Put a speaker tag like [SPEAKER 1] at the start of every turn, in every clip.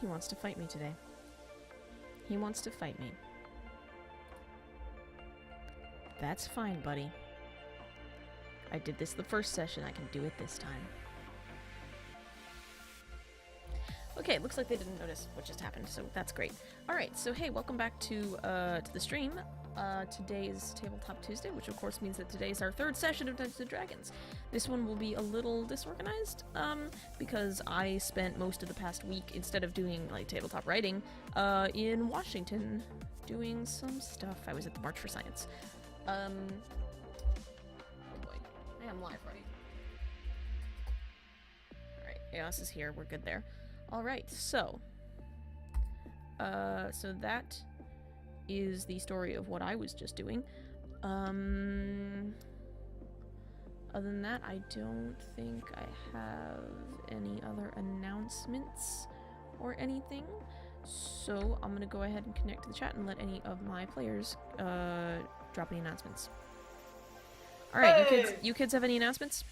[SPEAKER 1] He wants to fight me today. He wants to fight me. That's fine, buddy. I did this the first session, I can do it this time. Okay, looks like they didn't notice what just happened, so that's great. Alright, so hey, welcome back to the stream. Today is Tabletop Tuesday, which of course means that today is our third session of Dungeons & Dragons. This one will be a little disorganized, because I spent most of the past week, instead of doing, like, tabletop writing, in Washington, doing some stuff. I was at the March for Science. Oh boy. I am live, right? Alright, Eos is here, we're good there. Alright, so that is the story of what I was just doing. Other than that, I don't think I have any other announcements or anything. So I'm gonna go ahead and connect to the chat and let any of my players drop any announcements. Alright, hey! you kids have any announcements?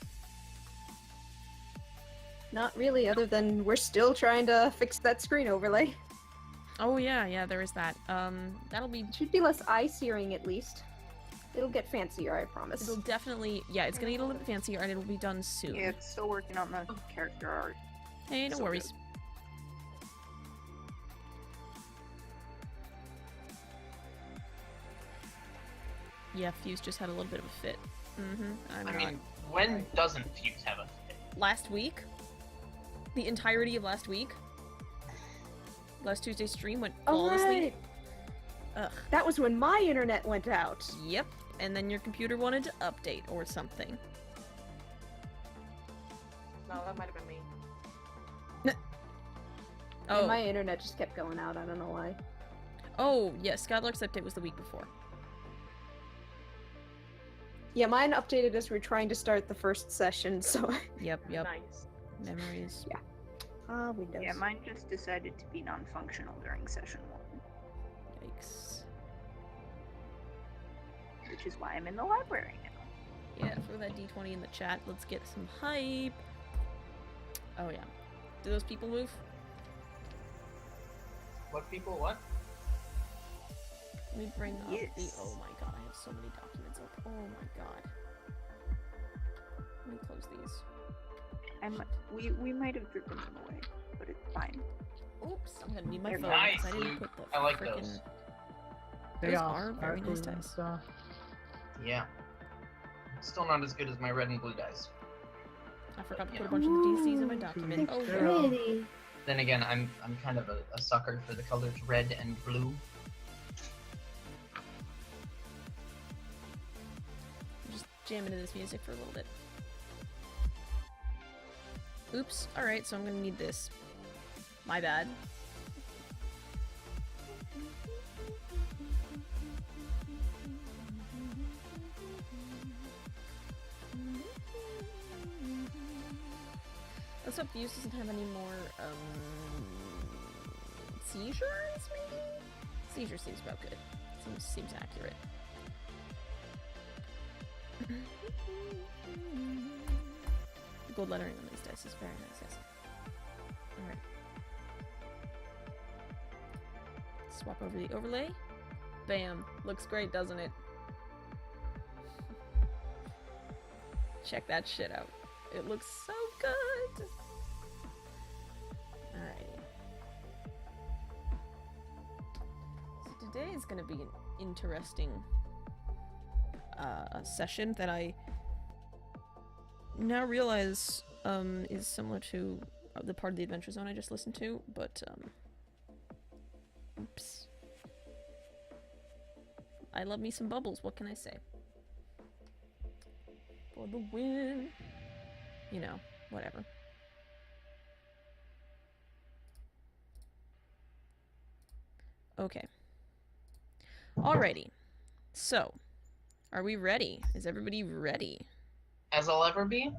[SPEAKER 2] Not really, other than we're still trying to fix that screen overlay.
[SPEAKER 1] Oh yeah, there is that. That'll be...
[SPEAKER 2] It should be less eye-searing at least. It'll get fancier, I promise.
[SPEAKER 1] It'll definitely... Yeah, it's gonna get a little bit fancier and it'll be done soon.
[SPEAKER 3] Yeah, it's still working on the character art.
[SPEAKER 1] Hey, no worries. Good. Yeah, Fuse just had a little bit of a fit.
[SPEAKER 4] I mean, when doesn't Fuse have a fit?
[SPEAKER 1] Last week? The entirety of last week? Last Tuesday's stream went flawlessly.
[SPEAKER 2] Right.
[SPEAKER 1] Ugh.
[SPEAKER 2] That was when my internet went out.
[SPEAKER 1] Yep, and then your computer wanted to update or something.
[SPEAKER 3] No, that might have been me.
[SPEAKER 1] Oh.
[SPEAKER 2] And my internet just kept going out, I don't know why.
[SPEAKER 1] Oh, yes, Skylark's update was the week before.
[SPEAKER 2] Yeah, mine updated as we were trying to start the first session, so...
[SPEAKER 1] Yep.
[SPEAKER 3] Nice.
[SPEAKER 1] Memories.
[SPEAKER 2] Yeah. Windows.
[SPEAKER 3] Yeah, mine just decided to be non-functional during session 1.
[SPEAKER 1] Yikes.
[SPEAKER 3] Which is why I'm in the library now.
[SPEAKER 1] Yeah, throw that D20 in the chat. Let's get some hype. Oh yeah. Do those people move?
[SPEAKER 4] What people? What?
[SPEAKER 1] Let me bring up
[SPEAKER 3] Yes.
[SPEAKER 1] the... Oh my god, I have so many documents up. Oh my god. Let me close these.
[SPEAKER 3] We might have driven them away, but it's fine.
[SPEAKER 1] Oops, I'm gonna need my
[SPEAKER 3] They're
[SPEAKER 1] phone
[SPEAKER 4] nice,
[SPEAKER 1] because I didn't
[SPEAKER 4] Luke.
[SPEAKER 1] put the
[SPEAKER 4] I like
[SPEAKER 1] frickin...
[SPEAKER 4] those.
[SPEAKER 1] Those are very nice dice.
[SPEAKER 4] Yeah. Still not as good as my red and blue dice.
[SPEAKER 1] I forgot to put a bunch of the DCs in my document. Oh, well.
[SPEAKER 2] Pretty.
[SPEAKER 4] Then again, I'm kind of a sucker for the colors red and blue.
[SPEAKER 1] Just jam into this music for a little bit. Oops. Alright, so I'm gonna need this. My bad. Let's hope Fuse doesn't have any more, seizures, maybe? Seizure seems about good. Seems accurate. Gold lettering on these dice is very nice, yes. Alright. Swap over the overlay. Bam. Looks great, doesn't it? Check that shit out. It looks so good! Alrighty. So today is gonna be an interesting session that I now realize is similar to the part of the Adventure Zone I just listened to, but oops. I love me some bubbles, what can I say? For the win! You know, whatever. Okay. Alrighty. So, are we ready? Is everybody ready?
[SPEAKER 4] As I'll ever be?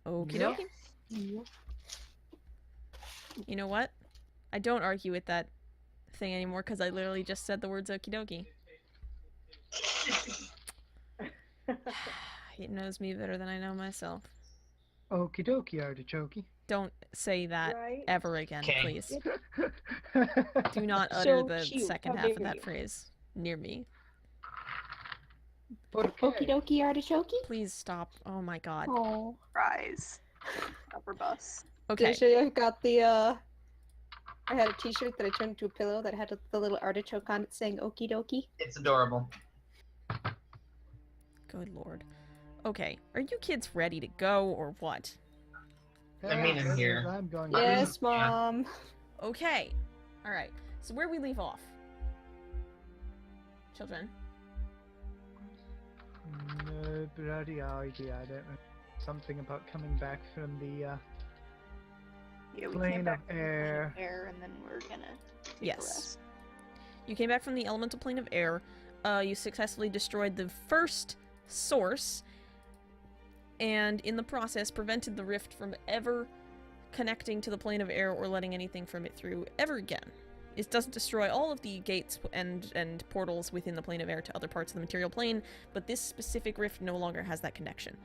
[SPEAKER 1] Okie dokie.
[SPEAKER 2] Yeah.
[SPEAKER 1] You know what? I don't argue with that thing anymore because I literally just said the words okie dokie. It knows me better than I know myself.
[SPEAKER 5] Okie dokie, artichoke.
[SPEAKER 1] Don't say that
[SPEAKER 3] Right?
[SPEAKER 1] ever again,
[SPEAKER 4] Okay.
[SPEAKER 1] please.
[SPEAKER 5] Okay.
[SPEAKER 1] Do not utter
[SPEAKER 3] So
[SPEAKER 1] the
[SPEAKER 3] cute.
[SPEAKER 1] second
[SPEAKER 3] How
[SPEAKER 1] half of
[SPEAKER 3] dare
[SPEAKER 1] that
[SPEAKER 3] you.
[SPEAKER 1] phrase near me.
[SPEAKER 2] Okie dokie artichoke.
[SPEAKER 1] Please stop. Oh my god.
[SPEAKER 2] Oh.
[SPEAKER 3] Fries. Upper bus.
[SPEAKER 1] Okay.
[SPEAKER 2] I got the I had a t-shirt that I turned into a pillow that had the little artichoke on it saying okie dokie.
[SPEAKER 4] It's adorable.
[SPEAKER 1] Good lord. Okay. Are you kids ready to go or what?
[SPEAKER 4] I mean, in here.
[SPEAKER 5] I'm going.
[SPEAKER 2] Yes,
[SPEAKER 4] Yeah.
[SPEAKER 2] Mom.
[SPEAKER 1] Okay. Alright. So where we leave off? Children.
[SPEAKER 5] No bloody idea. I don't know. Something about coming back from the
[SPEAKER 3] Yeah, we
[SPEAKER 5] Plane
[SPEAKER 3] came
[SPEAKER 5] of
[SPEAKER 3] back from the plane
[SPEAKER 5] air.
[SPEAKER 3] of air, and then we're gonna take a
[SPEAKER 1] Yes.
[SPEAKER 3] rest.
[SPEAKER 1] You came back from the elemental plane of air. You successfully destroyed the first source, and in the process prevented the rift from ever connecting to the plane of air or letting anything from it through ever again. It doesn't destroy all of the gates and portals within the plane of air to other parts of the material plane, but this specific rift no longer has that connection.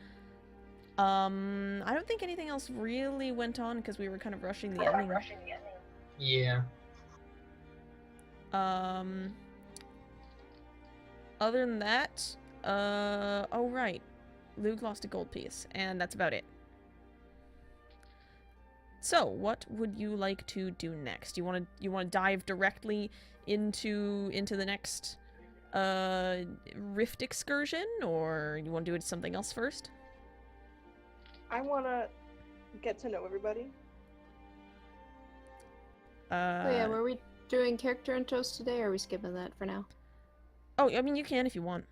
[SPEAKER 1] I don't think anything else really went on because we were kind of rushing the ending.
[SPEAKER 4] Yeah.
[SPEAKER 1] Other than that, oh right, Luke lost a gold piece, and that's about it. So, what would you like to do next? You want to dive directly into the next rift excursion, or you want to do something else first?
[SPEAKER 6] I want to get to know everybody.
[SPEAKER 2] Oh yeah, were we doing character intros today, or are we skipping that for now?
[SPEAKER 1] Oh, I mean, you can if you want.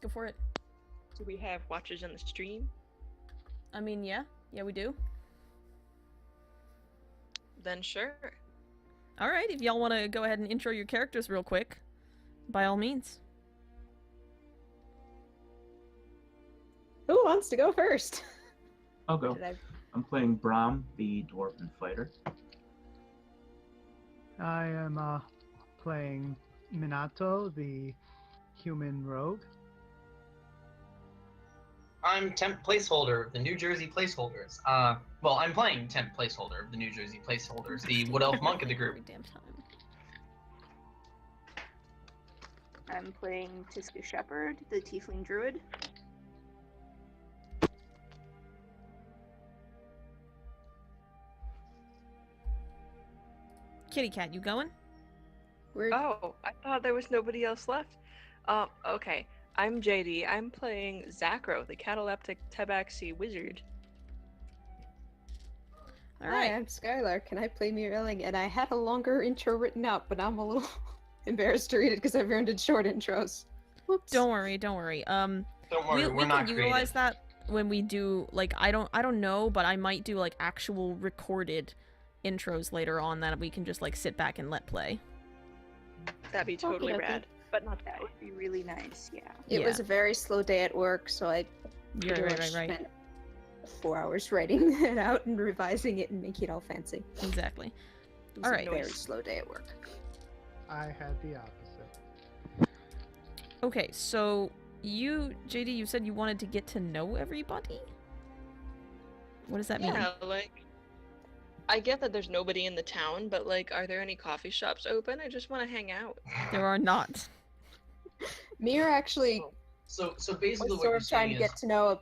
[SPEAKER 1] Go for it.
[SPEAKER 6] Do we have watchers on the stream?
[SPEAKER 1] I mean, yeah, we do.
[SPEAKER 6] Then sure.
[SPEAKER 1] All right, if y'all want to go ahead and intro your characters real quick, by all means.
[SPEAKER 2] Who wants to go first?
[SPEAKER 7] I'll go.
[SPEAKER 2] Did I-
[SPEAKER 7] I'm playing Brom, the dwarven fighter.
[SPEAKER 5] I am playing Minato, the human rogue.
[SPEAKER 4] I'm temp placeholder of the New Jersey placeholders. Well, I'm playing temp placeholder of the New Jersey placeholders, the Wood Elf monk of the group.
[SPEAKER 1] Every damn time.
[SPEAKER 3] I'm playing Tiska Shepherd, the Tiefling Druid.
[SPEAKER 1] Kitty cat, you going?
[SPEAKER 2] We're
[SPEAKER 6] Oh, I thought there was nobody else left. Okay. I'm JD. I'm playing Zacro, the cataleptic tabaxi wizard.
[SPEAKER 1] All
[SPEAKER 2] Hi,
[SPEAKER 1] right.
[SPEAKER 2] I'm Skylar. Can I play Mirelling? And I had a longer intro written out, but I'm a little embarrassed to read it because everyone did short intros. Whoops.
[SPEAKER 1] Don't worry.
[SPEAKER 4] Don't worry,
[SPEAKER 1] we
[SPEAKER 4] we're not
[SPEAKER 1] can utilize
[SPEAKER 4] creative.
[SPEAKER 1] that when we do, like, I don't know, but I might do like actual recorded intros later on that we can just like sit back and let play.
[SPEAKER 6] That'd be totally
[SPEAKER 2] Okey-dokey.
[SPEAKER 6] rad. But not
[SPEAKER 3] That
[SPEAKER 6] that.
[SPEAKER 3] would be really nice, yeah.
[SPEAKER 2] It
[SPEAKER 1] Yeah.
[SPEAKER 2] was a very slow day at work, so I
[SPEAKER 1] You're
[SPEAKER 2] pretty
[SPEAKER 1] right.
[SPEAKER 2] much
[SPEAKER 1] Right.
[SPEAKER 2] spent 4 hours writing it out and revising it and making it all fancy.
[SPEAKER 1] Exactly.
[SPEAKER 2] It was
[SPEAKER 1] All
[SPEAKER 2] a
[SPEAKER 1] right.
[SPEAKER 2] very slow day at work.
[SPEAKER 5] I had the opposite.
[SPEAKER 1] Okay, so you, JD, you said you wanted to get to know everybody? What does that mean?
[SPEAKER 6] Yeah, like, I get that there's nobody in the town, but like, are there any coffee shops open? I just want to hang out.
[SPEAKER 1] There are not.
[SPEAKER 2] Mir actually
[SPEAKER 4] So
[SPEAKER 2] was
[SPEAKER 4] basically what
[SPEAKER 2] sort
[SPEAKER 4] you're
[SPEAKER 2] of trying
[SPEAKER 4] saying
[SPEAKER 2] to
[SPEAKER 4] is,
[SPEAKER 2] get to know a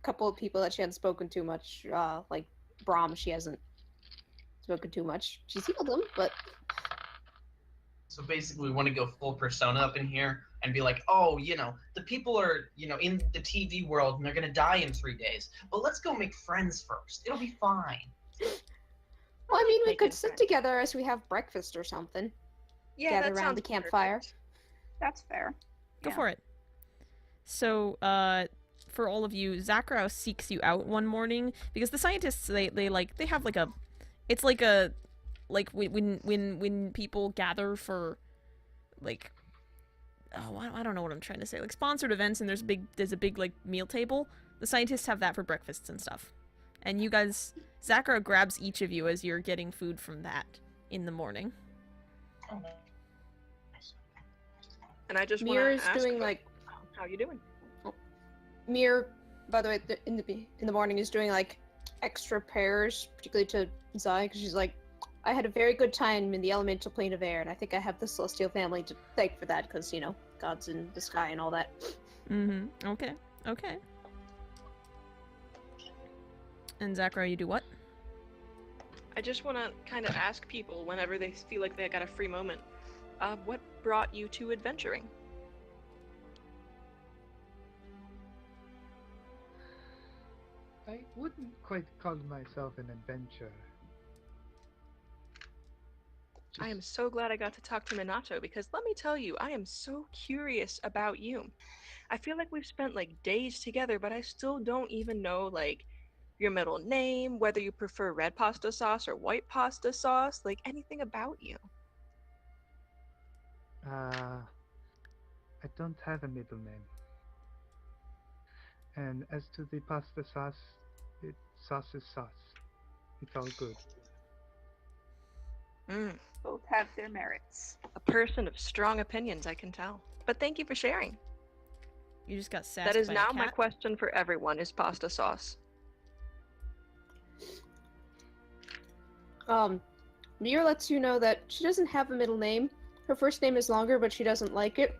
[SPEAKER 2] couple of people that she hadn't spoken to much. Like Brom, she hasn't spoken too much. She's healed them, but
[SPEAKER 4] so basically we want to go full persona up in here and be like, oh, the people are, in the TV world and they're gonna die in 3 days. But let's go make friends first. It'll be fine.
[SPEAKER 2] well, I mean, we
[SPEAKER 6] Making
[SPEAKER 2] could sit
[SPEAKER 6] friends.
[SPEAKER 2] together as we have breakfast or something.
[SPEAKER 6] Yeah,
[SPEAKER 2] Gather
[SPEAKER 6] that
[SPEAKER 2] around
[SPEAKER 6] sounds
[SPEAKER 2] the campfire.
[SPEAKER 6] perfect.
[SPEAKER 3] That's fair.
[SPEAKER 1] Go
[SPEAKER 3] Yeah.
[SPEAKER 1] for it. So, for all of you, Zachariah seeks you out one morning because the scientists they have like a, it's like a, like when people gather for, like, oh, I don't know what I'm trying to say, like sponsored events, and there's a big like meal table. The scientists have that for breakfasts and stuff, and you guys, Zachariah grabs each of you as you're getting food from that in the morning.
[SPEAKER 6] And I just want
[SPEAKER 2] Mir
[SPEAKER 6] to
[SPEAKER 2] is
[SPEAKER 6] ask
[SPEAKER 2] doing
[SPEAKER 6] about
[SPEAKER 2] like
[SPEAKER 6] how you doing?
[SPEAKER 2] Mir by the way, in the morning is doing like extra prayers, particularly to Zai, because she's like, I had a very good time in the elemental plane of air, and I think I have the celestial family to thank for that, because, you know, gods in the sky and all that.
[SPEAKER 1] Mm-hmm. Okay. Okay. And Zachary, you do what?
[SPEAKER 6] I just want to kind of ask people whenever they feel like they got a free moment, what brought you to adventuring?
[SPEAKER 5] I wouldn't quite call myself an adventurer.
[SPEAKER 6] I am so glad I got to talk to Minato because let me tell you, I am so curious about you. I feel like we've spent like days together, but I still don't even know like your middle name, whether you prefer red pasta sauce or white pasta sauce, like anything about you.
[SPEAKER 5] I don't have a middle name. And as to the pasta sauce, sauce is sauce. It's all good.
[SPEAKER 6] Mm,
[SPEAKER 3] Both have their merits.
[SPEAKER 6] a person of strong opinions, I can tell. But thank you for sharing.
[SPEAKER 1] You just got sassed
[SPEAKER 6] That is
[SPEAKER 1] by
[SPEAKER 6] now
[SPEAKER 1] a
[SPEAKER 6] my
[SPEAKER 1] cat?
[SPEAKER 6] question for everyone: is pasta sauce?
[SPEAKER 2] Mira lets you know that she doesn't have a middle name. Her first name is longer, but she doesn't like it.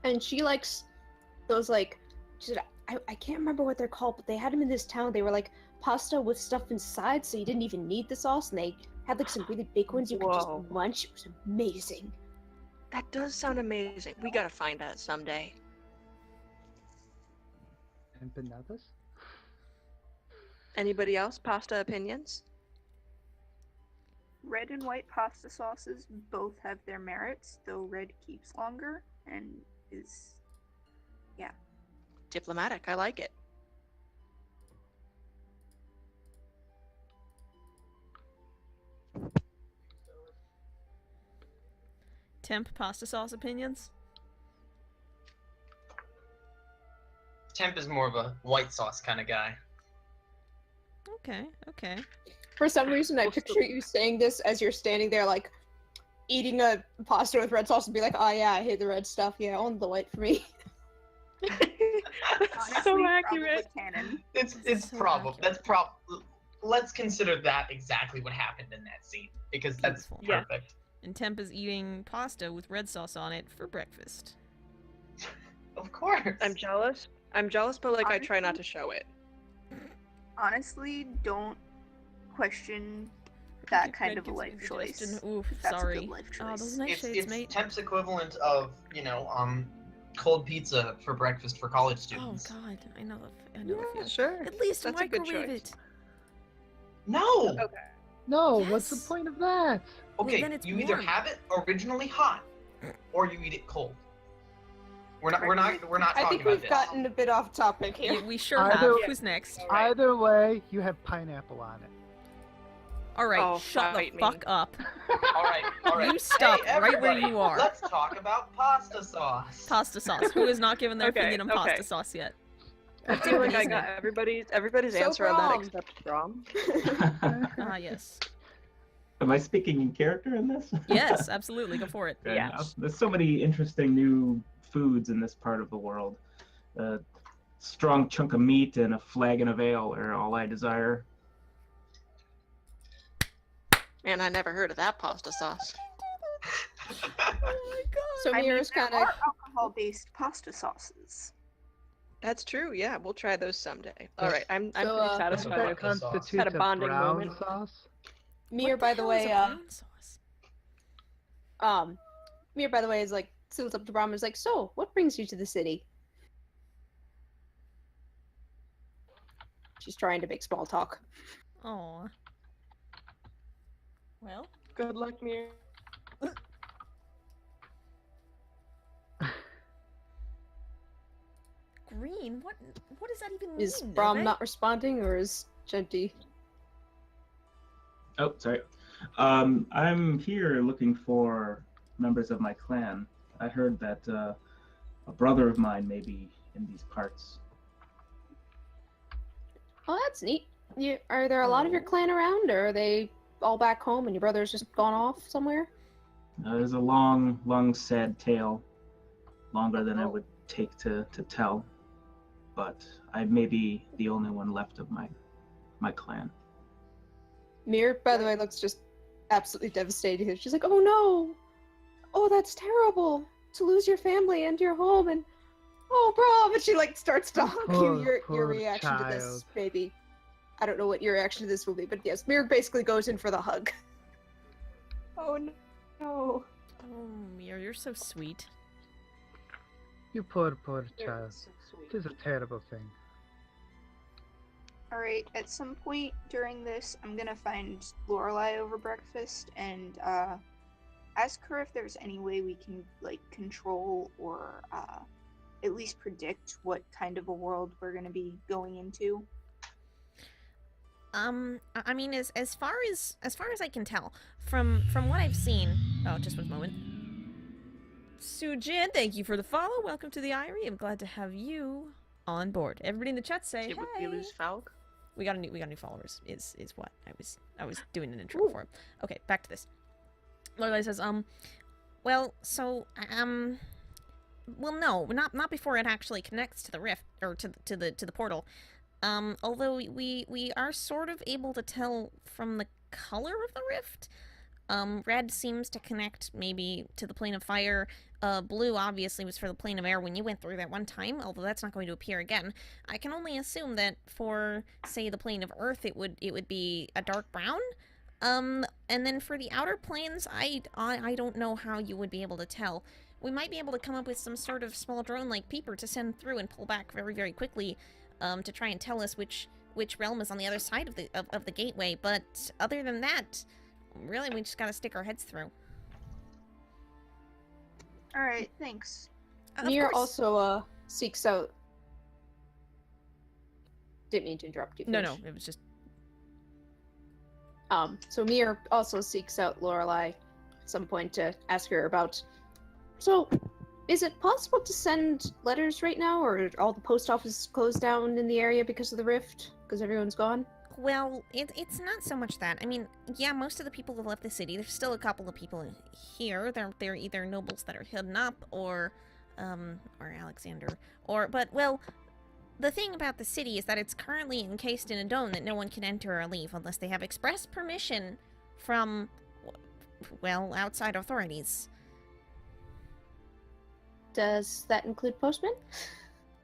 [SPEAKER 2] And she likes those, like, she said, I can't remember what they're called, but they had them in this town. They were like pasta with stuff inside, so you didn't even need the sauce, and they had like some really big ones you could just
[SPEAKER 6] Whoa.
[SPEAKER 2] munch. It was amazing.
[SPEAKER 6] That does sound amazing. We gotta find that someday.
[SPEAKER 5] Empanadas?
[SPEAKER 6] Anybody else? Pasta opinions?
[SPEAKER 3] Red and white pasta sauces both have their merits, though red keeps longer and is, yeah.
[SPEAKER 6] Diplomatic. I like it.
[SPEAKER 1] Temp pasta sauce opinions?
[SPEAKER 4] Temp is more of a white sauce kind of guy.
[SPEAKER 1] Okay, okay.
[SPEAKER 2] For some reason, I
[SPEAKER 6] Well,
[SPEAKER 2] picture you saying this as you're standing there, like, eating a pasta with red sauce and be like, oh yeah, I hate the red stuff. Yeah, only the white for me.
[SPEAKER 3] Honestly,
[SPEAKER 6] So accurate.
[SPEAKER 3] probably canon.
[SPEAKER 4] It's
[SPEAKER 1] So
[SPEAKER 4] probable.
[SPEAKER 1] accurate.
[SPEAKER 4] That's Let's consider that exactly what happened in that scene because that's
[SPEAKER 1] Beautiful.
[SPEAKER 6] Yeah.
[SPEAKER 4] perfect.
[SPEAKER 1] And Temp is eating pasta with red sauce on it for breakfast.
[SPEAKER 4] Of course.
[SPEAKER 6] I'm jealous. I'm jealous, but like I try not to
[SPEAKER 3] Honestly-
[SPEAKER 6] show it.
[SPEAKER 3] Honestly, don't question that kind of a life choice.
[SPEAKER 1] Oof,
[SPEAKER 3] That's a
[SPEAKER 1] sorry.
[SPEAKER 3] good life
[SPEAKER 1] Oh,
[SPEAKER 3] choice.
[SPEAKER 1] those nice shades,
[SPEAKER 4] It's
[SPEAKER 1] mate.
[SPEAKER 4] Temp's equivalent of, cold pizza for breakfast for college
[SPEAKER 1] Oh
[SPEAKER 4] students.
[SPEAKER 1] god, I know the feeling.
[SPEAKER 6] Sure.
[SPEAKER 1] At least
[SPEAKER 6] That's a good
[SPEAKER 1] microwave
[SPEAKER 6] choice.
[SPEAKER 1] it.
[SPEAKER 4] No!
[SPEAKER 6] Okay.
[SPEAKER 5] No, what's the
[SPEAKER 1] Yes.
[SPEAKER 5] point of that?
[SPEAKER 4] Okay,
[SPEAKER 1] then it's
[SPEAKER 4] you either
[SPEAKER 1] warm.
[SPEAKER 4] have it originally hot or you eat it cold. We're not
[SPEAKER 2] I
[SPEAKER 4] talking
[SPEAKER 2] think
[SPEAKER 4] about
[SPEAKER 2] we've
[SPEAKER 4] this.
[SPEAKER 2] gotten a bit off topic here.
[SPEAKER 1] Yeah, we sure
[SPEAKER 5] Either-
[SPEAKER 1] have.
[SPEAKER 6] Yeah.
[SPEAKER 1] Who's next?
[SPEAKER 6] All right.
[SPEAKER 5] Either way, you have pineapple on it.
[SPEAKER 1] Alright,
[SPEAKER 6] Oh,
[SPEAKER 1] shut the
[SPEAKER 6] fight me.
[SPEAKER 1] fuck up.
[SPEAKER 4] Alright.
[SPEAKER 1] You stop
[SPEAKER 4] Hey,
[SPEAKER 1] right where
[SPEAKER 4] everybody,
[SPEAKER 1] you are.
[SPEAKER 4] Let's talk about pasta sauce.
[SPEAKER 1] Pasta sauce. Who has not given their
[SPEAKER 6] Okay,
[SPEAKER 1] opinion on
[SPEAKER 6] okay.
[SPEAKER 1] pasta sauce yet?
[SPEAKER 6] I feel like I
[SPEAKER 1] Isn't
[SPEAKER 6] got
[SPEAKER 1] it?
[SPEAKER 6] everybody's
[SPEAKER 2] So
[SPEAKER 6] answer on that
[SPEAKER 2] Brom.
[SPEAKER 6] except Brom.
[SPEAKER 1] Ah, yes.
[SPEAKER 7] Am I speaking in character in this?
[SPEAKER 1] Yes, absolutely. Go for it.
[SPEAKER 7] Fair
[SPEAKER 6] Yes.
[SPEAKER 7] enough. There's so many interesting new foods in this part of the world. A strong chunk of meat and a flagon of ale are all I desire.
[SPEAKER 6] Man, I never heard of that pasta sauce.
[SPEAKER 1] Oh my god.
[SPEAKER 2] So
[SPEAKER 3] I mean,
[SPEAKER 2] Mira's
[SPEAKER 3] there
[SPEAKER 2] kind of.
[SPEAKER 3] are alcohol-based pasta sauces.
[SPEAKER 6] That's true. Yeah, we'll try those someday. All right, I'm
[SPEAKER 2] So,
[SPEAKER 6] pretty
[SPEAKER 7] What
[SPEAKER 6] satisfied
[SPEAKER 7] about
[SPEAKER 6] with
[SPEAKER 4] Vodka sauce.
[SPEAKER 5] Constitutes
[SPEAKER 6] Had a bonding
[SPEAKER 5] brown
[SPEAKER 6] moment.
[SPEAKER 5] sauce?
[SPEAKER 2] Mir,
[SPEAKER 1] What
[SPEAKER 2] by the
[SPEAKER 1] hell
[SPEAKER 2] way,
[SPEAKER 1] is a brown sauce?
[SPEAKER 2] Mir, by the way, is like, sits up to Brom and is like, so, what brings you to the city? She's trying to make small talk.
[SPEAKER 1] Aw. Well,
[SPEAKER 6] Good luck, Mir.
[SPEAKER 1] green? What does that even mean?
[SPEAKER 2] Is Brom
[SPEAKER 1] Nove?
[SPEAKER 2] not responding, or is Genti?
[SPEAKER 7] Oh, sorry. I'm here looking for members of my clan. I heard that a brother of mine may be in these parts.
[SPEAKER 2] Oh, that's neat. Are there a lot of your clan around, or are they all back home and your brother's just gone off somewhere?
[SPEAKER 7] There's a long, sad tale, longer than I
[SPEAKER 2] Oh.
[SPEAKER 7] would take to tell. but I may be the only one left of my clan.
[SPEAKER 2] Mir, by the way, looks just absolutely devastated. She's like, "Oh no! Oh, that's terrible to lose your family and your home and oh, Brom!" And she like starts to hug you. Your
[SPEAKER 5] Poor
[SPEAKER 2] reaction to this,
[SPEAKER 5] child.
[SPEAKER 2] baby. I don't know what your reaction to this will be, but yes, Mir basically goes in for the hug.
[SPEAKER 6] Oh no.
[SPEAKER 1] Oh, Mir, you're so sweet.
[SPEAKER 5] You poor
[SPEAKER 6] They're
[SPEAKER 5] child.
[SPEAKER 6] so sweet.
[SPEAKER 5] It is a terrible thing.
[SPEAKER 3] Alright, at some point during this, I'm gonna find Lorelei over breakfast and ask her if there's any way we can like control or at least predict what kind of a world we're gonna be going into.
[SPEAKER 1] I mean, as far as I can tell, from what I've seen. Oh, just one moment. Sujin, thank you for the follow. Welcome to the Irie. I'm glad to have you on board. Everybody in the chat say
[SPEAKER 6] Did
[SPEAKER 1] hey.
[SPEAKER 6] we lose Falc?
[SPEAKER 1] We got new followers. Is what I was doing an intro for him. Okay, back to this. Lorelei says, well, so well, no, not before it actually connects to the rift or to the portal. Although we are sort of able to tell from the color of the rift. Red seems to connect maybe to the plane of fire. Blue obviously was for the plane of air when you went through that one time, although that's not going to appear again. I can only assume that for, say, the plane of earth, it would be a dark brown. And then for the outer planes, I don't know how you would be able to tell. We might be able to come up with some sort of small drone-like peeper to send through and pull back very, very quickly, to try and tell us which realm is on the other side of the gateway. But other than that, really, we just gotta stick our heads through.
[SPEAKER 3] Alright, thanks.
[SPEAKER 2] Mir
[SPEAKER 1] Of course.
[SPEAKER 2] also seeks out. Didn't mean to interrupt you.
[SPEAKER 1] No,
[SPEAKER 2] finish.
[SPEAKER 1] it was just.
[SPEAKER 2] So Mir also seeks out Lorelei at some point to ask her about. So, is it possible to send letters right now, or are all the post offices closed down in the area because of the rift? Because everyone's gone?
[SPEAKER 1] Well, it's not so much that. I mean, yeah, most of the people have left the city. There's still a couple of people here. They're either nobles that are hidden up, or Alexander, but, well, the thing about the city is that it's currently encased in a dome that no one can enter or leave unless they have express permission from, well, outside authorities.
[SPEAKER 2] Does that include postmen?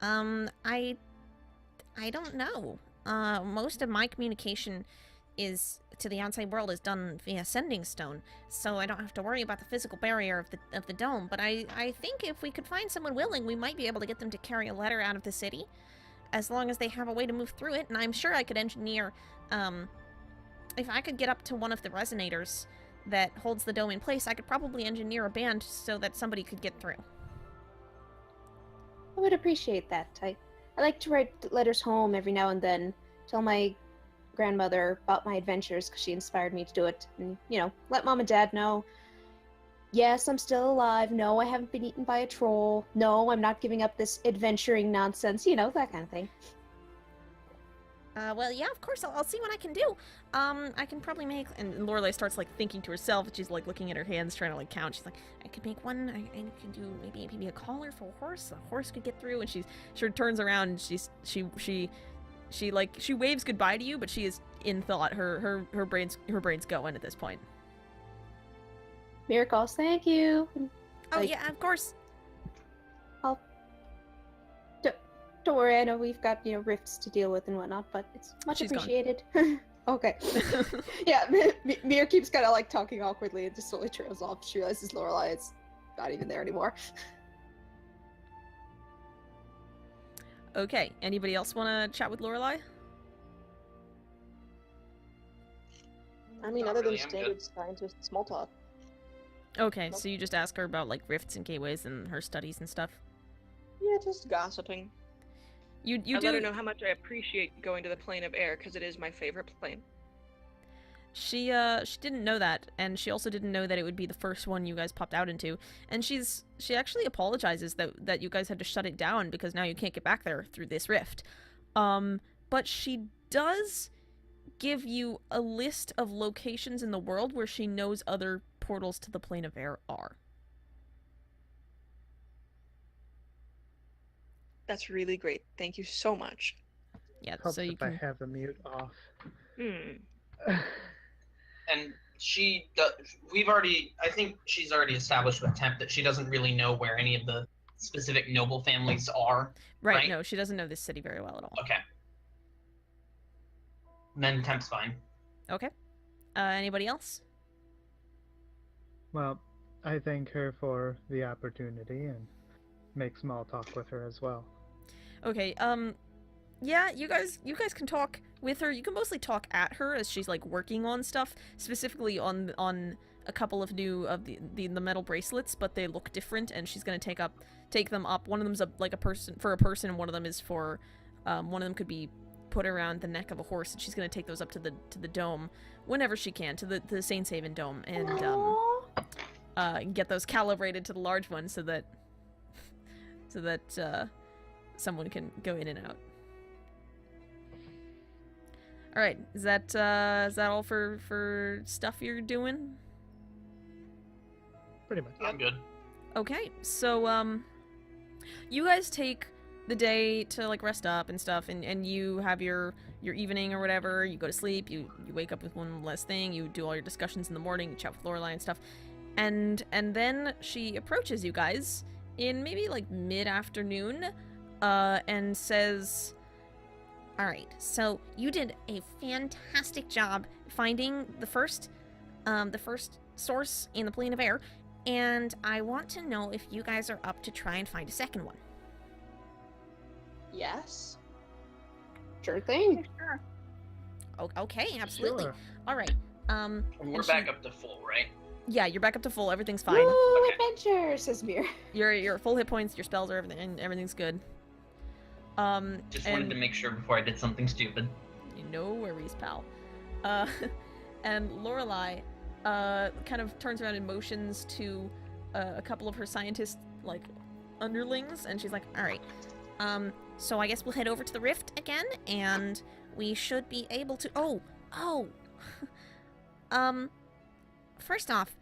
[SPEAKER 1] I don't know. Most of my communication to the outside world is done via sending stone, so I don't have to worry about the physical barrier of the dome. But I think if we could find someone willing, we might be able to get them to carry a letter out of the city, as long as they have a way to move through it. And I'm sure I could engineer, if I could get up to one of the resonators that holds the dome in place, I could probably engineer a band so that somebody could get through.
[SPEAKER 2] I would appreciate that. I like to write letters home every now and then, tell my grandmother about my adventures because she inspired me to do it, and, let mom and dad know, yes, I'm still alive, no, I haven't been eaten by a troll, no, I'm not giving up this adventuring nonsense, that kind of thing.
[SPEAKER 1] Well, yeah, of course, I'll see what I can do. I can probably make, and Lorelei starts, thinking to herself, she's, looking at her hands, trying to, count. She's like, I could make one, I can do maybe a collar for a horse could get through, and she turns around, and she waves goodbye to you, but she is in thought. Her brain's going at this point.
[SPEAKER 2] Miracles, thank you.
[SPEAKER 1] Oh, yeah, of course.
[SPEAKER 2] Don't worry, I know we've got, rifts to deal with and whatnot, but it's much
[SPEAKER 1] She's gone.
[SPEAKER 2] appreciated. Okay. Yeah, Mir keeps kind of talking awkwardly and just slowly trails off. She realizes Lorelei is not even there anymore.
[SPEAKER 1] Okay, anybody else want to chat with Lorelei?
[SPEAKER 8] I mean,
[SPEAKER 4] Not
[SPEAKER 8] other
[SPEAKER 4] really,
[SPEAKER 8] than
[SPEAKER 4] I'm
[SPEAKER 8] standard scientist small talk.
[SPEAKER 1] Okay, so you just ask her about, rifts and gateways and her studies and stuff?
[SPEAKER 6] Yeah, just gossiping.
[SPEAKER 1] You
[SPEAKER 6] I
[SPEAKER 1] do...
[SPEAKER 6] let her know how much I appreciate going to the plane of air, because it is my favorite plane.
[SPEAKER 1] She didn't know that, and she also didn't know that it would be the first one you guys popped out into. And she actually apologizes that you guys had to shut it down because now you can't get back there through this rift. But she does give you a list of locations in the world where she knows other portals to the plane of air are.
[SPEAKER 6] That's really great. Thank you so much.
[SPEAKER 1] Yeah,
[SPEAKER 5] Helps
[SPEAKER 1] so you
[SPEAKER 5] if I
[SPEAKER 1] can.
[SPEAKER 5] have the mute off.
[SPEAKER 4] And she does. I think she's already established with Temp that she doesn't really know where any of the specific noble families are.
[SPEAKER 1] Right,
[SPEAKER 4] Right?
[SPEAKER 1] no, she doesn't know this city very well at all.
[SPEAKER 4] Okay. Then Temp's fine.
[SPEAKER 1] Okay. Anybody else?
[SPEAKER 5] Well, I thank her for the opportunity and make small talk with her as well.
[SPEAKER 1] Okay, yeah, you guys can talk with her. You can mostly talk at her as she's like working on stuff, specifically on a couple of new of the metal bracelets, but they look different, and she's gonna take them up. One of them's like a person, and one of them is for one of them could be put around the neck of a horse, and she's gonna take those up to the dome whenever she can, to the Saints Haven dome, and get those calibrated to the large one so that someone can go in and out. All right, is that all for stuff you're doing?
[SPEAKER 5] Pretty much.
[SPEAKER 4] I'm good.
[SPEAKER 1] Okay, so you guys take the day to like rest up and stuff, and you have your evening or whatever. You go to sleep. You wake up with one less thing. You do all your discussions in the morning. You chat with Lorelai and stuff, and then she approaches you guys in maybe like mid-afternoon, and says, "All right, so you did a fantastic job finding the first source in the plane of air, and I want to know if you guys are up to try and find a second one."
[SPEAKER 8] Yes.
[SPEAKER 2] Sure thing.
[SPEAKER 3] Sure.
[SPEAKER 1] Okay, absolutely.
[SPEAKER 5] Sure.
[SPEAKER 1] All right.
[SPEAKER 4] And we're
[SPEAKER 1] and
[SPEAKER 4] back up to full, right?
[SPEAKER 1] Yeah, you're back up to full. Everything's fine.
[SPEAKER 2] Woo,
[SPEAKER 4] Okay.
[SPEAKER 2] adventure, says Mir.
[SPEAKER 1] You're full hit points. Your spells are everything's good.
[SPEAKER 4] Just wanted to make sure before I did something stupid.
[SPEAKER 1] No worries, pal. And Lorelai, kind of turns around and motions to a couple of her scientist like underlings, and she's like, "All right, so I guess we'll head over to the rift again, and we should be able to. Oh, first off,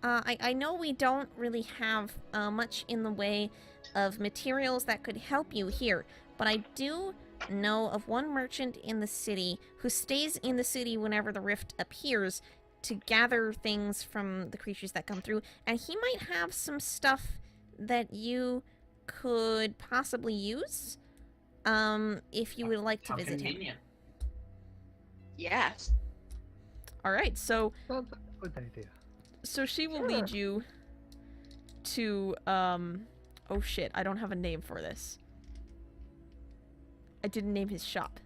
[SPEAKER 1] I know we don't really have much in the way of materials that could help you here, but I do know of one merchant in the city who stays in the city whenever the rift appears to gather things from the creatures that come through, and he might have some stuff that you could possibly use, if you would like to
[SPEAKER 4] How
[SPEAKER 1] visit him."
[SPEAKER 4] convenient.
[SPEAKER 6] Yes.
[SPEAKER 1] All right, so
[SPEAKER 5] Sounds like a good idea.
[SPEAKER 1] she will lead you to oh shit, I don't have a name for this. I didn't name his shop.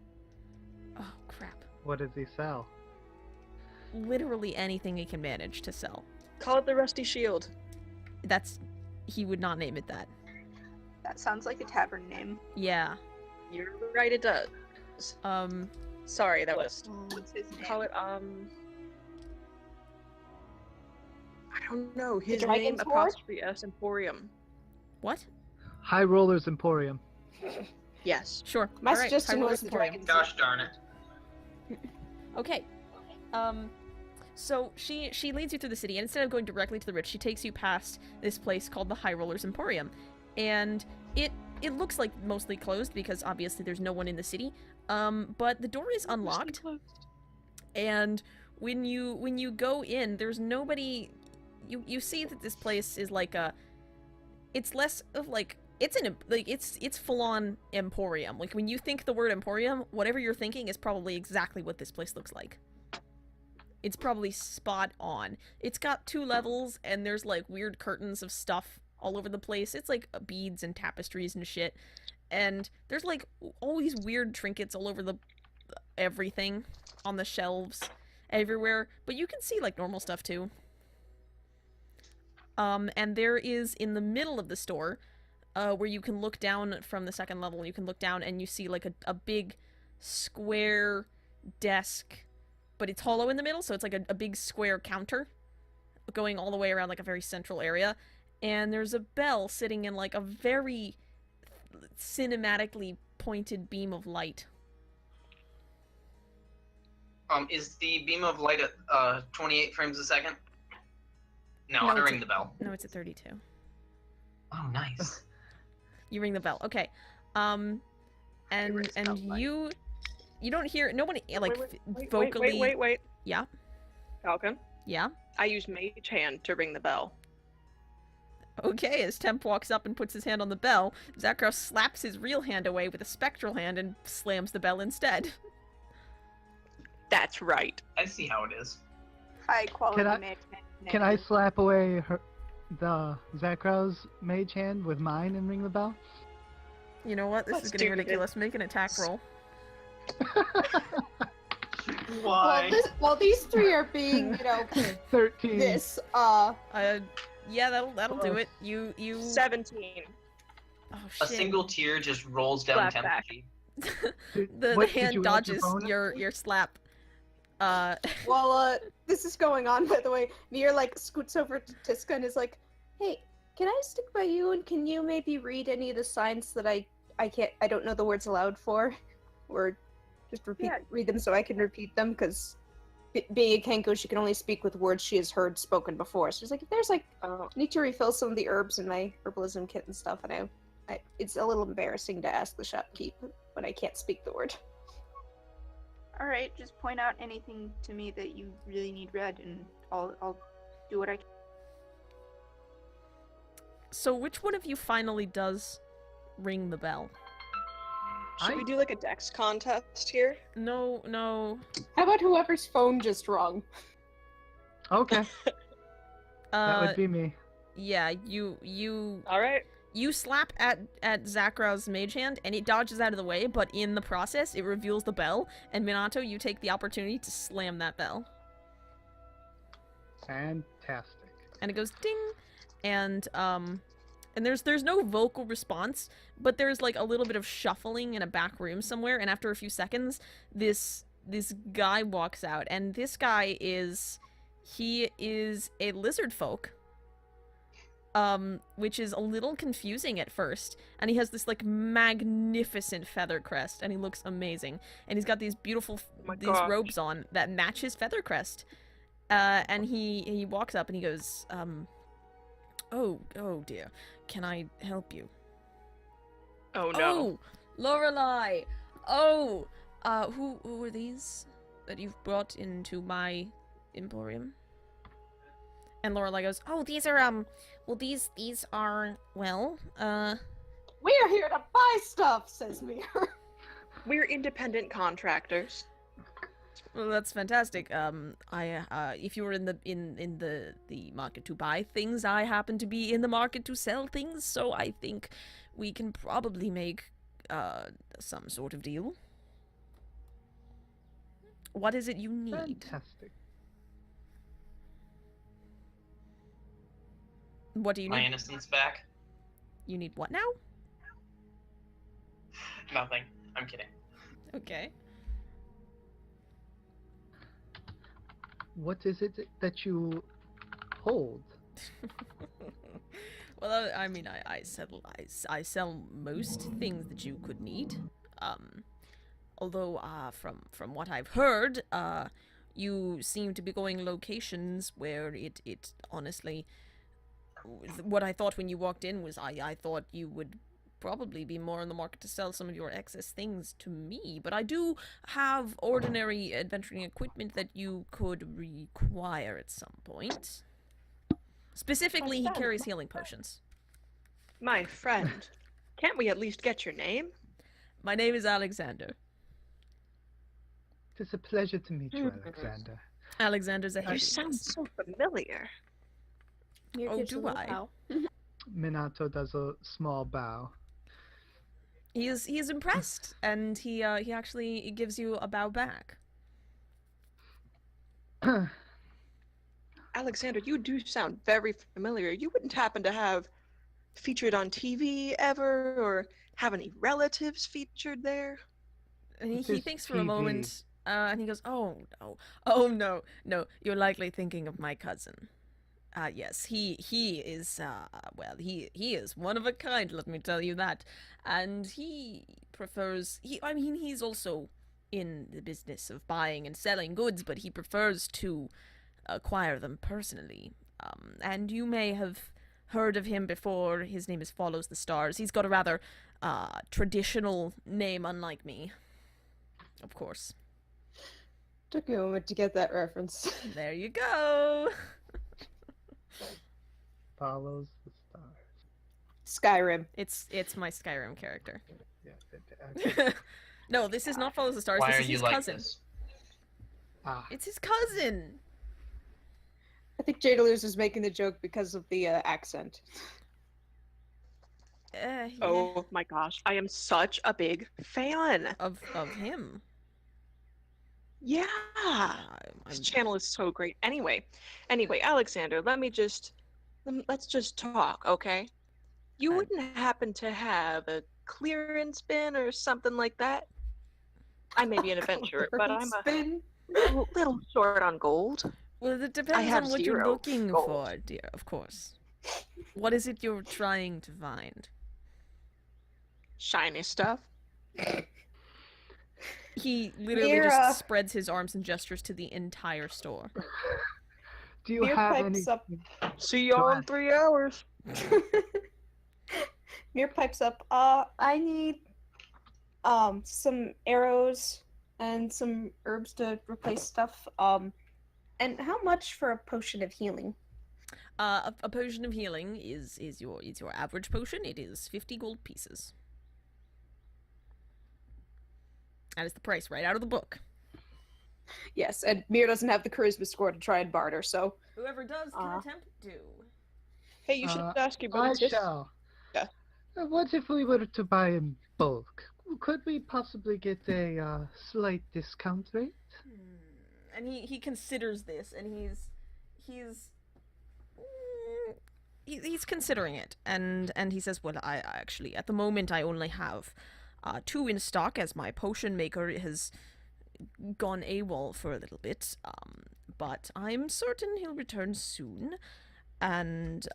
[SPEAKER 1] Oh crap.
[SPEAKER 5] What does he sell?
[SPEAKER 1] Literally anything he can manage to sell.
[SPEAKER 6] Call it the Rusty Shield.
[SPEAKER 1] He would not name it that.
[SPEAKER 3] That sounds like a tavern name.
[SPEAKER 1] Yeah.
[SPEAKER 6] You're right, it does. Sorry, that was.
[SPEAKER 3] What's his name?
[SPEAKER 6] Call it, I don't know. His
[SPEAKER 8] Dragon's
[SPEAKER 6] name,
[SPEAKER 8] Ward?
[SPEAKER 6] apostrophe S, Emporium.
[SPEAKER 1] What?
[SPEAKER 5] High Rollers Emporium.
[SPEAKER 6] Yes.
[SPEAKER 1] Sure.
[SPEAKER 2] My
[SPEAKER 1] All right,
[SPEAKER 2] suggestion
[SPEAKER 1] Hyrule
[SPEAKER 2] was the
[SPEAKER 1] Emporium.
[SPEAKER 2] Dragon's
[SPEAKER 4] Gosh darn it.
[SPEAKER 1] Okay. So she leads you through the city, and instead of going directly to the rich, she takes you past this place called the High Rollers Emporium, and it looks like mostly closed because obviously there's no one in the city. But the door is unlocked, and when you go in, there's nobody. You see that this place is like it's less of like it's full on emporium. Like when you think the word emporium, whatever you're thinking is probably exactly what this place looks like. It's probably spot on. It's got 2 levels, and there's like weird curtains of stuff all over the place. It's like beads and tapestries and shit. And there's like all these weird trinkets all over everything on the shelves everywhere. But you can see like normal stuff too. And there is in the middle of the store, where you can look down from the 2nd level, you can look down and you see like a big square desk, but it's hollow in the middle, so it's like a big square counter going all the way around like a very central area. And there's a bell sitting in like a very cinematically pointed beam of light.
[SPEAKER 4] Is the beam of light at 28 frames a second? No,
[SPEAKER 1] No,
[SPEAKER 4] I
[SPEAKER 1] it's
[SPEAKER 4] ring the bell.
[SPEAKER 1] No, it's at 32.
[SPEAKER 4] Oh, nice.
[SPEAKER 1] You ring the bell. Okay. And
[SPEAKER 6] raise the bell, like-
[SPEAKER 1] you don't hear nobody like
[SPEAKER 6] Wait,
[SPEAKER 1] vocally.
[SPEAKER 6] wait.
[SPEAKER 1] Yeah.
[SPEAKER 6] Falcon,
[SPEAKER 1] Yeah.
[SPEAKER 6] I use Mage Hand to ring the bell.
[SPEAKER 1] Okay, as Temp walks up and puts his hand on the bell, Zakros slaps his real hand away with a spectral hand and slams the bell instead.
[SPEAKER 6] That's right.
[SPEAKER 4] I see how it is.
[SPEAKER 3] High quality
[SPEAKER 5] Can I-
[SPEAKER 3] management.
[SPEAKER 5] Can I slap away the Zakrow's mage hand with mine and ring the bell?
[SPEAKER 1] You know what? This
[SPEAKER 6] Let's
[SPEAKER 1] is getting
[SPEAKER 6] do
[SPEAKER 1] ridiculous. Make an attack roll.
[SPEAKER 4] Why?
[SPEAKER 2] While these three are being,
[SPEAKER 5] 13.
[SPEAKER 2] this,
[SPEAKER 1] Yeah, that'll do it. You
[SPEAKER 6] 17.
[SPEAKER 1] Oh
[SPEAKER 4] A
[SPEAKER 1] shit.
[SPEAKER 4] single tear just rolls down
[SPEAKER 6] Slap back.
[SPEAKER 4] Temp's cheek.
[SPEAKER 1] the
[SPEAKER 5] What, did
[SPEAKER 1] hand
[SPEAKER 5] you add
[SPEAKER 1] dodges
[SPEAKER 5] bonus?
[SPEAKER 1] your slap.
[SPEAKER 2] while this is going on, by the way, Nier scoots over to Tiska and is like, "Hey, can I stick by you? And can you maybe read any of the signs that I don't know the words aloud for, or just read them so I can repeat them? Because being a Kenko, she can only speak with words she has heard spoken before. So she's like, if there's I need to refill some of the herbs in my herbalism kit and stuff, and it's a little embarrassing to ask the shopkeep when I can't speak the word."
[SPEAKER 3] All right, just point out anything to me that you really need read, and I'll do what I can.
[SPEAKER 1] So which one of you finally does ring the bell?
[SPEAKER 6] Should we do like a dex contest here?
[SPEAKER 1] No.
[SPEAKER 2] How about whoever's phone just rung?
[SPEAKER 5] Okay, that would be me.
[SPEAKER 1] Yeah, you
[SPEAKER 6] All right.
[SPEAKER 1] You slap at Zakrow's mage hand, and it dodges out of the way, but in the process, it reveals the bell, and Minato, you take the opportunity to slam that bell.
[SPEAKER 5] Fantastic.
[SPEAKER 1] And it goes ding, and there's no vocal response, but there's like a little bit of shuffling in a back room somewhere, and after a few seconds, this guy walks out, and this guy is a lizard folk. Which is a little confusing at first, and he has this like magnificent feather crest, and he looks amazing, and he's got these beautiful robes on that match his feather crest, and he walks up and he goes, oh dear, can I help you?
[SPEAKER 6] Oh no.
[SPEAKER 1] Oh, Lorelei. Oh, who are these that you've brought into my emporium? And Lorelei goes, oh, these are, well, these are, well,
[SPEAKER 2] We're here to buy stuff, says Mir.
[SPEAKER 6] We're independent contractors.
[SPEAKER 1] well, that's fantastic. If you were in the market to buy things, I happen to be in the market to sell things, so I think we can probably make, some sort of deal. What is it you need?
[SPEAKER 5] Fantastic.
[SPEAKER 1] What do you
[SPEAKER 4] My
[SPEAKER 1] need?
[SPEAKER 4] innocence back.
[SPEAKER 1] You need what now?
[SPEAKER 4] Nothing. I'm kidding.
[SPEAKER 1] Okay.
[SPEAKER 5] What is it that you hold?
[SPEAKER 1] Well, I mean, I sell most things that you could need. Although, from what I've heard, you seem to be going locations where it honestly, what I thought when you walked in was I thought you would probably be more in the market to sell some of your excess things to me, but I do have ordinary adventuring equipment that you could require at some point. Specifically, he carries healing potions.
[SPEAKER 6] My friend, can't we at least get your name?
[SPEAKER 1] My name is Alexander.
[SPEAKER 5] It is a pleasure to meet you, Alexander.
[SPEAKER 1] Alexander's a
[SPEAKER 6] You
[SPEAKER 1] heavy.
[SPEAKER 6] sound so familiar.
[SPEAKER 2] Mir
[SPEAKER 1] Oh,
[SPEAKER 2] gives a
[SPEAKER 1] do
[SPEAKER 2] little
[SPEAKER 1] I?
[SPEAKER 2] bow.
[SPEAKER 5] Minato does a small bow.
[SPEAKER 1] He is impressed, and he actually gives you a bow back.
[SPEAKER 6] Alexander, you do sound very familiar. You wouldn't happen to have featured on TV ever, or have any relatives featured there?
[SPEAKER 1] And
[SPEAKER 5] This
[SPEAKER 1] he
[SPEAKER 5] is
[SPEAKER 1] thinks for a
[SPEAKER 5] TV.
[SPEAKER 1] moment, and he goes, "Oh no, you're likely thinking of my cousin. Yes, he is, well, he is one of a kind, let me tell you that. And he prefers, he's also in the business of buying and selling goods, but he prefers to acquire them personally. And you may have heard of him before. His name is Follows the Stars. He's got a rather traditional name, unlike me. Of course.
[SPEAKER 2] Took me a moment to get that reference.
[SPEAKER 1] There you go.
[SPEAKER 5] Follows the stars.
[SPEAKER 2] Skyrim.
[SPEAKER 1] It's my Skyrim character.
[SPEAKER 5] Yeah.
[SPEAKER 1] No, this is not Follows the Stars.
[SPEAKER 4] Why
[SPEAKER 1] This
[SPEAKER 4] are
[SPEAKER 1] is
[SPEAKER 4] you
[SPEAKER 1] his
[SPEAKER 4] like
[SPEAKER 1] cousin.
[SPEAKER 4] this?
[SPEAKER 5] Ah,
[SPEAKER 1] It's his cousin.
[SPEAKER 2] I think Jadaluz is making the joke because of the accent.
[SPEAKER 1] Yeah.
[SPEAKER 6] Oh my gosh, I am such a big fan.
[SPEAKER 1] Of him.
[SPEAKER 6] Yeah.
[SPEAKER 1] I'm-
[SPEAKER 6] This channel is so great. Anyway, Alexander, let's just talk, okay? You
[SPEAKER 1] I-
[SPEAKER 6] wouldn't happen to have a clearance bin or something like that? I may be an adventurer, but I'm a
[SPEAKER 2] Spin.
[SPEAKER 6] little short on gold.
[SPEAKER 1] Well, it depends
[SPEAKER 6] have
[SPEAKER 1] on what you're
[SPEAKER 6] 0
[SPEAKER 1] looking
[SPEAKER 6] gold.
[SPEAKER 1] for, dear. Of course. What is it you're trying to find?
[SPEAKER 6] Shiny stuff.
[SPEAKER 1] He literally
[SPEAKER 2] Mira.
[SPEAKER 1] just spreads his arms and gestures to the entire store.
[SPEAKER 5] do you
[SPEAKER 2] Beer
[SPEAKER 5] have any?
[SPEAKER 2] pipes up.
[SPEAKER 6] See y'all in 3 hours.
[SPEAKER 2] Mir pipes up. I need some arrows and some herbs to replace stuff. And how much for a potion of healing?
[SPEAKER 1] A potion of healing is your average potion. It is 50 gold pieces. That is the price right out of the book.
[SPEAKER 2] Yes, and Mir doesn't have the charisma score to try and barter, so
[SPEAKER 1] Whoever does can attempt to.
[SPEAKER 6] Hey, you should ask your
[SPEAKER 5] I
[SPEAKER 6] brother.
[SPEAKER 5] shall.
[SPEAKER 6] Yeah.
[SPEAKER 5] What if we were to buy in bulk? Could we possibly get a slight discount rate?
[SPEAKER 1] And he considers this, and he's considering it, and he says, well, I actually at the moment I only have 2 in stock, as my potion maker has gone AWOL for a little bit, but I'm certain he'll return soon, and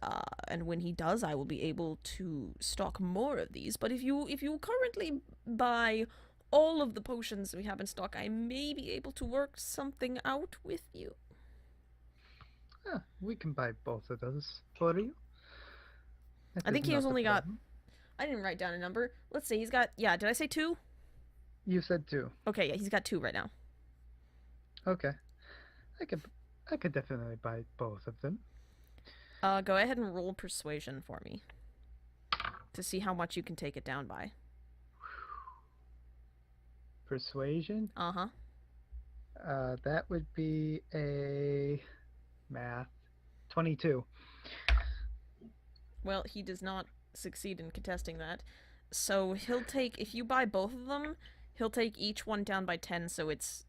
[SPEAKER 1] when he does, I will be able to stock more of these. But if you currently buy all of the potions we have in stock, I may be able to work something out with you.
[SPEAKER 5] We can buy both of those for you. That
[SPEAKER 1] I think
[SPEAKER 5] is
[SPEAKER 1] he has
[SPEAKER 5] not a
[SPEAKER 1] only got.
[SPEAKER 5] problem.
[SPEAKER 1] I didn't write down a number. Let's see. He's got. Yeah. Did I say 2?
[SPEAKER 5] You said 2.
[SPEAKER 1] Okay. Yeah. He's got 2 right now.
[SPEAKER 5] Okay. I could definitely buy both of them.
[SPEAKER 1] Go ahead and roll persuasion for me to see how much you can take it down by.
[SPEAKER 5] Persuasion?
[SPEAKER 1] Uh-huh.
[SPEAKER 5] That would be a math 22.
[SPEAKER 1] Well, he does not succeed in contesting that. So he'll take, if you buy both of them, he'll take each one down by 10, so it's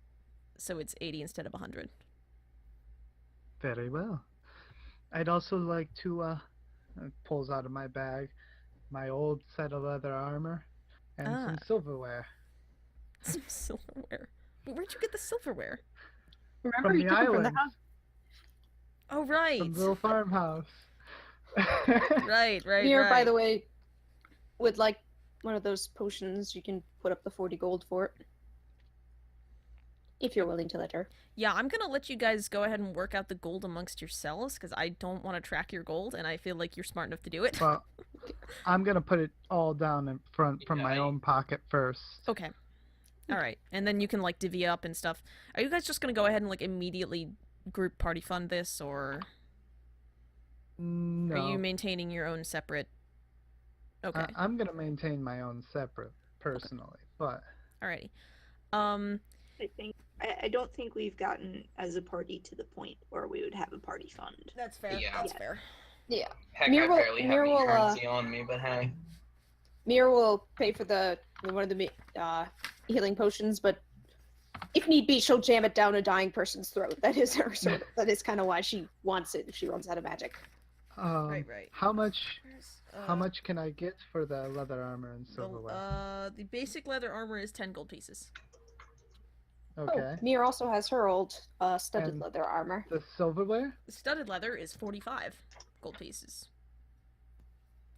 [SPEAKER 1] 80 instead of 100.
[SPEAKER 5] Very well. I'd also like to pulls out of my bag my old set of leather armor and some silverware.
[SPEAKER 1] Some silverware. But where'd you get the silverware?
[SPEAKER 2] remember
[SPEAKER 5] From
[SPEAKER 2] you
[SPEAKER 5] the
[SPEAKER 2] took it from the
[SPEAKER 5] island.
[SPEAKER 2] house.
[SPEAKER 1] Oh, right.
[SPEAKER 5] From the little farmhouse.
[SPEAKER 1] Right.
[SPEAKER 2] Mir, by the way, would like one of those potions. You can put up the 40 gold for it. If you're willing to let her.
[SPEAKER 1] Yeah, I'm gonna let you guys go ahead and work out the gold amongst yourselves, because I don't want to track your gold, and I feel like you're smart enough to do it.
[SPEAKER 5] Well, I'm gonna put it all down in front from my own pocket first.
[SPEAKER 1] Okay. Alright, and then you can, like, divvy up and stuff. Are you guys just gonna go ahead and, like, immediately group party fund this, or
[SPEAKER 5] No.
[SPEAKER 1] are you maintaining your own separate... Okay,
[SPEAKER 5] I'm gonna maintain my own separate, personally, but
[SPEAKER 1] alrighty.
[SPEAKER 3] I don't think we've gotten as a party to the point where we would have a party fund.
[SPEAKER 1] That's fair,
[SPEAKER 4] Yeah.
[SPEAKER 1] that's
[SPEAKER 3] Yeah.
[SPEAKER 1] fair.
[SPEAKER 2] Yeah.
[SPEAKER 4] Heck,
[SPEAKER 2] Mir
[SPEAKER 4] I
[SPEAKER 2] will-
[SPEAKER 4] barely have
[SPEAKER 2] Mir
[SPEAKER 4] any
[SPEAKER 2] will,
[SPEAKER 4] currency on me, but hey.
[SPEAKER 2] Mir will pay for one of the healing potions, but if need be, she'll jam it down a dying person's throat. That is her sort of, that is kind of why she wants it if she runs out of magic.
[SPEAKER 1] Right.
[SPEAKER 5] how much
[SPEAKER 1] Where's,
[SPEAKER 5] how much can I get for the leather armor and silverware?
[SPEAKER 1] The basic leather armor is 10 gold pieces.
[SPEAKER 5] Okay.
[SPEAKER 2] Oh, Mir also has her old studded
[SPEAKER 5] And-
[SPEAKER 2] leather armor.
[SPEAKER 5] The silverware?
[SPEAKER 1] The studded leather is 45 gold pieces.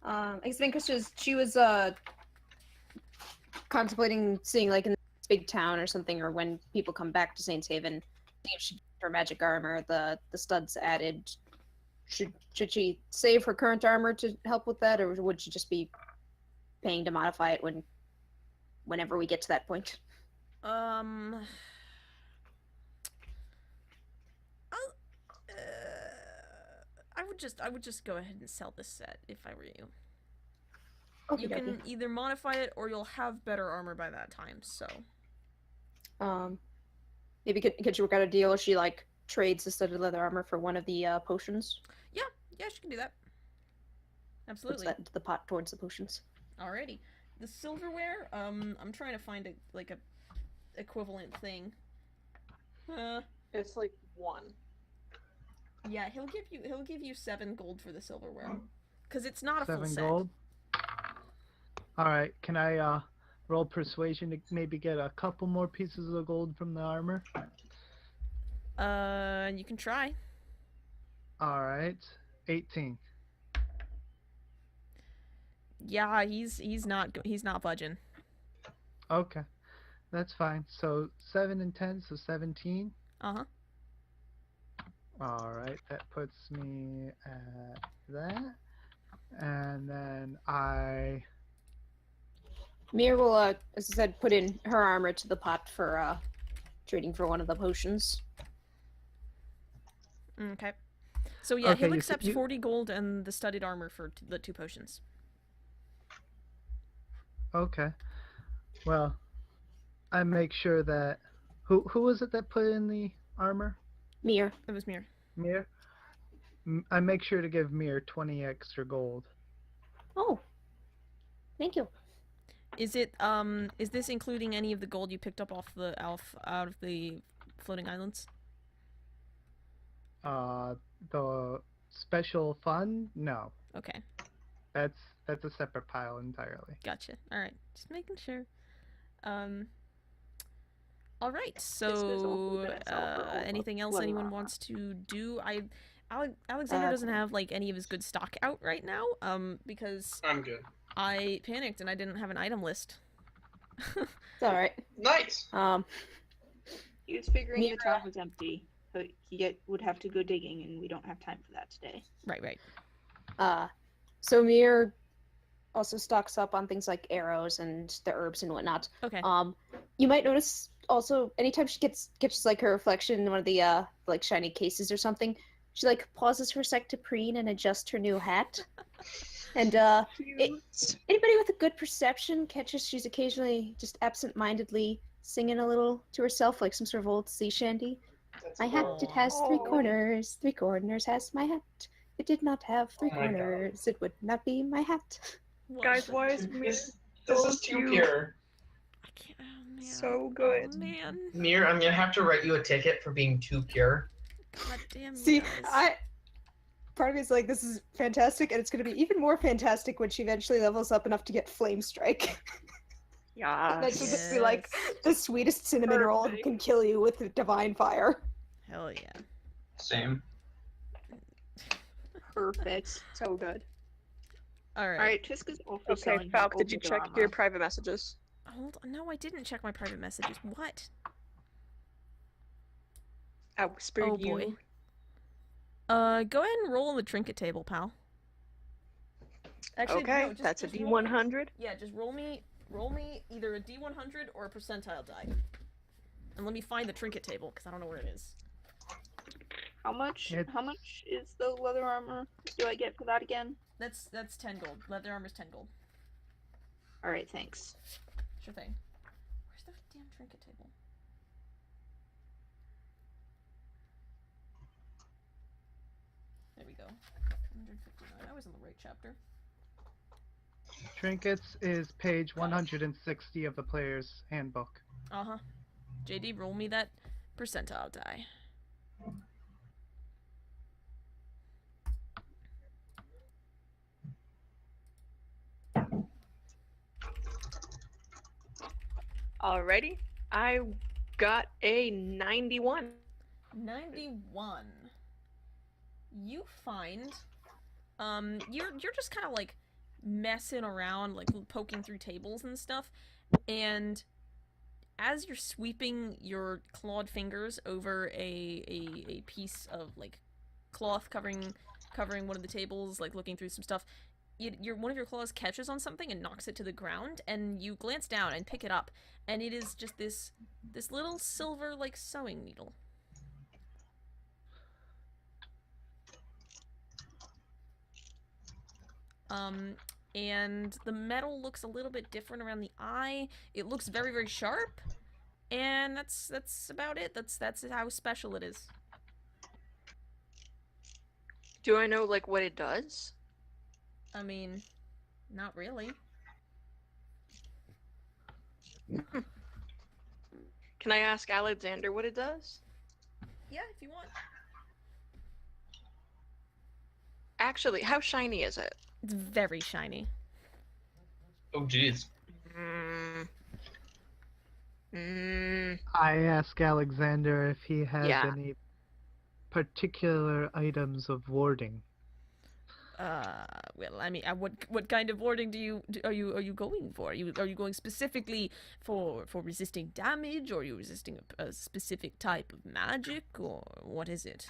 [SPEAKER 2] I guess because she was contemplating seeing like in this big town or something, or when people come back to Saint's Haven, see if she her magic armor, the studs added should she save her current armor to help with that, or would she just be paying to modify it whenever we get to that point?
[SPEAKER 1] I'll, I would just go ahead and sell this set if I were you.
[SPEAKER 2] Okay,
[SPEAKER 1] You can either modify it or you'll have better armor by that time. So,
[SPEAKER 2] maybe could you work out a deal if she like trades the studded leather armor for one of the potions?
[SPEAKER 1] yeah, she can do that. Absolutely.
[SPEAKER 2] Puts that into the pot towards the potions.
[SPEAKER 1] Alrighty. The silverware, I'm trying to find a equivalent thing.
[SPEAKER 8] It's like 1.
[SPEAKER 1] Yeah, he'll give you 7 gold for the silverware, because it's not a full
[SPEAKER 5] 7
[SPEAKER 1] set.
[SPEAKER 5] gold. All right, can I roll persuasion to maybe get a couple more pieces of gold from the armor?
[SPEAKER 1] You can try.
[SPEAKER 5] All right, 18.
[SPEAKER 1] Yeah, he's not budging.
[SPEAKER 5] Okay, that's fine. So 7 and 10, so 17.
[SPEAKER 1] Uh-huh.
[SPEAKER 5] All right, that puts me at that, and then
[SPEAKER 2] Mir will, as I said, put in her armor to the pot for trading for one of the potions.
[SPEAKER 1] Okay. So yeah,
[SPEAKER 5] Okay,
[SPEAKER 1] he'll accept 40 gold and the studded armor for the 2 potions.
[SPEAKER 5] Okay. Well, I make sure that who was it that put in the armor?
[SPEAKER 2] Mir.
[SPEAKER 1] It was Mir.
[SPEAKER 5] Mir. I make sure to give Mir 20 extra gold.
[SPEAKER 2] Oh, thank you.
[SPEAKER 1] Is it is this including any of the gold you picked up out of the floating islands?
[SPEAKER 5] The special fund? No.
[SPEAKER 1] Okay.
[SPEAKER 5] That's a separate pile entirely.
[SPEAKER 1] Gotcha. All right. Just making sure. All right. So, anything else anyone wants to do? Alexander doesn't have like any of his good stock out right now. Because
[SPEAKER 4] I'm good.
[SPEAKER 1] I panicked and I didn't have an item list.
[SPEAKER 2] It's all right.
[SPEAKER 4] Nice.
[SPEAKER 3] He was figuring the
[SPEAKER 2] Mira.
[SPEAKER 3] town was empty, but he would have to go digging, and we don't have time for that today.
[SPEAKER 1] Right.
[SPEAKER 2] So Mir also stocks up on things like arrows and the herbs and whatnot.
[SPEAKER 1] Okay.
[SPEAKER 2] You might notice also anytime she gets like her reflection in one of the like shiny cases or something, she like pauses for a sec to preen and adjust her new hat. And anybody with a good perception catches she's occasionally just absent-mindedly singing a little to herself, like some sort of old sea shanty. My hat, it has 3 corners. 3 corners has my hat. It did not have 3 corners. It would not be my hat.
[SPEAKER 6] Guys, why is Mir
[SPEAKER 4] This is too pure.
[SPEAKER 1] I can't. Oh man.
[SPEAKER 6] so good?
[SPEAKER 1] Oh man.
[SPEAKER 4] Mir, I'm gonna have to write you a ticket for being too pure.
[SPEAKER 1] God damn you
[SPEAKER 2] See,
[SPEAKER 1] guys.
[SPEAKER 2] part of me is like, this is fantastic, and it's going to be even more fantastic when she eventually levels up enough to get Flame Strike.
[SPEAKER 6] Yeah.
[SPEAKER 2] That should just be like the sweetest cinnamon roll and
[SPEAKER 6] Perfect.
[SPEAKER 2] can kill you with divine fire.
[SPEAKER 1] Hell yeah.
[SPEAKER 4] Same.
[SPEAKER 3] Perfect.
[SPEAKER 6] So good.
[SPEAKER 1] All right.
[SPEAKER 3] Alright, Tiska's also
[SPEAKER 6] Okay,
[SPEAKER 3] selling
[SPEAKER 6] Falk,
[SPEAKER 3] her
[SPEAKER 6] did you
[SPEAKER 3] older
[SPEAKER 6] check
[SPEAKER 3] armor.
[SPEAKER 6] your private messages?
[SPEAKER 1] Hold on. No, I didn't check my private messages. What?
[SPEAKER 6] I whispered
[SPEAKER 1] Oh
[SPEAKER 6] you.
[SPEAKER 1] boy. Go ahead and roll on the trinket table, pal. Actually,
[SPEAKER 6] Okay,
[SPEAKER 1] no, just,
[SPEAKER 6] that's a
[SPEAKER 1] just roll me-
[SPEAKER 6] D100.
[SPEAKER 1] Yeah, just roll me either a D100 or a percentile die. And let me find the trinket table, because I don't know where it is.
[SPEAKER 3] How much
[SPEAKER 5] It's-
[SPEAKER 3] is the leather armor do I get for that again?
[SPEAKER 1] That's 10 gold. Leather armor's 10 gold.
[SPEAKER 3] Alright, thanks.
[SPEAKER 1] Sure thing. Where's the damn trinket table? There we go. 159. I was in the right chapter.
[SPEAKER 5] Trinkets is page 160 of the player's handbook.
[SPEAKER 1] Uh-huh. JD, roll me that percentile die.
[SPEAKER 6] Alrighty. I got a 91.
[SPEAKER 1] 91. You find you're just kind of like messing around, like poking through tables and stuff, and as you're sweeping your clawed fingers over a piece of like cloth covering covering one of the tables, like looking through some stuff. One of your claws catches on something and knocks it to the ground, and you glance down and pick it up, and it is just this little silver, like, sewing needle. And the metal looks a little bit different around the eye. It looks very, very sharp, and that's about it. That's how special it is.
[SPEAKER 6] Do I know, like, what it does?
[SPEAKER 1] I mean, not really.
[SPEAKER 6] Can I ask Alexander what it does?
[SPEAKER 1] Yeah, if you want.
[SPEAKER 6] Actually, how shiny is it?
[SPEAKER 1] It's very shiny.
[SPEAKER 4] Oh, jeez.
[SPEAKER 5] I ask Alexander if he has
[SPEAKER 6] Yeah.
[SPEAKER 5] any particular items of warding.
[SPEAKER 1] Well, I mean, what kind of warding are you going for? Are you going specifically for resisting damage, or are you resisting a specific type of magic, or what is it?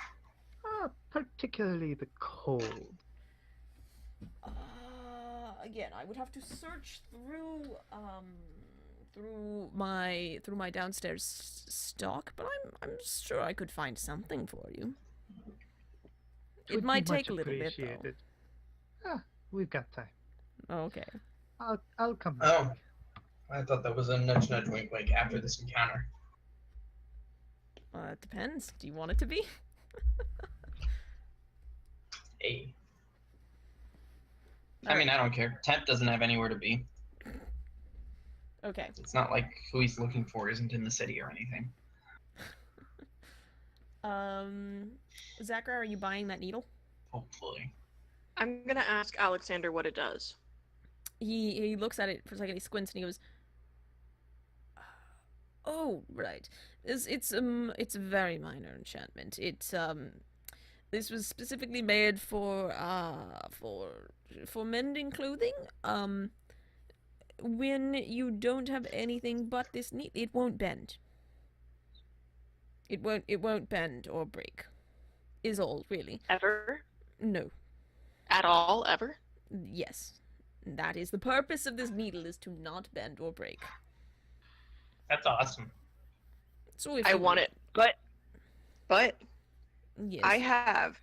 [SPEAKER 5] Particularly the cold.
[SPEAKER 1] Again, I would have to search through my downstairs stock, but I'm sure I could find something for you. It might take a little bit, though.
[SPEAKER 5] We've got time.
[SPEAKER 1] Okay.
[SPEAKER 5] I'll come back.
[SPEAKER 4] Oh, I thought that was a nudge, nudge, wink, wink after this encounter.
[SPEAKER 1] It depends. Do you want it to be?
[SPEAKER 4] Hey. I mean, I don't care. Temp doesn't have anywhere to be.
[SPEAKER 1] Okay.
[SPEAKER 4] It's not like who he's looking for isn't in the city or anything.
[SPEAKER 1] Zachary, are you buying that needle?
[SPEAKER 4] Hopefully.
[SPEAKER 6] I'm gonna ask Alexander what it does.
[SPEAKER 1] He looks at it for a second, he squints, and he goes, "Oh, right. It's a very minor enchantment. This was specifically made for mending clothing. When you don't have anything but this needle, it won't bend. It won't bend or break. Is all, really.
[SPEAKER 6] Ever?
[SPEAKER 1] No.
[SPEAKER 6] At all? Ever?
[SPEAKER 1] Yes. That is the purpose of this needle, is to not bend or break.
[SPEAKER 4] That's awesome.
[SPEAKER 1] So if
[SPEAKER 6] I want it, but
[SPEAKER 1] yes.
[SPEAKER 6] I have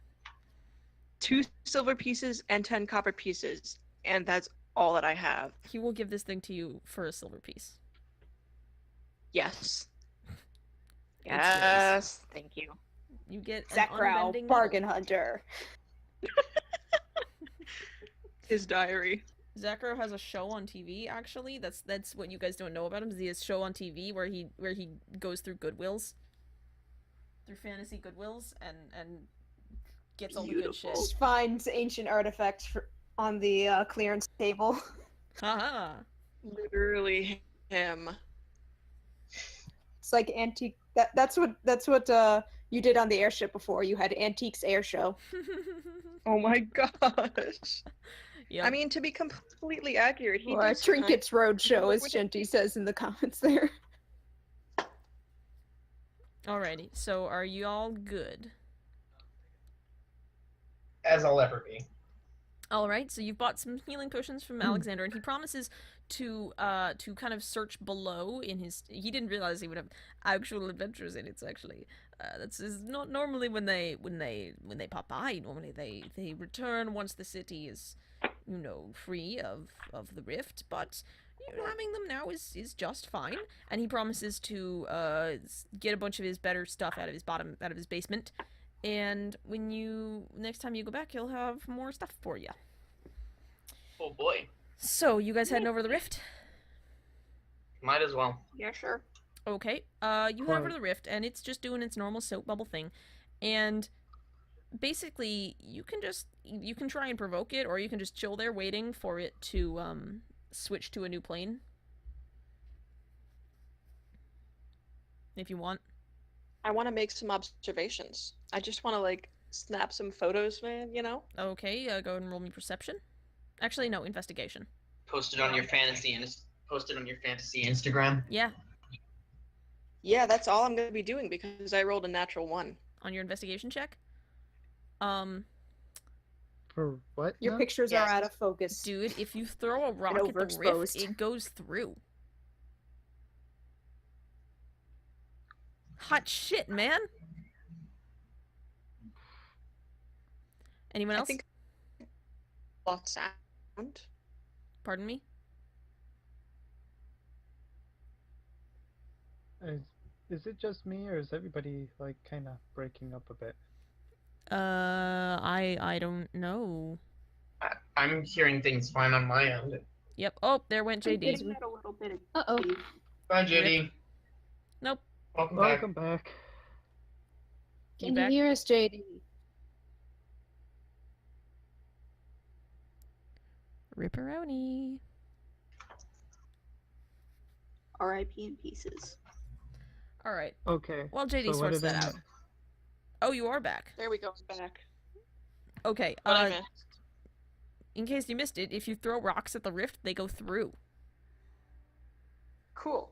[SPEAKER 6] 2 silver pieces and 10 copper pieces, and that's all that I have.
[SPEAKER 1] He will give this thing to you for a silver piece.
[SPEAKER 6] Yes.
[SPEAKER 1] It's
[SPEAKER 6] Yes. Thank you.
[SPEAKER 1] You get an
[SPEAKER 2] Zachary,
[SPEAKER 1] unbending
[SPEAKER 2] bargain
[SPEAKER 1] needle.
[SPEAKER 2] hunter.
[SPEAKER 6] His diary.
[SPEAKER 1] Zachary has a show on TV. Actually, that's what you guys don't know about him. Is he has a show on TV where he goes through Goodwills, through fantasy Goodwills, and gets all the good shit.
[SPEAKER 2] Just finds ancient artifacts on the clearance table.
[SPEAKER 1] Haha.
[SPEAKER 6] Literally him.
[SPEAKER 2] It's like antique. That's what you did on the airship before. You had Antiques Air Show.
[SPEAKER 6] Oh my gosh.
[SPEAKER 1] Yeah.
[SPEAKER 6] I mean, to be completely accurate, he
[SPEAKER 2] Or
[SPEAKER 6] does
[SPEAKER 2] Trinkets Roadshow, as
[SPEAKER 6] What-
[SPEAKER 2] Genty says in the comments there.
[SPEAKER 1] Alrighty. So are you all good?
[SPEAKER 4] As I'll ever be.
[SPEAKER 1] All right, so you've bought some healing potions from Alexander, and he promises to kind of search below in his. He didn't realize he would have actual adventures in it. So actually, that's is not normally when they pop by. Normally they return once the city is, free of the rift. But having them now is just fine. And he promises to get a bunch of his better stuff out of his basement. And next time you go back, he'll have more stuff for you.
[SPEAKER 4] Oh boy.
[SPEAKER 1] So, you guys heading over the rift?
[SPEAKER 4] Might as well.
[SPEAKER 3] Yeah, sure.
[SPEAKER 1] Okay. You head over to the rift, and it's just doing its normal soap bubble thing. And basically, you can try and provoke it, or you can just chill there waiting for it to switch to a new plane. If you want.
[SPEAKER 6] I want to make some observations. I just want to, snap some photos, man,
[SPEAKER 1] Okay, go ahead and roll me perception. Actually, no, investigation.
[SPEAKER 4] Post it on your fantasy Instagram.
[SPEAKER 1] Yeah,
[SPEAKER 6] Yeah, that's all I'm going to be doing because I rolled a natural 1.
[SPEAKER 1] on your investigation check.
[SPEAKER 5] For what?
[SPEAKER 2] Your
[SPEAKER 5] now?
[SPEAKER 2] pictures
[SPEAKER 3] Yes.
[SPEAKER 2] are out of focus.
[SPEAKER 1] Dude, if you throw a rock
[SPEAKER 2] And
[SPEAKER 1] at the rift,
[SPEAKER 2] overexposed.
[SPEAKER 1] it goes through. Hot shit, man. Anyone
[SPEAKER 8] I
[SPEAKER 1] else?
[SPEAKER 8] think lots sound.
[SPEAKER 1] Pardon me?
[SPEAKER 5] Is it just me, or is everybody like kind of breaking up a bit?
[SPEAKER 1] I don't know.
[SPEAKER 4] I'm hearing things fine on my end.
[SPEAKER 1] Yep. Oh, there went
[SPEAKER 3] I'm
[SPEAKER 1] JD.
[SPEAKER 3] getting that a little bit of
[SPEAKER 2] Uh-oh.
[SPEAKER 3] grief.
[SPEAKER 4] Bye, JD.
[SPEAKER 1] Nope.
[SPEAKER 4] Welcome
[SPEAKER 5] Welcome
[SPEAKER 4] back.
[SPEAKER 5] back.
[SPEAKER 1] You
[SPEAKER 2] Can
[SPEAKER 1] back?
[SPEAKER 2] you hear us, JD?
[SPEAKER 1] Ripperoni.
[SPEAKER 3] R.I.P. in pieces.
[SPEAKER 1] All right.
[SPEAKER 5] Okay.
[SPEAKER 1] Well, JD
[SPEAKER 5] so what
[SPEAKER 1] sorts
[SPEAKER 5] did I
[SPEAKER 1] that out.
[SPEAKER 5] miss?
[SPEAKER 1] Oh, you are back.
[SPEAKER 8] There we go. I'm back.
[SPEAKER 1] Okay.
[SPEAKER 8] What I missed.
[SPEAKER 1] In case you missed it, if you throw rocks at the rift, they go through.
[SPEAKER 8] Cool.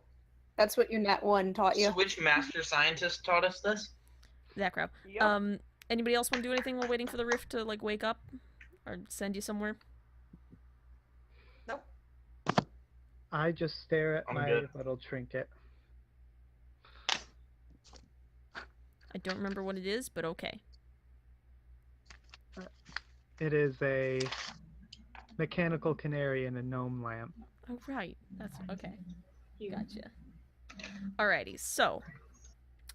[SPEAKER 2] That's what your Nat 1 taught you.
[SPEAKER 4] So which master scientist taught us this?
[SPEAKER 1] That
[SPEAKER 8] Yep.
[SPEAKER 1] Anybody else want to do anything while waiting for the rift to like wake up, or send you somewhere?
[SPEAKER 8] Nope.
[SPEAKER 5] I just stare at
[SPEAKER 4] I'm
[SPEAKER 5] my
[SPEAKER 4] good.
[SPEAKER 5] little trinket.
[SPEAKER 1] I don't remember what it is, but okay.
[SPEAKER 5] It is a mechanical canary and a gnome lamp.
[SPEAKER 1] Oh right, that's okay. Gotcha. Alrighty, so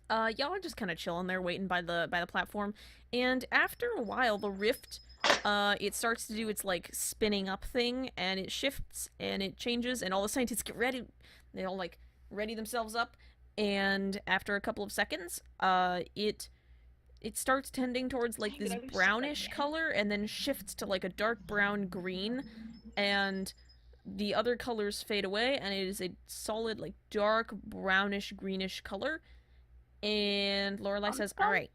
[SPEAKER 1] y'all are just kind of chilling there, waiting by the platform, and after a while, the rift it starts to do its like spinning up thing, and it shifts and it changes, and all the scientists get ready. They all like ready themselves up, and after a couple of seconds, it starts tending towards like this brownish color, and then shifts to like a dark brown green, and the other colors fade away, and it is a solid like dark brownish greenish color. And Lorelai says, "All right,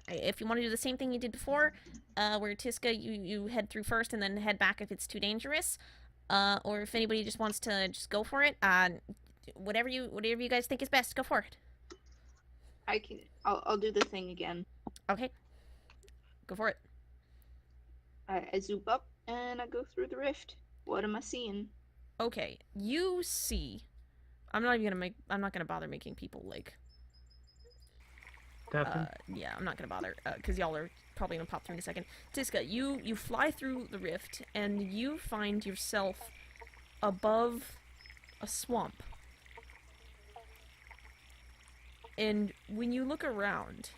[SPEAKER 1] if you want to do the same thing you did before, where Tiska, you head through first and then head back if it's too dangerous, or if anybody just wants to just go for it, whatever you guys think is best, go for it."
[SPEAKER 3] I'll do the thing again.
[SPEAKER 1] Okay, go for it.
[SPEAKER 3] I zoom up and I go through the rift. What am I seeing?
[SPEAKER 1] Okay, you see. I'm not gonna bother making people like.
[SPEAKER 5] Deafened?
[SPEAKER 1] Yeah, I'm not gonna bother, because y'all are probably gonna pop through in a second. Tiska, you fly through the rift, and you find yourself above a swamp. And when you look around,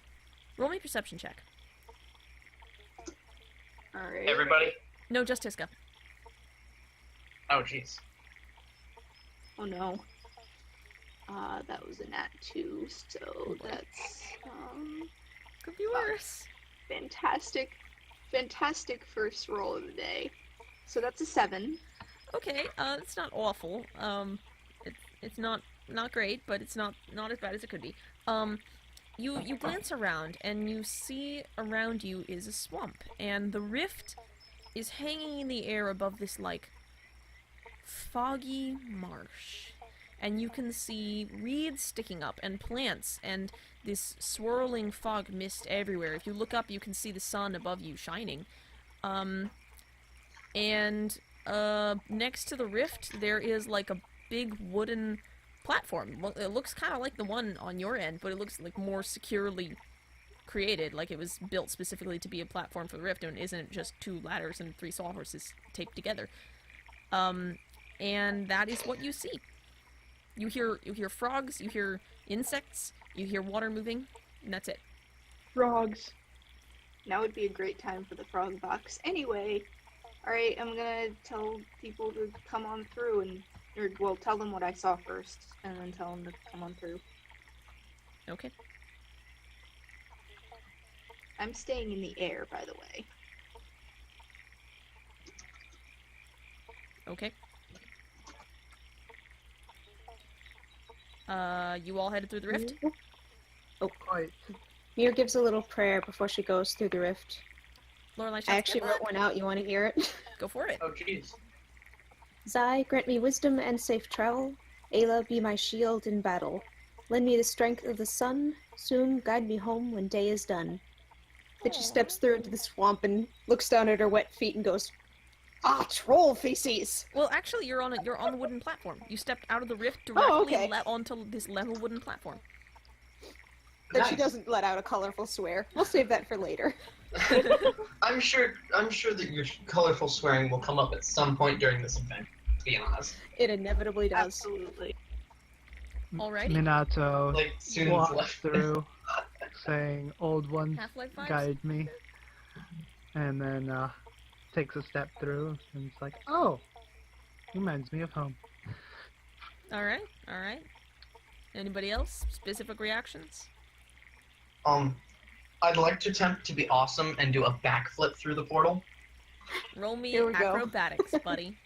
[SPEAKER 1] roll me a perception check.
[SPEAKER 3] Alright.
[SPEAKER 4] Everybody?
[SPEAKER 1] No, just Tiska.
[SPEAKER 4] Oh, jeez.
[SPEAKER 3] Oh no. That was a nat 2, so that's
[SPEAKER 1] Could be worse.
[SPEAKER 3] fantastic first roll of the day. So that's a 7.
[SPEAKER 1] Okay, it's not awful. It's not great, but it's not as bad as it could be. You glance around, and you see around you is a swamp, and the rift is hanging in the air above this, like, foggy marsh. And you can see reeds sticking up, and plants, and this swirling fog mist everywhere. If you look up, you can see the sun above you shining. Next to the rift, there is, like, a big wooden platform. Well, it looks kind of like the one on your end, but it looks like more securely created, like it was built specifically to be a platform for the rift and isn't just 2 ladders and 3 sawhorses taped together. And that is what you see. You hear frogs, you hear insects, you hear water moving, and that's it.
[SPEAKER 8] Frogs.
[SPEAKER 3] Now would be a great time for the frog box. Anyway, alright, I'm gonna tell people to come on through tell them what I saw first, and then tell them to come on through.
[SPEAKER 1] Okay.
[SPEAKER 3] I'm staying in the air, by the way.
[SPEAKER 1] Okay. You all headed through the rift?
[SPEAKER 2] Oh,
[SPEAKER 5] Quite.
[SPEAKER 2] Mir gives a little prayer before she goes through the rift.
[SPEAKER 1] Lorelai shouts,
[SPEAKER 2] I actually
[SPEAKER 1] "Good
[SPEAKER 2] wrote
[SPEAKER 1] luck."
[SPEAKER 2] one out. You want to hear it?
[SPEAKER 1] Go for it.
[SPEAKER 4] Oh, jeez.
[SPEAKER 2] Zai, grant me wisdom and safe travel. Ayla, be my shield in battle. Lend me the strength of the sun. Soon guide me home when day is done. Then she steps through into the swamp and looks down at her wet feet and goes, "Ah, troll feces!"
[SPEAKER 1] Well, actually, you're on the wooden platform. You stepped out of the rift directly
[SPEAKER 2] okay.
[SPEAKER 1] onto this level wooden platform.
[SPEAKER 2] That she
[SPEAKER 4] Nice.
[SPEAKER 2] doesn't let out a colorful swear. We'll save that for later.
[SPEAKER 4] I'm sure that your colorful swearing will come up at some point during this event, to be honest.
[SPEAKER 2] It inevitably does.
[SPEAKER 3] Absolutely.
[SPEAKER 1] Alrighty.
[SPEAKER 5] Minato
[SPEAKER 4] Like, soon as
[SPEAKER 5] walks
[SPEAKER 4] left.
[SPEAKER 5] through, saying, "Old ones,
[SPEAKER 1] Half-Life vibes?
[SPEAKER 5] guide me," and then takes a step through, and it's like, "Oh, reminds me of home."
[SPEAKER 1] Alright, alright. Anybody else? Specific reactions?
[SPEAKER 4] I'd like to attempt to be awesome and do a backflip through the portal.
[SPEAKER 1] Roll me
[SPEAKER 2] Here we go.
[SPEAKER 1] acrobatics, buddy.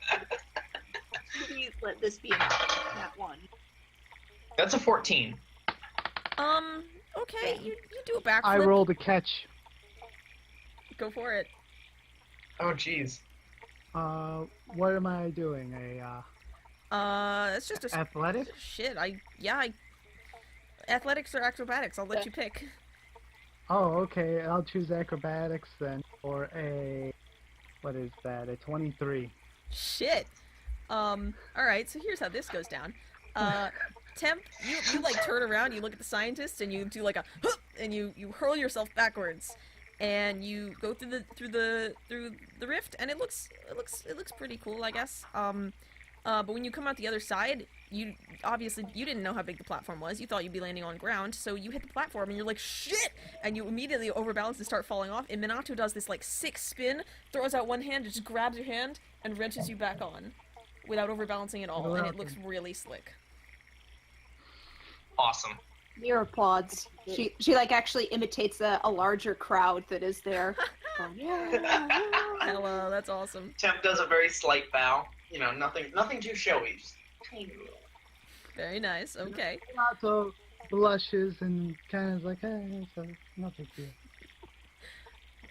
[SPEAKER 3] Please let this be that one.
[SPEAKER 4] That's a 14.
[SPEAKER 1] Okay, you do a backflip.
[SPEAKER 5] I rolled a catch.
[SPEAKER 1] Go for it.
[SPEAKER 4] Oh, jeez.
[SPEAKER 5] What am I doing?
[SPEAKER 1] It's just a
[SPEAKER 5] Athletic?
[SPEAKER 1] shit. Athletics or acrobatics? I'll let you pick.
[SPEAKER 5] Oh, okay. I'll choose acrobatics then for a. What is that? A 23.
[SPEAKER 1] Shit. Alright, so here's how this goes down. Temp, you like turn around, you look at the scientists, and you do like a hup, and you hurl yourself backwards, and you go through the rift, and it looks pretty cool, I guess. But when you come out the other side, you didn't know how big the platform was. You thought you'd be landing on ground, so you hit the platform, and you're like, shit! And you immediately overbalance and start falling off, and Minato does this like sick spin, throws out one hand, just grabs your hand, and wrenches you back on, without overbalancing at all, and it looks really slick.
[SPEAKER 4] Awesome.
[SPEAKER 2] Mira applauds. She like actually imitates a larger crowd that is there. Oh, yeah.
[SPEAKER 1] Hello, that's awesome.
[SPEAKER 4] Temp does a very slight bow. You know, nothing too showy. Just tiny little.
[SPEAKER 1] Very nice, okay.
[SPEAKER 5] Minato blushes and kind of like, "Hey, so no big deal."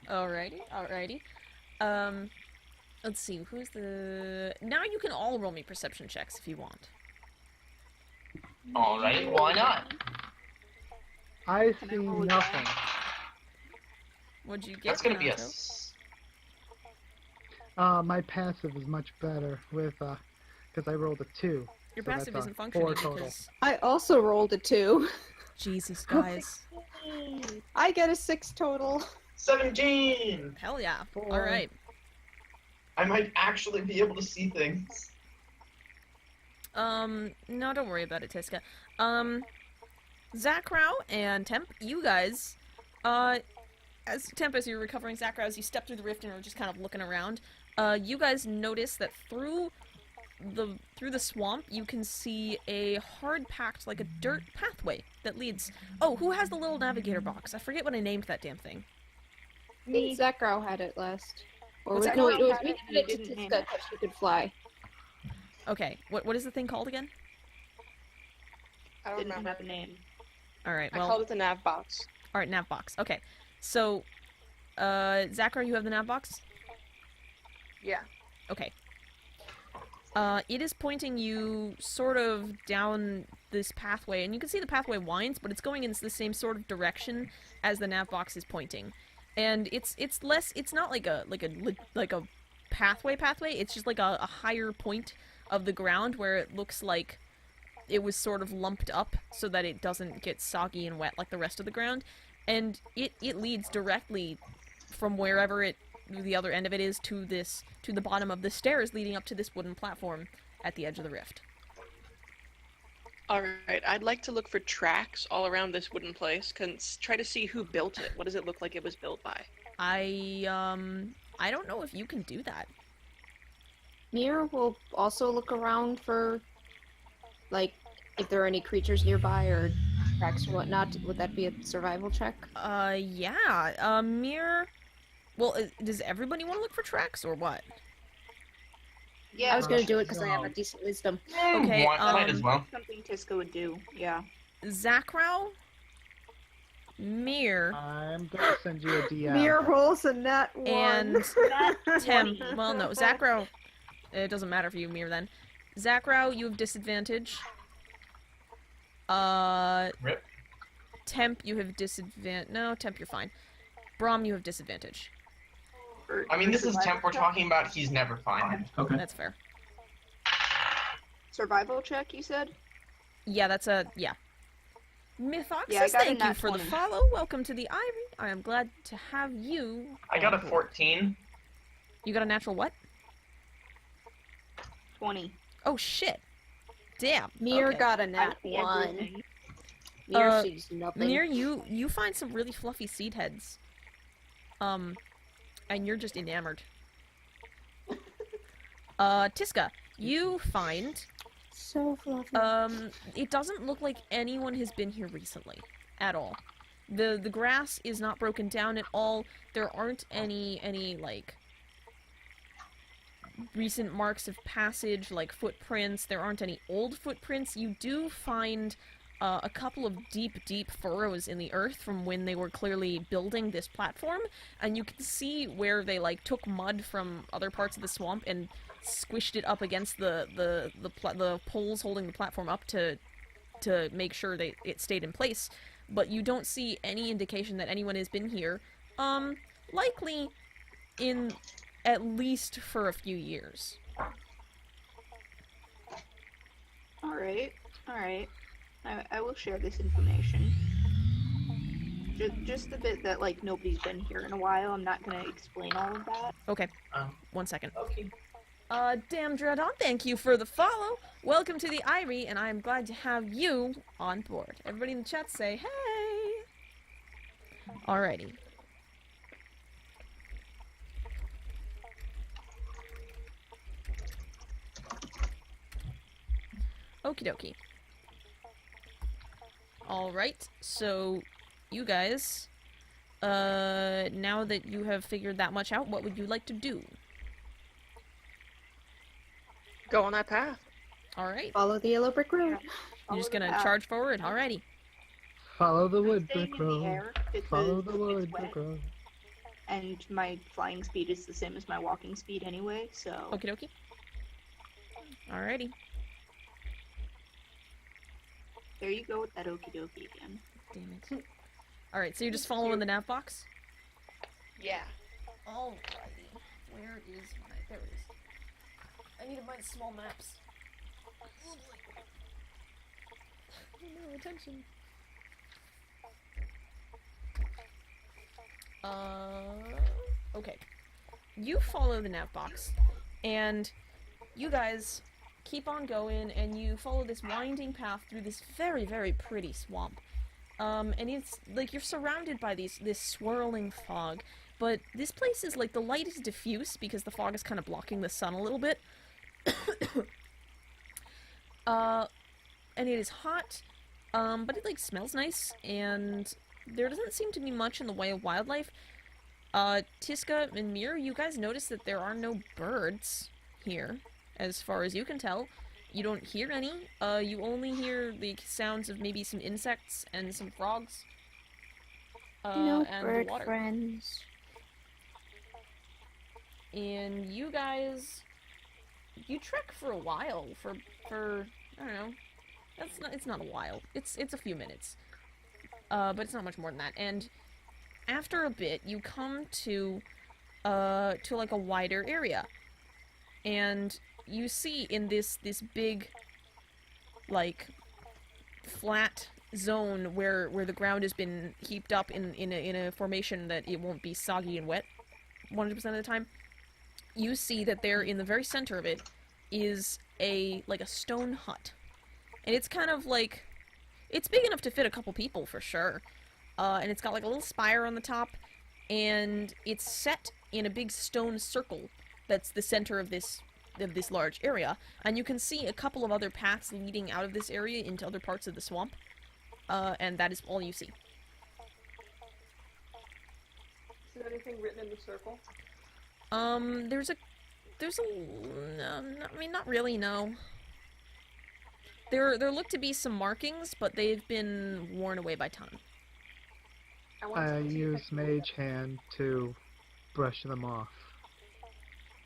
[SPEAKER 1] Alrighty. Let's see, who's the... Now you can all roll me perception checks if you want.
[SPEAKER 4] Alright, why not?
[SPEAKER 5] I see nothing.
[SPEAKER 1] What'd you get,
[SPEAKER 4] That's gonna be a...
[SPEAKER 1] Minato?
[SPEAKER 5] My passive is much better with, because I rolled a 2.
[SPEAKER 1] Your
[SPEAKER 5] so
[SPEAKER 1] passive
[SPEAKER 5] that's a
[SPEAKER 1] isn't functioning
[SPEAKER 5] 4 total.
[SPEAKER 1] because...
[SPEAKER 2] I also rolled a 2.
[SPEAKER 1] Jesus, guys.
[SPEAKER 2] I get a 6 total.
[SPEAKER 4] 17!
[SPEAKER 1] Hell yeah.
[SPEAKER 5] 4.
[SPEAKER 1] Alright.
[SPEAKER 4] I might actually be able to see things.
[SPEAKER 1] No, don't worry about it, Tiska. Zakrau and Temp, you guys, as you're recovering, Zakrau, as you step through the rift and are just kind of looking around, you guys notice that through the swamp, you can see a hard-packed, like a dirt pathway that leads... Oh, who has the little navigator box? I forget what I named that damn thing.
[SPEAKER 2] Me. Zakrau had it last. Or was,
[SPEAKER 3] Zakrau
[SPEAKER 2] no, it was
[SPEAKER 3] had
[SPEAKER 2] me
[SPEAKER 3] it,
[SPEAKER 2] that did
[SPEAKER 3] you
[SPEAKER 2] it to
[SPEAKER 3] didn't name
[SPEAKER 2] Tiska
[SPEAKER 3] it.
[SPEAKER 2] because she could fly.
[SPEAKER 1] Okay, what is the thing called again?
[SPEAKER 8] I don't
[SPEAKER 3] Didn't
[SPEAKER 8] remember.
[SPEAKER 3] have a name.
[SPEAKER 1] Alright,
[SPEAKER 8] I
[SPEAKER 1] well...
[SPEAKER 8] called it the nav box.
[SPEAKER 1] Alright, nav box. Okay. So, Zakrau, you have the nav box?
[SPEAKER 8] Yeah.
[SPEAKER 1] Okay. It is pointing you sort of down this pathway, and you can see the pathway winds, but it's going in the same sort of direction as the nav box is pointing. And it's not like a pathway, it's just like a higher point of the ground where it looks like it was sort of lumped up so that it doesn't get soggy and wet like the rest of the ground. And it leads directly from wherever the other end of it is to the bottom of the stairs leading up to this wooden platform at the edge of the rift.
[SPEAKER 8] Alright, I'd like to look for tracks all around this wooden place. Try to see who built it. What does it look like it was built by?
[SPEAKER 1] I don't know if you can do that.
[SPEAKER 2] Mira will also look around for, like, if there are any creatures nearby or tracks or whatnot. Would that be a survival check?
[SPEAKER 1] Yeah. Mir... Well, does everybody want to look for tracks, or what?
[SPEAKER 3] Yeah,
[SPEAKER 2] I was gonna do it because I have a
[SPEAKER 5] No.
[SPEAKER 2] decent wisdom.
[SPEAKER 1] Okay,
[SPEAKER 4] Might as well.
[SPEAKER 3] something Tiska would do. Yeah.
[SPEAKER 1] Zakrau, Mir,
[SPEAKER 5] I'm gonna send you a DM.
[SPEAKER 2] Mira rolls a nat 1.
[SPEAKER 1] and Tem.
[SPEAKER 3] 20.
[SPEAKER 1] Well, no, Zakrau. It doesn't matter for you, Mir, then. Zakrau, you have disadvantage.
[SPEAKER 4] Rip.
[SPEAKER 1] Temp, you have disadvantage. No, Temp, you're fine. Brom, you have disadvantage.
[SPEAKER 4] I mean, this is
[SPEAKER 3] Survival
[SPEAKER 4] temp we're
[SPEAKER 3] check?
[SPEAKER 4] talking about. He's never fine.
[SPEAKER 7] Okay.
[SPEAKER 1] That's fair.
[SPEAKER 3] Survival check, you said?
[SPEAKER 1] Yeah, that's a... yeah. Mythoxus,
[SPEAKER 3] Yeah, I got a
[SPEAKER 1] thank you
[SPEAKER 3] nat
[SPEAKER 1] for the
[SPEAKER 3] 20.
[SPEAKER 1] follow. Welcome to the Ivy. I am glad to have you.
[SPEAKER 4] I got a
[SPEAKER 1] on board.
[SPEAKER 4] 14.
[SPEAKER 1] You got a natural what?
[SPEAKER 3] 20.
[SPEAKER 1] Oh, shit. Damn.
[SPEAKER 2] Mir
[SPEAKER 1] okay.
[SPEAKER 2] got a nat
[SPEAKER 3] I see
[SPEAKER 2] 1.
[SPEAKER 3] everything.
[SPEAKER 2] Mir sees nothing.
[SPEAKER 1] Mir, you find some really fluffy seed heads. And you're just enamored. Tiska, you find...
[SPEAKER 2] So fluffy.
[SPEAKER 1] It doesn't look like anyone has been here recently. At all. The grass is not broken down at all. There aren't any, like... recent marks of passage, like footprints. There aren't any old footprints. You do find a couple of deep furrows in the earth from when they were clearly building this platform, and you can see where they like took mud from other parts of the swamp and squished it up against the poles holding the platform up to make sure it stayed in place. But you don't see any indication that anyone has been here. Likely in at least for a few years.
[SPEAKER 3] Alright. I will share this information. Just the bit that, like, nobody's been here in a while. I'm not gonna explain all of that.
[SPEAKER 1] Okay. 1 second.
[SPEAKER 4] Okay.
[SPEAKER 1] Damn Dredon, thank you for the follow. Welcome to the Ivy, and I am glad to have you on board. Everybody in the chat say, hey! Alrighty. Okie dokie. Alright, so you guys, now that you have figured that much out, what would you like to do?
[SPEAKER 6] Go on that path.
[SPEAKER 1] Alright,
[SPEAKER 2] Follow the yellow brick road.
[SPEAKER 1] you're just
[SPEAKER 3] Follow the
[SPEAKER 1] gonna
[SPEAKER 3] path.
[SPEAKER 1] charge forward? Alrighty.
[SPEAKER 5] Follow the
[SPEAKER 3] I'm
[SPEAKER 5] wood
[SPEAKER 3] staying
[SPEAKER 5] brick
[SPEAKER 3] in the
[SPEAKER 5] road.
[SPEAKER 3] air because
[SPEAKER 5] Follow the
[SPEAKER 3] it's
[SPEAKER 5] wood
[SPEAKER 3] wet,
[SPEAKER 5] brick road.
[SPEAKER 3] and my flying speed is the same as my walking speed anyway, so...
[SPEAKER 1] Okie dokie. Alrighty.
[SPEAKER 3] There you go with that okie dokie again.
[SPEAKER 1] Damn it. Alright, so you're just following the nav box?
[SPEAKER 8] Yeah.
[SPEAKER 1] Alrighty. Where is my... there it is. I need to find small maps. Oh boy. No, attention. Okay. You follow the nav box, and you guys keep on going, and you follow this winding path through this very, very pretty swamp. And it's like you're surrounded by this swirling fog, but this place is like the light is diffuse because the fog is kind of blocking the sun a little bit. And it is hot, but it like smells nice, and there doesn't seem to be much in the way of wildlife. Tiska and Mir, you guys notice that there are no birds here, as far as you can tell. You don't hear any. You only hear the sounds of maybe some insects and some frogs.
[SPEAKER 2] No
[SPEAKER 1] and
[SPEAKER 2] bird
[SPEAKER 1] the water.
[SPEAKER 2] friends.
[SPEAKER 1] And you guys, you trek for a while, for I don't know. It's not a while. It's a few minutes. But it's not much more than that. And after a bit, you come to like a wider area. And you see in this big, like, flat zone where the ground has been heaped up in a formation that it won't be soggy and wet 100% of the time. You see that there in the very center of it is a stone hut. And it's kind of like, it's big enough to fit a couple people for sure. And it's got like a little spire on the top, and it's set in a big stone circle that's the center of this large area. And you can see a couple of other paths leading out of this area into other parts of the swamp. And that is all you see.
[SPEAKER 6] Is there anything written in the circle?
[SPEAKER 1] There's a, I mean, not really, no. There look to be some markings, but they've been worn away by time.
[SPEAKER 5] I use Mage Hand to brush them off.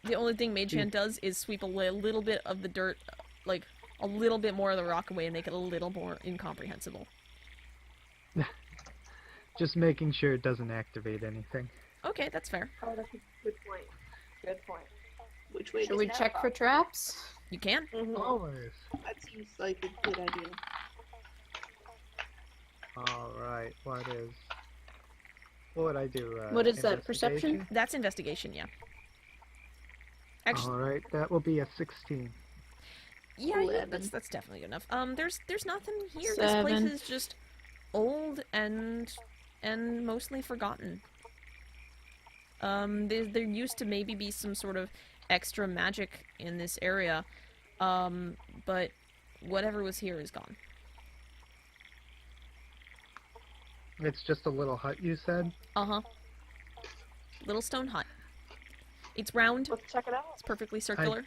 [SPEAKER 1] The only thing Mage Hand does is sweep away a little bit of the dirt, like, a little bit more of the rock away and make it a little more incomprehensible.
[SPEAKER 5] Just making sure it doesn't activate anything.
[SPEAKER 1] Okay, that's fair.
[SPEAKER 6] Oh, that's a good point. Good point.
[SPEAKER 3] Which way
[SPEAKER 2] Should
[SPEAKER 3] does
[SPEAKER 2] we
[SPEAKER 3] that
[SPEAKER 2] check
[SPEAKER 3] go?
[SPEAKER 2] for traps?
[SPEAKER 1] You can.
[SPEAKER 5] Always.
[SPEAKER 3] That seems like a good idea.
[SPEAKER 5] Alright, what would I do?
[SPEAKER 2] What is that, perception?
[SPEAKER 5] investigation?
[SPEAKER 1] That's investigation, yeah. Actually,
[SPEAKER 5] Alright, that will be a 16.
[SPEAKER 1] yeah,
[SPEAKER 2] 11.
[SPEAKER 1] that's definitely good enough. There's nothing here. This place
[SPEAKER 2] 7.
[SPEAKER 1] is just old and mostly forgotten. There used to maybe be some sort of extra magic in this area, but whatever was here is gone.
[SPEAKER 5] It's just a little hut, you said?
[SPEAKER 1] Uh-huh. Little stone hut. It's round.
[SPEAKER 6] Let's check it out.
[SPEAKER 1] It's perfectly circular.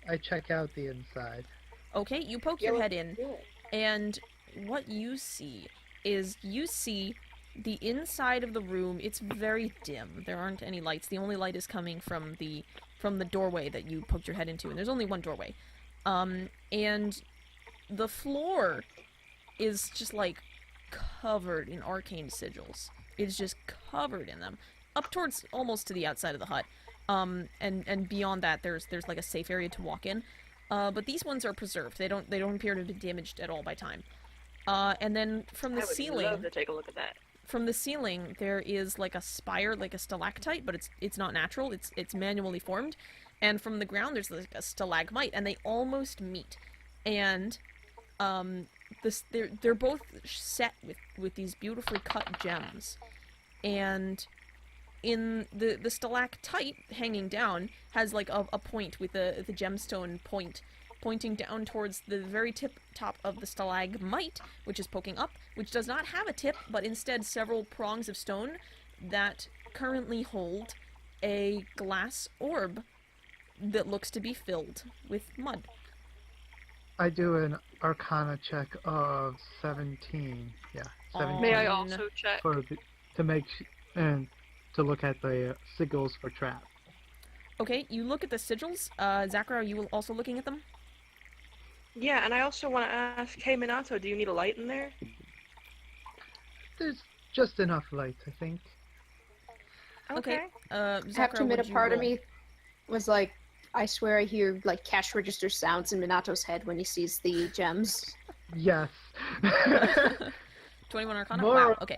[SPEAKER 5] I check out the inside.
[SPEAKER 1] Okay, you poke your head in, and what you see is the inside of the room. It's very dim. There aren't any lights. The only light is coming from the doorway that you poked your head into, and there's only one doorway. And the floor is just like covered in arcane sigils. It's just covered in them, up towards almost to the outside of the hut. And beyond that, there's like a safe area to walk in. But these ones are preserved. They don't appear to be damaged at all by time. And then from the ceiling,
[SPEAKER 6] I would love to take a look at that.
[SPEAKER 1] from the ceiling, there is like a spire, like a stalactite, but it's not natural. It's manually formed. And from the ground, there's like a stalagmite, and they almost meet. And they're both set with these beautifully cut gems. And in the stalactite hanging down has like a point with the gemstone pointing down towards the very top of the stalagmite, which is poking up, which does not have a tip, but instead several prongs of stone that currently hold a glass orb that looks to be filled with mud.
[SPEAKER 5] I do an Arcana check of 17. Yeah, 17.
[SPEAKER 6] May I also check?
[SPEAKER 5] And to look at the sigils for trap.
[SPEAKER 1] Okay, you look at the sigils. Zachary, are you also looking at them?
[SPEAKER 6] Yeah, and I also want to ask, hey Minato, do you need a light in there?
[SPEAKER 5] There's just enough light, I think.
[SPEAKER 1] Okay.
[SPEAKER 2] I have to
[SPEAKER 1] Zachary,
[SPEAKER 2] admit,
[SPEAKER 1] what
[SPEAKER 2] a
[SPEAKER 1] did you
[SPEAKER 2] part of
[SPEAKER 1] roll?
[SPEAKER 2] me was like, I swear I hear like cash register sounds in Minato's head when he sees the gems.
[SPEAKER 5] Yes.
[SPEAKER 1] 21 Arcana?
[SPEAKER 5] More-
[SPEAKER 1] Wow, okay.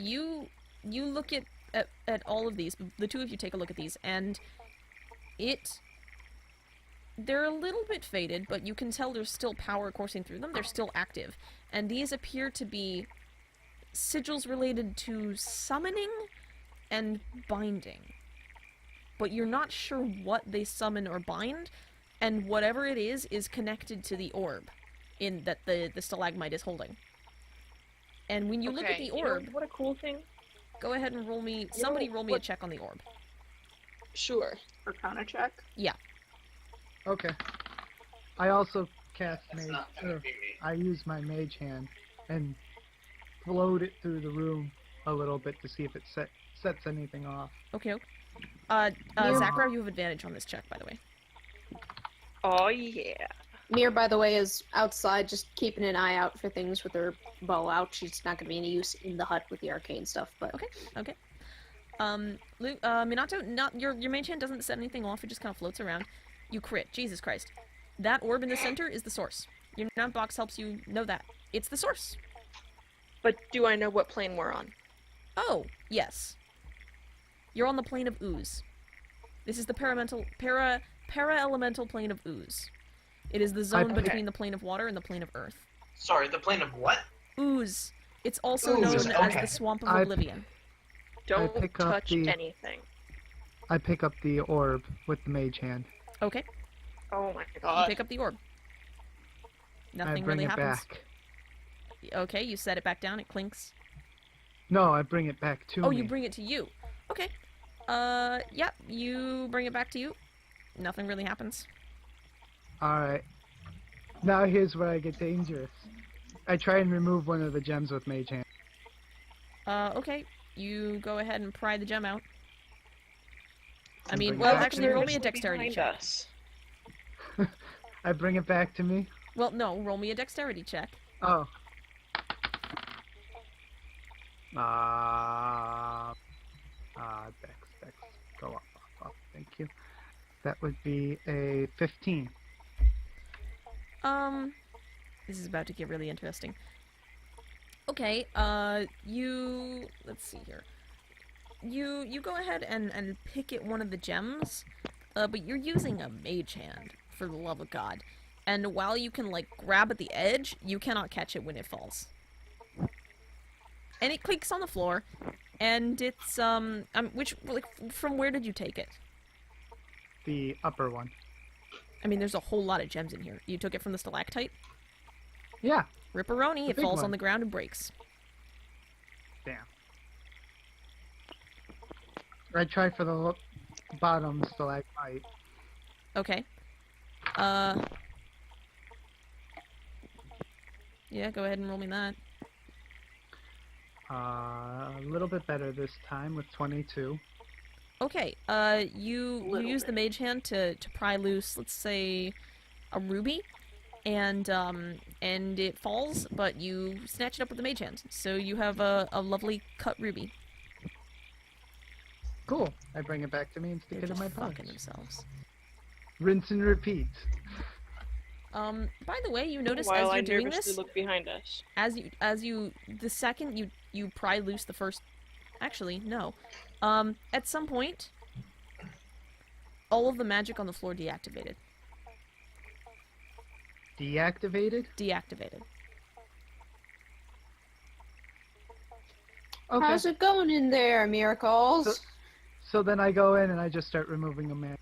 [SPEAKER 1] You look at all of these, the two of you take a look at these, and they're a little bit faded, but you can tell there's still power coursing through them. They're still active. And these appear to be sigils related to summoning and binding. But you're not sure what they summon or bind, and whatever it is connected to the orb in that the stalagmite is holding. And when you look at the
[SPEAKER 6] you know
[SPEAKER 1] orb,
[SPEAKER 6] what a cool thing?
[SPEAKER 1] go ahead and roll me. Somebody roll me a check on the orb.
[SPEAKER 6] Sure.
[SPEAKER 3] Arcana check.
[SPEAKER 5] Okay. I also cast
[SPEAKER 4] That's
[SPEAKER 5] mage.
[SPEAKER 4] not gonna be me.
[SPEAKER 5] I use my mage hand and float it through the room a little bit to see if it sets anything off.
[SPEAKER 1] Okay.
[SPEAKER 2] Yeah.
[SPEAKER 1] Zachary, you have advantage on this check, by the way.
[SPEAKER 6] Oh yeah.
[SPEAKER 2] Mir, by the way, is outside just keeping an eye out for things with her bow out. She's not going to be any use in the hut with the arcane stuff, but...
[SPEAKER 1] Okay. Minato, your mage hand doesn't set anything off. It just kind of floats around. You crit. Jesus Christ. That orb in the center is the source. Your nav box helps you know that. It's the source.
[SPEAKER 6] But do I know what plane we're on?
[SPEAKER 1] Oh, yes. You're on the Plane of Ooze. This is the para-elemental Plane of Ooze. It is the zone
[SPEAKER 5] Okay.
[SPEAKER 1] between the Plane of Water and the Plane of Earth.
[SPEAKER 4] Sorry, the plane of what?
[SPEAKER 1] Ooze. It's also
[SPEAKER 4] Ooze,
[SPEAKER 1] known as
[SPEAKER 4] okay.
[SPEAKER 1] the Swamp of
[SPEAKER 5] I-
[SPEAKER 1] Oblivion.
[SPEAKER 6] Don't
[SPEAKER 5] pick up
[SPEAKER 6] touch
[SPEAKER 5] the-
[SPEAKER 6] anything.
[SPEAKER 5] I pick up the orb with the mage hand.
[SPEAKER 1] Okay,
[SPEAKER 6] Oh my
[SPEAKER 1] you
[SPEAKER 6] god.
[SPEAKER 1] pick up the orb.
[SPEAKER 5] I
[SPEAKER 1] Nothing
[SPEAKER 5] bring
[SPEAKER 1] really
[SPEAKER 5] it
[SPEAKER 1] happens.
[SPEAKER 5] back.
[SPEAKER 1] Okay, you set it back down, it clinks.
[SPEAKER 5] No, I bring it back to
[SPEAKER 1] Oh,
[SPEAKER 5] me.
[SPEAKER 1] you bring it to you. Okay. Yeah, you bring it back to you. Nothing really happens.
[SPEAKER 5] Alright. Now here's where I get dangerous. I try and remove one of the gems with mage hand.
[SPEAKER 1] Okay. You go ahead and pry the gem out. I
[SPEAKER 5] And
[SPEAKER 1] mean,
[SPEAKER 5] bring it
[SPEAKER 1] well,
[SPEAKER 5] back
[SPEAKER 1] actually,
[SPEAKER 5] to me.
[SPEAKER 1] roll me a
[SPEAKER 6] Nervously
[SPEAKER 1] dexterity
[SPEAKER 6] behind
[SPEAKER 1] check.
[SPEAKER 6] us.
[SPEAKER 5] I bring it back to me.
[SPEAKER 1] Well, no, roll me a dexterity check.
[SPEAKER 5] Oh. Dex. Go up. Thank you. That would be a 15.
[SPEAKER 1] This is about to get really interesting. Okay, let's see here. You go ahead and pick at one of the gems, but you're using a mage hand, for the love of God. And while you can, like, grab at the edge, you cannot catch it when it falls. And it clicks on the floor, and it's, from where did you take it?
[SPEAKER 5] The upper one.
[SPEAKER 1] I mean, there's a whole lot of gems in here. You took it from the stalactite?
[SPEAKER 5] Yeah.
[SPEAKER 1] Ripperoni, it
[SPEAKER 5] big
[SPEAKER 1] falls
[SPEAKER 5] one.
[SPEAKER 1] on the ground and breaks.
[SPEAKER 5] Damn. I try for the bottom stalactite.
[SPEAKER 1] Okay. Yeah, go ahead and roll me that.
[SPEAKER 5] A little bit better this time with 22.
[SPEAKER 1] Okay, you use the mage hand to pry loose, let's say, a ruby, and it falls, but you snatch it up with the mage hand. So you have a lovely cut ruby.
[SPEAKER 5] Cool. I bring it back to me and stick
[SPEAKER 1] They're
[SPEAKER 5] it in
[SPEAKER 1] just
[SPEAKER 5] my pouch.
[SPEAKER 1] fucking themselves.
[SPEAKER 5] Rinse and repeat.
[SPEAKER 1] By the way, you notice
[SPEAKER 8] While
[SPEAKER 1] as
[SPEAKER 8] I
[SPEAKER 1] you're doing
[SPEAKER 8] nervously
[SPEAKER 1] this,
[SPEAKER 8] look behind us.
[SPEAKER 1] the second you pry loose the first, actually, no. At some point, all of the magic on the floor deactivated.
[SPEAKER 5] Deactivated?
[SPEAKER 1] Deactivated.
[SPEAKER 5] Okay.
[SPEAKER 2] How's it going in there, Miracles?
[SPEAKER 5] So then I go in and I just start removing a man.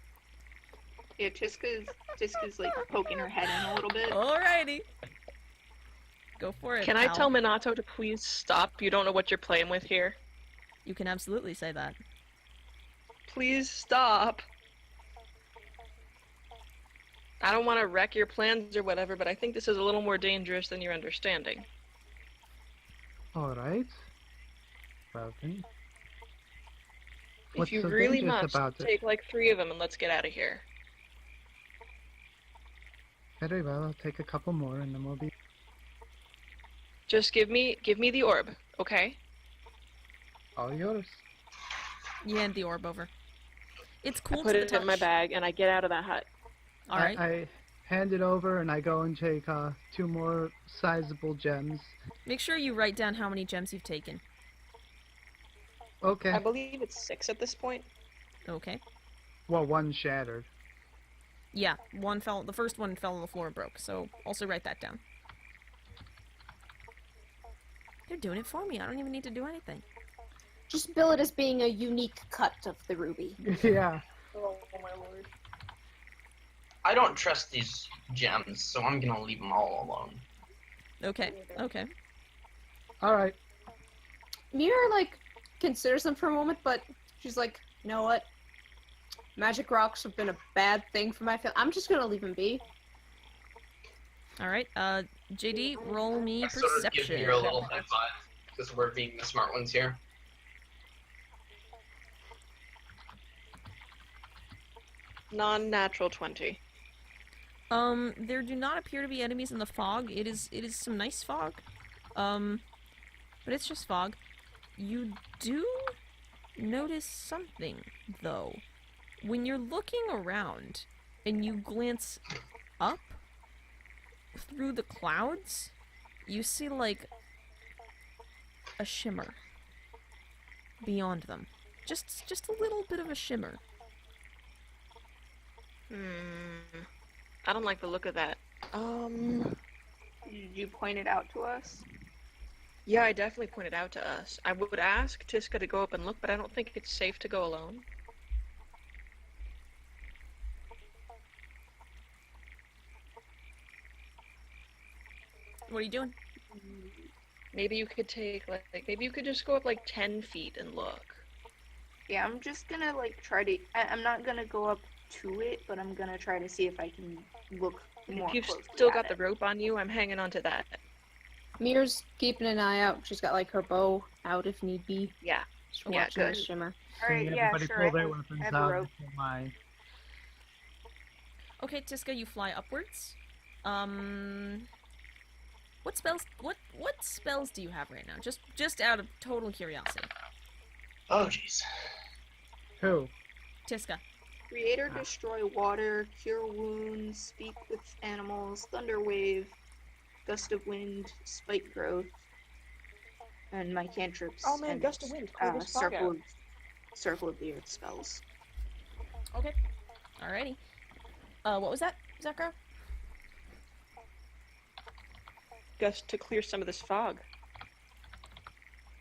[SPEAKER 3] Yeah, Tiska's like poking her head in a little bit.
[SPEAKER 1] Alrighty. Go for it,
[SPEAKER 6] Can I
[SPEAKER 1] pal.
[SPEAKER 6] tell Minato to please stop? You don't know what you're playing with here.
[SPEAKER 1] You can absolutely say that.
[SPEAKER 6] Please stop. I don't want to wreck your plans or whatever, but I think this is a little more dangerous than you're understanding.
[SPEAKER 5] Alright. Well then.
[SPEAKER 6] If
[SPEAKER 5] What's
[SPEAKER 6] you
[SPEAKER 5] so
[SPEAKER 6] really
[SPEAKER 5] dangerous
[SPEAKER 6] must,
[SPEAKER 5] about it?
[SPEAKER 6] take like 3 of them and let's get out of here.
[SPEAKER 5] Very well, I'll take a couple more and then we'll be...
[SPEAKER 6] Just give me the orb, okay?
[SPEAKER 5] all yours.
[SPEAKER 1] You hand the orb over. It's
[SPEAKER 6] I
[SPEAKER 1] cool
[SPEAKER 6] put
[SPEAKER 1] to
[SPEAKER 6] it
[SPEAKER 1] the touch.
[SPEAKER 6] in my bag and I get out of that hut.
[SPEAKER 1] Alright.
[SPEAKER 5] I hand it over and I go and take 2 more sizable gems.
[SPEAKER 1] Make sure you write down how many gems you've taken.
[SPEAKER 5] Okay.
[SPEAKER 6] I believe it's 6 at this point.
[SPEAKER 1] Okay.
[SPEAKER 5] Well, 1 shattered.
[SPEAKER 1] Yeah, the first one fell on the floor and broke, so also write that down. They're doing it for me, I don't even need to do anything.
[SPEAKER 2] Just bill it as being a unique cut of the ruby.
[SPEAKER 5] Yeah.
[SPEAKER 6] Oh my lord.
[SPEAKER 4] I don't trust these gems, so I'm gonna leave them all alone.
[SPEAKER 1] Okay, okay.
[SPEAKER 5] Alright.
[SPEAKER 2] Mira, like, considers them for a moment, but she's like, you know what? Magic rocks have been a bad thing for my family. I'm just gonna leave them be.
[SPEAKER 1] Alright, JD, roll me
[SPEAKER 4] I sort of give
[SPEAKER 1] perception.
[SPEAKER 4] you a little high five, because we're being the smart ones here.
[SPEAKER 6] Non-natural 20.
[SPEAKER 1] There do not appear to be enemies in the fog. It is some nice fog. But it's just fog. You do notice something, though. When you're looking around and you glance up through the clouds, you see, like, a shimmer beyond them. Just a little bit of a shimmer.
[SPEAKER 6] I don't like the look of that.
[SPEAKER 3] You pointed out to us.
[SPEAKER 6] Yeah, I definitely pointed out to us. I would ask Tiska to go up and look, but I don't think it's safe to go alone.
[SPEAKER 1] What are you doing?
[SPEAKER 6] Maybe you could take, like, maybe you could just go up, like, 10 feet and look.
[SPEAKER 3] Yeah, I'm just gonna, like, try to... I'm not gonna go up to it, but I'm gonna try to see if I can look more
[SPEAKER 6] If you've
[SPEAKER 3] closely
[SPEAKER 6] still
[SPEAKER 3] at
[SPEAKER 6] got the
[SPEAKER 3] it.
[SPEAKER 6] rope on you, I'm hanging on to that.
[SPEAKER 2] Mira's keeping an eye out. She's got, like, her bow out if need be.
[SPEAKER 6] Yeah.
[SPEAKER 2] Just
[SPEAKER 6] Yeah,
[SPEAKER 2] watching the
[SPEAKER 6] good.
[SPEAKER 2] shimmer.
[SPEAKER 3] Alright,
[SPEAKER 5] Seeing
[SPEAKER 3] yeah,
[SPEAKER 5] everybody
[SPEAKER 3] sure.
[SPEAKER 5] pull
[SPEAKER 3] I
[SPEAKER 5] their
[SPEAKER 3] have,
[SPEAKER 5] weapons
[SPEAKER 3] I have a
[SPEAKER 5] out
[SPEAKER 3] rope.
[SPEAKER 5] until my...
[SPEAKER 1] Okay, Tiska, you fly upwards. What spells do you have right now? Just out of total curiosity.
[SPEAKER 4] Oh, jeez.
[SPEAKER 5] Who?
[SPEAKER 1] Tiska.
[SPEAKER 3] Create or destroy water, cure wounds, speak with animals, thunder wave, gust of wind, spike growth, and my cantrips.
[SPEAKER 6] Oh man,
[SPEAKER 3] and,
[SPEAKER 6] gust of wind. Clear this fog out.
[SPEAKER 3] circle of the earth spells.
[SPEAKER 1] Okay. Alrighty. What was that, Zakro?
[SPEAKER 6] Gust to clear some of this fog.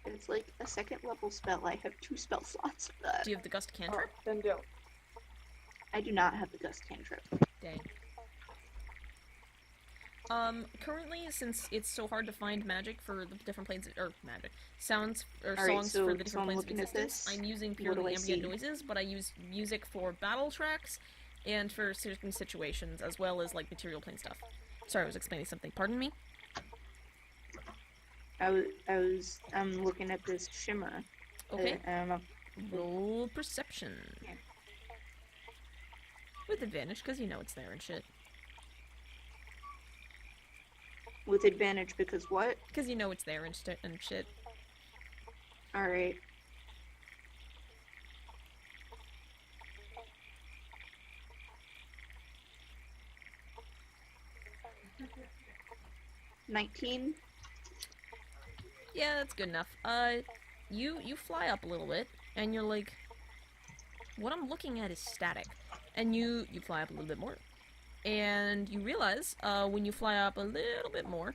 [SPEAKER 3] It's like a second level spell. I have 2 spell slots for that.
[SPEAKER 1] Do you have the gust cantrip?
[SPEAKER 6] Oh, then don't.
[SPEAKER 3] I do not have the gust cantrip.
[SPEAKER 1] Dang. Currently, since it's so hard to find magic for the different planes, or magic, sounds, or songs for the different planes of existence, I'm using purely ambient noises, but I use music for battle tracks, and for certain situations, as well as, like, material plane stuff. Sorry, I was explaining something. Pardon me?
[SPEAKER 3] I'm looking at this shimmer.
[SPEAKER 1] Okay. Roll perception.
[SPEAKER 3] Yeah.
[SPEAKER 1] With advantage, because you know it's there and shit.
[SPEAKER 3] With advantage because what?
[SPEAKER 1] Because you know it's there and shit.
[SPEAKER 3] Alright. $19.
[SPEAKER 1] Yeah, that's good enough. You fly up a little bit, and you're like, what I'm looking at is static. And you fly up a little bit more. And you realize, when you fly up a little bit more,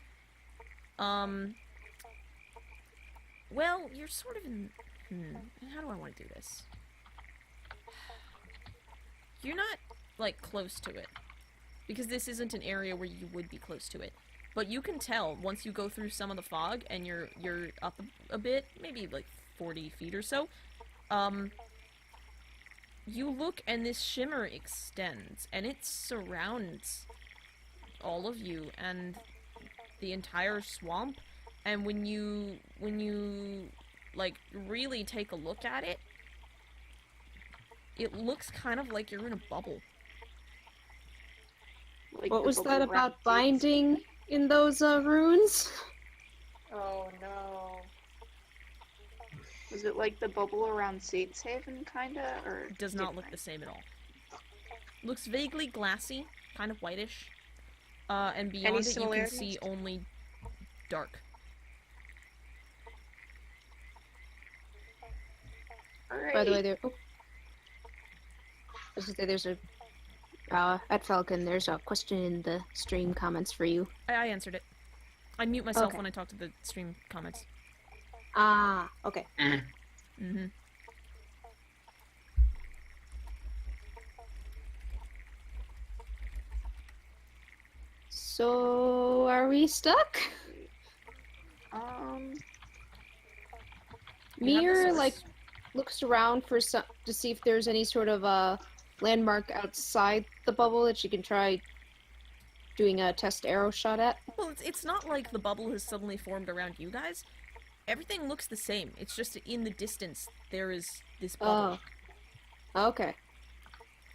[SPEAKER 1] well, you're sort of in, how do I want to do this? You're not, like, close to it. Because this isn't an area where you would be close to it. But you can tell, once you go through some of the fog, and you're up a bit, maybe, like, 40 feet or so, you look and this shimmer extends, and it surrounds all of you and the entire swamp, and when you like, really take a look at it, it looks kind of like you're in a bubble.
[SPEAKER 3] Like
[SPEAKER 2] what was that about binding in those runes?
[SPEAKER 6] Oh no.
[SPEAKER 3] Was it like the bubble around Sate's Haven, kinda, or
[SPEAKER 1] It does not look the same at all. Looks vaguely glassy, kind of whitish. And beyond it, you can see only dark.
[SPEAKER 3] Alright.
[SPEAKER 2] By the way, there's a at Falcon. There's a question in the stream comments for you.
[SPEAKER 1] I answered it. I mute myself
[SPEAKER 2] Okay.
[SPEAKER 1] when I talk to the stream comments.
[SPEAKER 2] Ah, okay.
[SPEAKER 1] Mm-hmm.
[SPEAKER 2] So, are we stuck? Mir, like, looks around for to see if there's any sort of landmark outside the bubble that she can try doing a test arrow shot at.
[SPEAKER 1] Well, it's not like the bubble has suddenly formed around you guys. Everything looks the same. It's just in the distance there is this bubble.
[SPEAKER 2] Oh. Okay.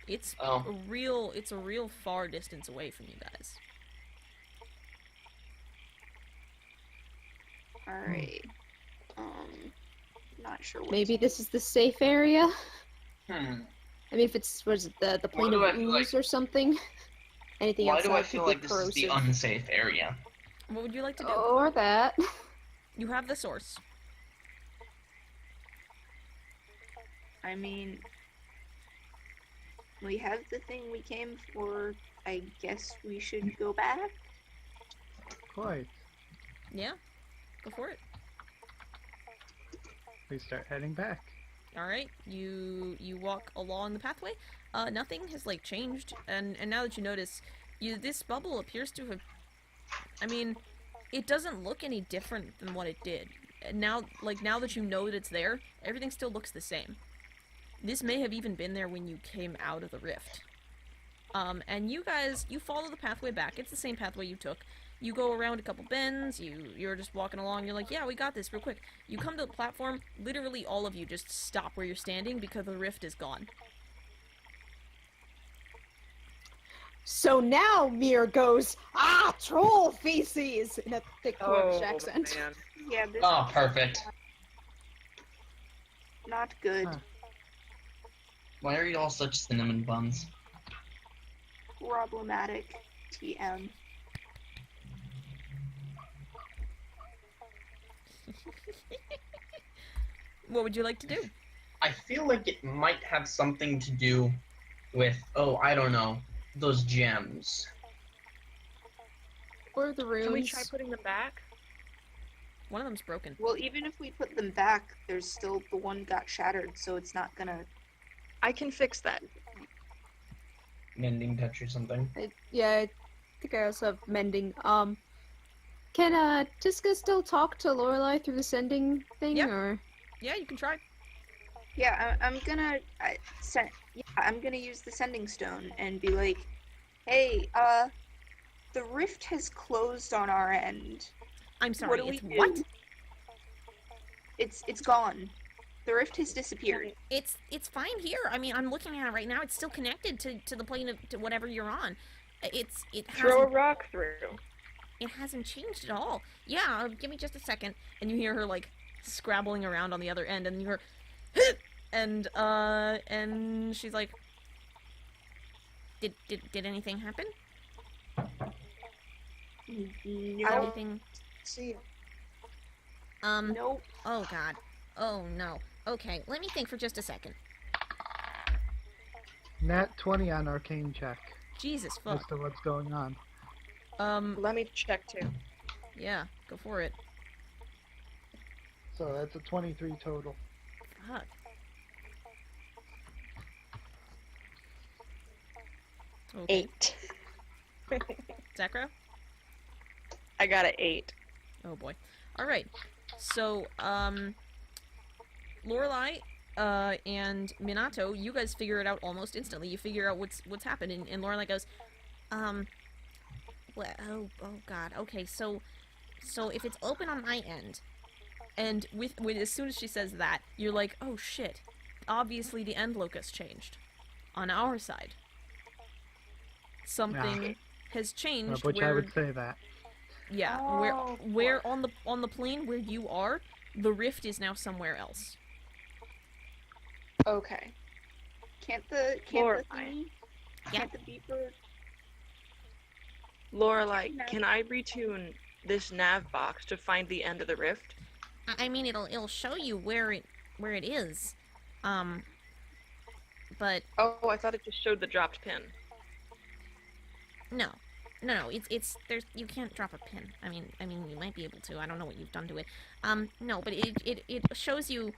[SPEAKER 1] It's a real far distance away from you guys.
[SPEAKER 3] Alright. Not sure what.
[SPEAKER 2] Maybe this is the safe area?
[SPEAKER 4] Hmm.
[SPEAKER 2] I mean, if it's, what is it, the Plane of Ooze or something? Anything
[SPEAKER 4] Why
[SPEAKER 2] outside
[SPEAKER 4] do I
[SPEAKER 2] could
[SPEAKER 4] feel
[SPEAKER 2] be
[SPEAKER 4] like this is the
[SPEAKER 2] corrosive.
[SPEAKER 4] unsafe area?
[SPEAKER 1] What would you like to do?
[SPEAKER 2] Or that.
[SPEAKER 1] You have the source.
[SPEAKER 3] I mean, we have the thing we came for. I guess we should go back.
[SPEAKER 5] Quite.
[SPEAKER 1] Yeah? Go for it.
[SPEAKER 5] We start heading back.
[SPEAKER 1] Alright, you walk along the pathway. Nothing has, like, changed, and now that you notice, this bubble appears to have... I mean, it doesn't look any different than what it did. Now that you know that it's there, everything still looks the same. This may have even been there when you came out of the rift. And you guys, you follow the pathway back. It's the same pathway you took. You go around a couple bends, you're just walking along, you're like, yeah, we got this, real quick. You come to the platform, literally all of you just stop where you're standing because the rift is gone.
[SPEAKER 2] So now Mir goes, troll feces! In a thick Dwarvish accent.
[SPEAKER 6] Man.
[SPEAKER 3] Yeah, this
[SPEAKER 4] Oh,
[SPEAKER 3] is
[SPEAKER 4] perfect.
[SPEAKER 3] not good.
[SPEAKER 5] Huh.
[SPEAKER 4] Why are you all such cinnamon buns?
[SPEAKER 3] Problematic. TM.
[SPEAKER 1] What would you like to do?
[SPEAKER 4] I feel like it might have something to do with, oh, I don't know, those gems.
[SPEAKER 2] Or the runes.
[SPEAKER 6] Can we try putting them back?
[SPEAKER 1] One of them's broken.
[SPEAKER 3] Well, even if we put them back, there's still the one got shattered, so it's not gonna.
[SPEAKER 6] I can fix that.
[SPEAKER 4] Mending touch or something.
[SPEAKER 2] I think I also have mending. Can Tiska still talk to Lorelei through the sending thing,
[SPEAKER 1] Yeah.
[SPEAKER 2] or?
[SPEAKER 1] Yeah, you can try.
[SPEAKER 3] Yeah, I'm gonna I'm gonna use the sending stone and be like, hey, the rift has closed on our end.
[SPEAKER 1] I'm sorry,
[SPEAKER 3] What do
[SPEAKER 1] it's
[SPEAKER 3] we
[SPEAKER 1] what?
[SPEAKER 3] do? It's gone. The rift has disappeared.
[SPEAKER 1] It's fine here. I mean, I'm looking at it right now. It's still connected to the plane of to whatever you're on. It
[SPEAKER 6] Throw a
[SPEAKER 1] hasn't
[SPEAKER 6] rock through.
[SPEAKER 1] it hasn't changed at all. Yeah, give me just a second. And you hear her like scrabbling around on the other end, and you hear, and she's like, did anything happen?
[SPEAKER 3] No.
[SPEAKER 1] Anything?
[SPEAKER 3] See.
[SPEAKER 1] Nope.
[SPEAKER 3] Nope.
[SPEAKER 1] Oh God. Oh no. Okay, let me think for just a second.
[SPEAKER 5] Nat 20 on arcane check.
[SPEAKER 1] Jesus
[SPEAKER 5] As
[SPEAKER 1] fuck.
[SPEAKER 5] to what's going on.
[SPEAKER 6] Let me check too.
[SPEAKER 1] Yeah, go for it.
[SPEAKER 5] So that's a 23 total.
[SPEAKER 1] Fuck. Okay.
[SPEAKER 6] 8.
[SPEAKER 1] Zakro?
[SPEAKER 6] I got an 8.
[SPEAKER 1] Oh boy. Alright. So, Lorelei, and Minato, you guys figure it out almost instantly. You figure out what's happened, and Lorelei goes, well, oh God. Okay, so if it's open on my end, and with as soon as she says that, you're like, oh shit. Obviously the end locus changed. On our side. Something has changed
[SPEAKER 5] Which
[SPEAKER 1] where
[SPEAKER 5] I would say that.
[SPEAKER 1] yeah,
[SPEAKER 3] Oh,
[SPEAKER 1] where on the plane where you are, the rift is now somewhere else.
[SPEAKER 6] Okay.
[SPEAKER 3] Can't the
[SPEAKER 6] Lorelei.
[SPEAKER 3] thingy?
[SPEAKER 1] Yeah.
[SPEAKER 3] Can't the beeper?
[SPEAKER 6] Lorelei,
[SPEAKER 3] No.
[SPEAKER 6] can I retune this nav box to find the end of the rift?
[SPEAKER 1] I mean, it'll show you where it is, but
[SPEAKER 6] Oh, I thought it just showed the dropped pin.
[SPEAKER 1] no, it's there's you can't drop a pin. I mean you might be able to. I don't know what you've done to it. No, but it shows you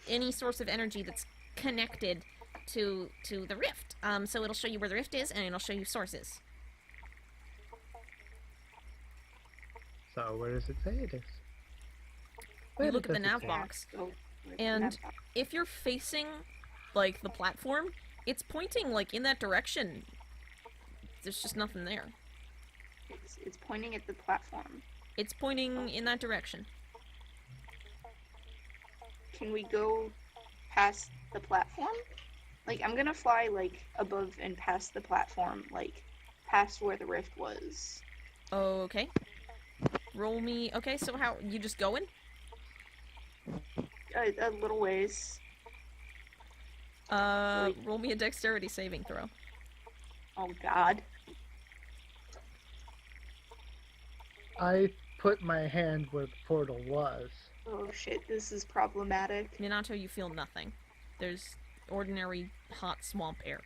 [SPEAKER 1] any source of energy that's connected to the rift. So it'll show you where the rift is, and it'll show you sources.
[SPEAKER 5] So where does it say it is?
[SPEAKER 1] You look at the
[SPEAKER 5] does it
[SPEAKER 1] nav
[SPEAKER 5] say?
[SPEAKER 1] box,
[SPEAKER 3] Oh,
[SPEAKER 1] and if you're facing like the platform, it's pointing like in that direction. There's just nothing there.
[SPEAKER 3] it's pointing at the platform.
[SPEAKER 1] It's pointing in that direction.
[SPEAKER 3] Can we go past the platform? Like, I'm gonna fly like above and past the platform, like past where the rift was.
[SPEAKER 1] Okay. Roll me. Okay, so how you just going?
[SPEAKER 3] A little ways.
[SPEAKER 1] Roll me a dexterity saving throw.
[SPEAKER 3] Oh God.
[SPEAKER 5] I put my hand where the portal was.
[SPEAKER 3] Oh shit, this is problematic.
[SPEAKER 1] Minato, you feel nothing. There's ordinary hot swamp air.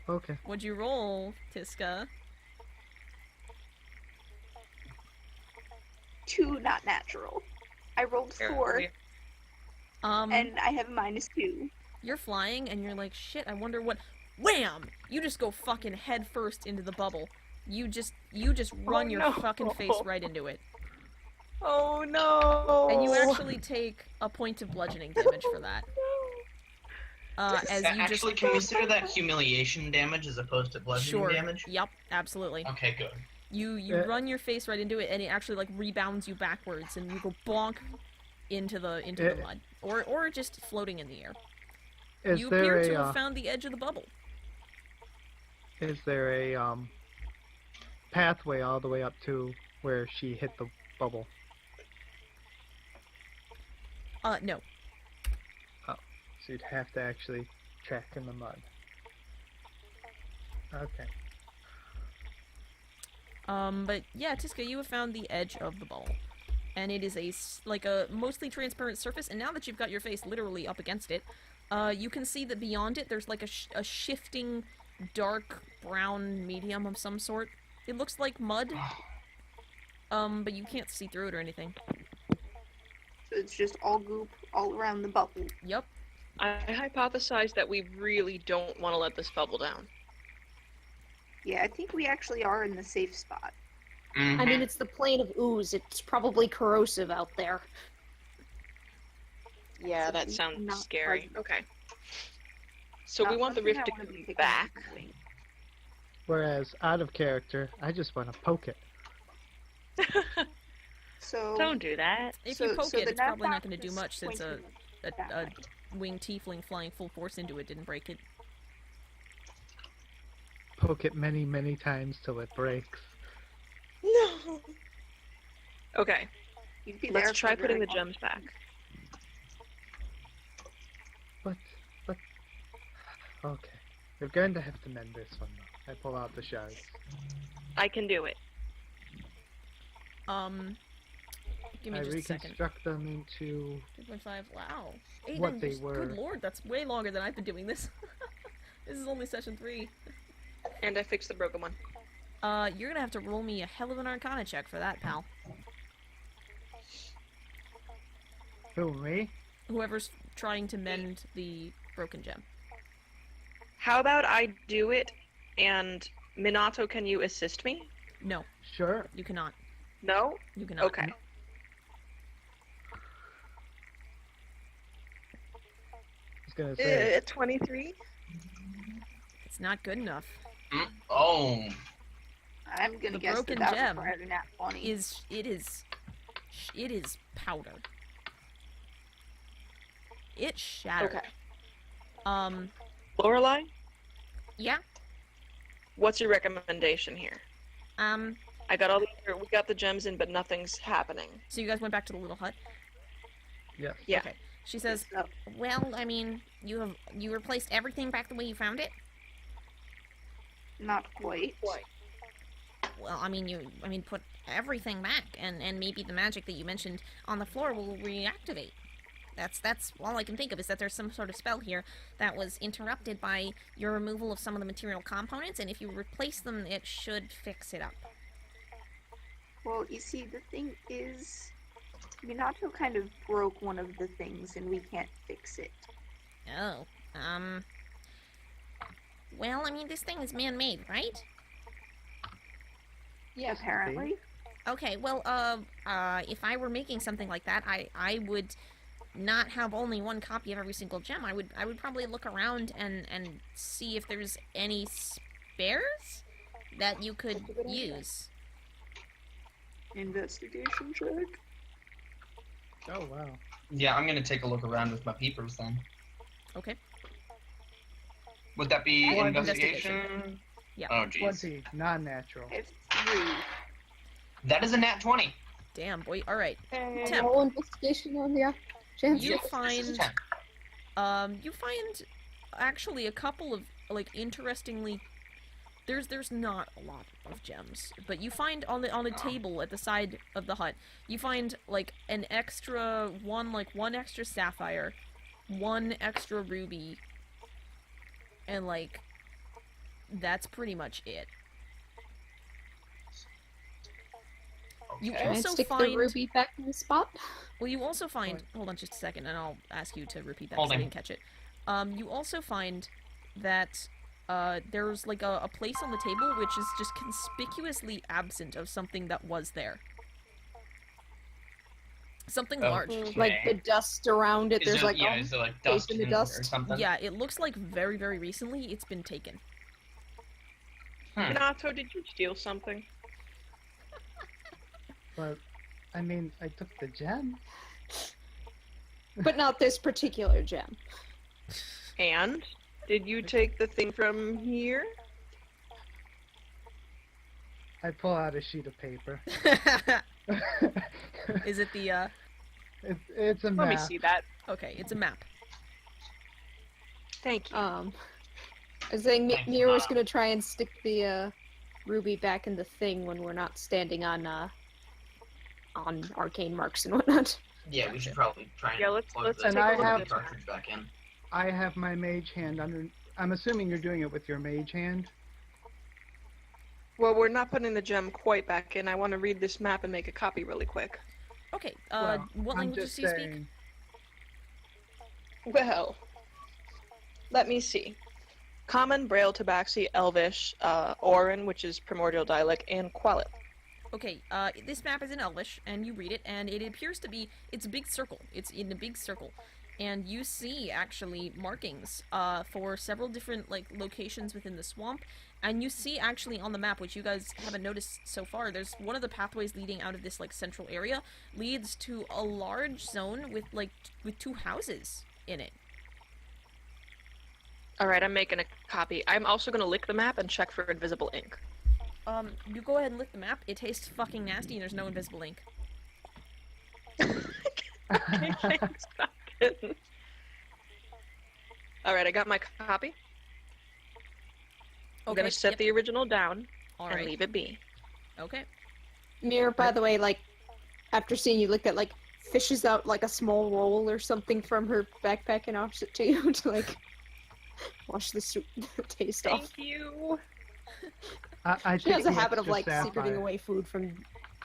[SPEAKER 5] Okay.
[SPEAKER 1] What'd you roll, Tiska?
[SPEAKER 3] 2 not natural. I rolled 4, and I have -2.
[SPEAKER 1] You're flying and you're like, shit, I wonder what. Wham! You just go fucking head first into the bubble. You just run your
[SPEAKER 6] no.
[SPEAKER 1] fucking face right into it.
[SPEAKER 6] Oh no!
[SPEAKER 1] And you actually take a point of bludgeoning damage for that. As you
[SPEAKER 4] Actually,
[SPEAKER 1] just
[SPEAKER 4] can we consider that humiliation damage as opposed to bludgeoning
[SPEAKER 1] sure.
[SPEAKER 4] damage?
[SPEAKER 1] Yep, absolutely.
[SPEAKER 4] Okay, good.
[SPEAKER 1] You run your face right into it, and it actually like rebounds you backwards, and you go bonk into the mud, or just floating in the air.
[SPEAKER 5] Is
[SPEAKER 1] You
[SPEAKER 5] there
[SPEAKER 1] appear to
[SPEAKER 5] a
[SPEAKER 1] have found the edge of the bubble.
[SPEAKER 5] Is there a pathway all the way up to where she hit the bubble?
[SPEAKER 1] No.
[SPEAKER 5] Oh, so you'd have to actually track in the mud. Okay.
[SPEAKER 1] But yeah, Tiska, you have found the edge of the ball. And it is like a mostly transparent surface, and now that you've got your face literally up against it, you can see that beyond it there's like a shifting dark brown medium of some sort. It looks like mud, but you can't see through it or anything.
[SPEAKER 3] So it's just all goop all around the bubble.
[SPEAKER 1] Yep.
[SPEAKER 8] I hypothesize that we really don't want to let this bubble down.
[SPEAKER 3] Yeah, I think we actually are in the safe spot.
[SPEAKER 2] I mean, it's the Plane of Ooze. It's probably corrosive out there.
[SPEAKER 8] Yeah,
[SPEAKER 3] So
[SPEAKER 8] that
[SPEAKER 3] we
[SPEAKER 8] sounds
[SPEAKER 3] cannot
[SPEAKER 8] scary.
[SPEAKER 3] fight.
[SPEAKER 8] Okay. So we
[SPEAKER 3] Not
[SPEAKER 8] want the
[SPEAKER 3] something
[SPEAKER 8] rift
[SPEAKER 3] I
[SPEAKER 8] to
[SPEAKER 3] wanna
[SPEAKER 8] come
[SPEAKER 3] be picking
[SPEAKER 8] back.
[SPEAKER 3] up doing.
[SPEAKER 5] Whereas out of character, I just want to poke it.
[SPEAKER 3] So
[SPEAKER 6] Don't do that.
[SPEAKER 1] If you poke it,
[SPEAKER 3] the
[SPEAKER 1] it's probably not
[SPEAKER 3] knapsack
[SPEAKER 1] going to do
[SPEAKER 3] is
[SPEAKER 1] much since a
[SPEAKER 3] pointing that way.
[SPEAKER 1] winged tiefling flying full force into it didn't break it.
[SPEAKER 5] Poke it many, many times till it breaks.
[SPEAKER 8] No. Okay,
[SPEAKER 3] You'd be
[SPEAKER 8] let's
[SPEAKER 3] there
[SPEAKER 8] try
[SPEAKER 3] for
[SPEAKER 8] putting the
[SPEAKER 3] very long.
[SPEAKER 8] gems back.
[SPEAKER 5] But, okay. We're going to have to mend this one, though. I pull out the shards.
[SPEAKER 8] I can do it.
[SPEAKER 1] Give me
[SPEAKER 5] I
[SPEAKER 1] just a second.
[SPEAKER 5] reconstruct them into
[SPEAKER 1] 2.5, wow. 8,
[SPEAKER 5] what
[SPEAKER 1] 9
[SPEAKER 5] they
[SPEAKER 1] years.
[SPEAKER 5] were.
[SPEAKER 1] Good lord, that's way longer than I've been doing this. This is only session 3.
[SPEAKER 8] And I fixed the broken one.
[SPEAKER 1] You're gonna have to roll me a hell of an arcana check for that, pal.
[SPEAKER 5] Who, me?
[SPEAKER 1] Whoever's trying to mend the broken gem.
[SPEAKER 8] How about I do it, and Minato, can you assist me?
[SPEAKER 1] No,
[SPEAKER 5] Sure.
[SPEAKER 1] you cannot.
[SPEAKER 8] No?
[SPEAKER 1] You cannot.
[SPEAKER 8] Okay.
[SPEAKER 5] I was gonna say,
[SPEAKER 8] 23?
[SPEAKER 1] It's not good enough.
[SPEAKER 4] Oh.
[SPEAKER 3] I'm gonna
[SPEAKER 1] The
[SPEAKER 3] guess
[SPEAKER 1] broken
[SPEAKER 3] that
[SPEAKER 1] gem
[SPEAKER 3] required a nat 20.
[SPEAKER 1] It is powder. It shattered.
[SPEAKER 8] Okay. Lorelai,
[SPEAKER 1] Yeah.
[SPEAKER 8] what's your recommendation here?
[SPEAKER 1] So
[SPEAKER 8] I got all the we got the gems in, but nothing's happening.
[SPEAKER 1] you guys went back to the little hut?
[SPEAKER 5] yes.
[SPEAKER 8] Yeah.
[SPEAKER 1] Okay. She says,
[SPEAKER 3] So,
[SPEAKER 1] well, I mean, you replaced everything back the way you found it?
[SPEAKER 3] not quite.
[SPEAKER 1] Well, I mean, put everything back, and maybe the magic that you mentioned on the floor will reactivate. That's all I can think of, is that there's some sort of spell here that was interrupted by your removal of some of the material components, and if you replace them, it should fix it up.
[SPEAKER 3] Well, you see, the thing is, Minato kind of broke one of the things, and we can't fix it.
[SPEAKER 1] Oh, well, I mean, this thing is man-made, right?
[SPEAKER 3] Yeah, apparently.
[SPEAKER 1] Okay, well, if I were making something like that, I would not have only one copy of every single gem. I would probably look around and see if there's any spares that you could use.
[SPEAKER 3] Investigation check.
[SPEAKER 5] Oh, wow.
[SPEAKER 4] Yeah, I'm gonna take a look around with my peepers then.
[SPEAKER 1] Okay.
[SPEAKER 4] Would that be
[SPEAKER 5] One
[SPEAKER 4] investigation?
[SPEAKER 1] Yeah.
[SPEAKER 4] Oh, jeez.
[SPEAKER 5] 20, non-natural.
[SPEAKER 3] I have 3.
[SPEAKER 4] That is a nat 20.
[SPEAKER 1] Damn, boy. All right.
[SPEAKER 3] And
[SPEAKER 1] Temp.
[SPEAKER 2] Roll investigation on the chance.
[SPEAKER 1] You
[SPEAKER 4] This is
[SPEAKER 1] find
[SPEAKER 4] 10.
[SPEAKER 1] you find actually a couple of like interestingly. There's not a lot of gems, but you find on a table at the side of the hut, you find like one extra sapphire, one extra ruby, and like that's pretty much it. You
[SPEAKER 4] Okay.
[SPEAKER 2] Can I
[SPEAKER 1] also
[SPEAKER 2] stick
[SPEAKER 1] find
[SPEAKER 2] the ruby back in the spot?
[SPEAKER 1] well, you also find hold on just a second, and I'll ask you to repeat that because I
[SPEAKER 4] Holding.
[SPEAKER 1] didn't catch it. You also find that there's like a place on the table which is just conspicuously absent of something that was there. Something large.
[SPEAKER 2] Like the dust around it.
[SPEAKER 4] Is
[SPEAKER 2] There's
[SPEAKER 4] there,
[SPEAKER 2] like
[SPEAKER 4] yeah, is there like dust
[SPEAKER 2] in the
[SPEAKER 4] or
[SPEAKER 2] dust?
[SPEAKER 4] something?
[SPEAKER 1] Yeah, it looks like very, very recently it's been taken.
[SPEAKER 8] Minato, did you steal something?
[SPEAKER 5] But, I mean, I took the gem.
[SPEAKER 2] but not this particular gem.
[SPEAKER 8] And did you take the thing from here?
[SPEAKER 5] I pull out a sheet of paper.
[SPEAKER 1] Is it the
[SPEAKER 5] It's a map.
[SPEAKER 6] Let me see that.
[SPEAKER 1] Okay, it's a map.
[SPEAKER 6] Thank you.
[SPEAKER 2] I was saying Mira's gonna try and stick the ruby back in the thing when we're not standing on arcane marks and whatnot.
[SPEAKER 4] Yeah, we should probably try and
[SPEAKER 6] let's
[SPEAKER 4] plug
[SPEAKER 6] take
[SPEAKER 4] the
[SPEAKER 5] a look at
[SPEAKER 4] cartridge back in.
[SPEAKER 5] I have my mage hand under. I'm assuming you're doing it with your mage hand.
[SPEAKER 6] Well, we're not putting the gem quite back in. I want to read this map and make a copy really quick.
[SPEAKER 1] Okay,
[SPEAKER 5] Well,
[SPEAKER 1] what
[SPEAKER 5] I'm
[SPEAKER 1] languages
[SPEAKER 5] just
[SPEAKER 1] do you speak?
[SPEAKER 5] saying.
[SPEAKER 6] Well, let me see. Common, Braille, Tabaxi, Elvish, Orin, which is primordial dialect, and Qualit.
[SPEAKER 1] Okay, this map is in Elvish, and you read it, and it appears to be, it's a big circle. It's in a big circle. And you see, actually, markings, for several different, like, locations within the swamp. And you see, actually, on the map, which you guys haven't noticed so far, there's one of the pathways leading out of this, like, central area, leads to a large zone with, like, with 2 houses in it.
[SPEAKER 6] Alright, I'm making a copy. I'm also going to lick the map and check for invisible ink.
[SPEAKER 1] You go ahead and lick the map. It tastes fucking nasty, and there's no invisible ink.
[SPEAKER 6] Alright, I got my copy. I'm
[SPEAKER 1] Okay,
[SPEAKER 6] gonna set
[SPEAKER 1] yep.
[SPEAKER 6] the original down
[SPEAKER 1] All
[SPEAKER 6] and
[SPEAKER 1] right.
[SPEAKER 6] leave it be.
[SPEAKER 1] Okay.
[SPEAKER 2] Mira, by the way, like, after seeing you lick that, like, fishes out, like, a small roll or something from her backpack and offers it to you to, like, wash the taste off.
[SPEAKER 6] Thank you.
[SPEAKER 5] I
[SPEAKER 2] She has
[SPEAKER 5] take
[SPEAKER 2] a
[SPEAKER 5] the
[SPEAKER 2] habit of,
[SPEAKER 5] extra
[SPEAKER 2] like, secreting
[SPEAKER 5] sapphire.
[SPEAKER 2] away food from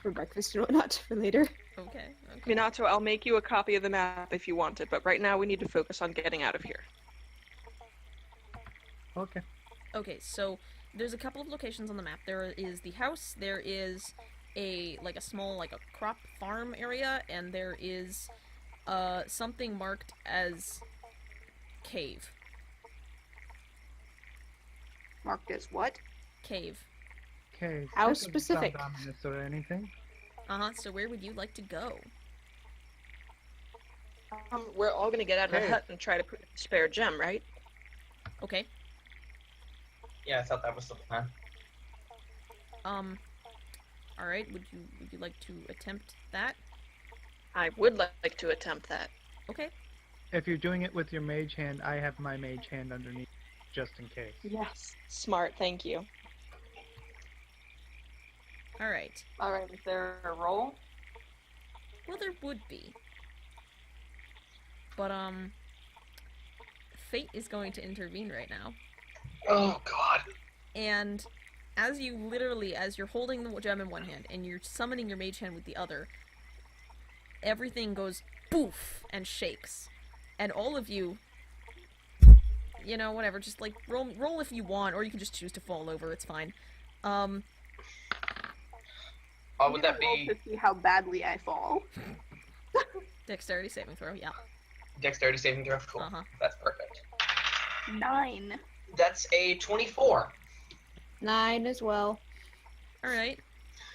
[SPEAKER 2] for breakfast and whatnot for later.
[SPEAKER 1] Okay. Okay.
[SPEAKER 6] Minato, I'll make you a copy of the map if you want it, but right now we need to focus on getting out of here.
[SPEAKER 5] Okay.
[SPEAKER 1] Okay, so there's a couple of locations on the map. There is the house, there is a small a crop farm area, and there is something marked as cave.
[SPEAKER 3] Marked as what?
[SPEAKER 1] Cave.
[SPEAKER 5] Okay.
[SPEAKER 2] How
[SPEAKER 5] that doesn't
[SPEAKER 2] specific?
[SPEAKER 5] sound ominous or anything.
[SPEAKER 1] So where would you like to go?
[SPEAKER 6] We're all gonna get out of the
[SPEAKER 5] Okay.
[SPEAKER 6] hut and try to put a spare gem, right?
[SPEAKER 1] Okay.
[SPEAKER 4] Yeah, I thought that was the plan.
[SPEAKER 1] Alright, would you like to attempt that?
[SPEAKER 6] I would like to attempt that.
[SPEAKER 1] Okay.
[SPEAKER 5] If you're doing it with your mage hand, I have my mage hand underneath, just in case.
[SPEAKER 6] Yes. Smart, thank you.
[SPEAKER 1] Alright.
[SPEAKER 9] Alright, is there a roll?
[SPEAKER 1] Well, there would be. But, fate is going to intervene right now.
[SPEAKER 4] Oh god.
[SPEAKER 1] And as you're holding the gem in one hand and you're summoning your mage hand with the other, everything goes poof and shakes. And all of you, whatever, just like roll if you want, or you can just choose to fall over, it's fine.
[SPEAKER 4] Oh, would that
[SPEAKER 3] Roll
[SPEAKER 4] be
[SPEAKER 3] to see how badly I fall.
[SPEAKER 1] Dexterity saving throw, yeah.
[SPEAKER 4] dexterity saving throw? Cool.
[SPEAKER 1] Uh-huh.
[SPEAKER 4] That's perfect.
[SPEAKER 3] 9.
[SPEAKER 4] That's a 24.
[SPEAKER 2] 9 as well.
[SPEAKER 1] Alright.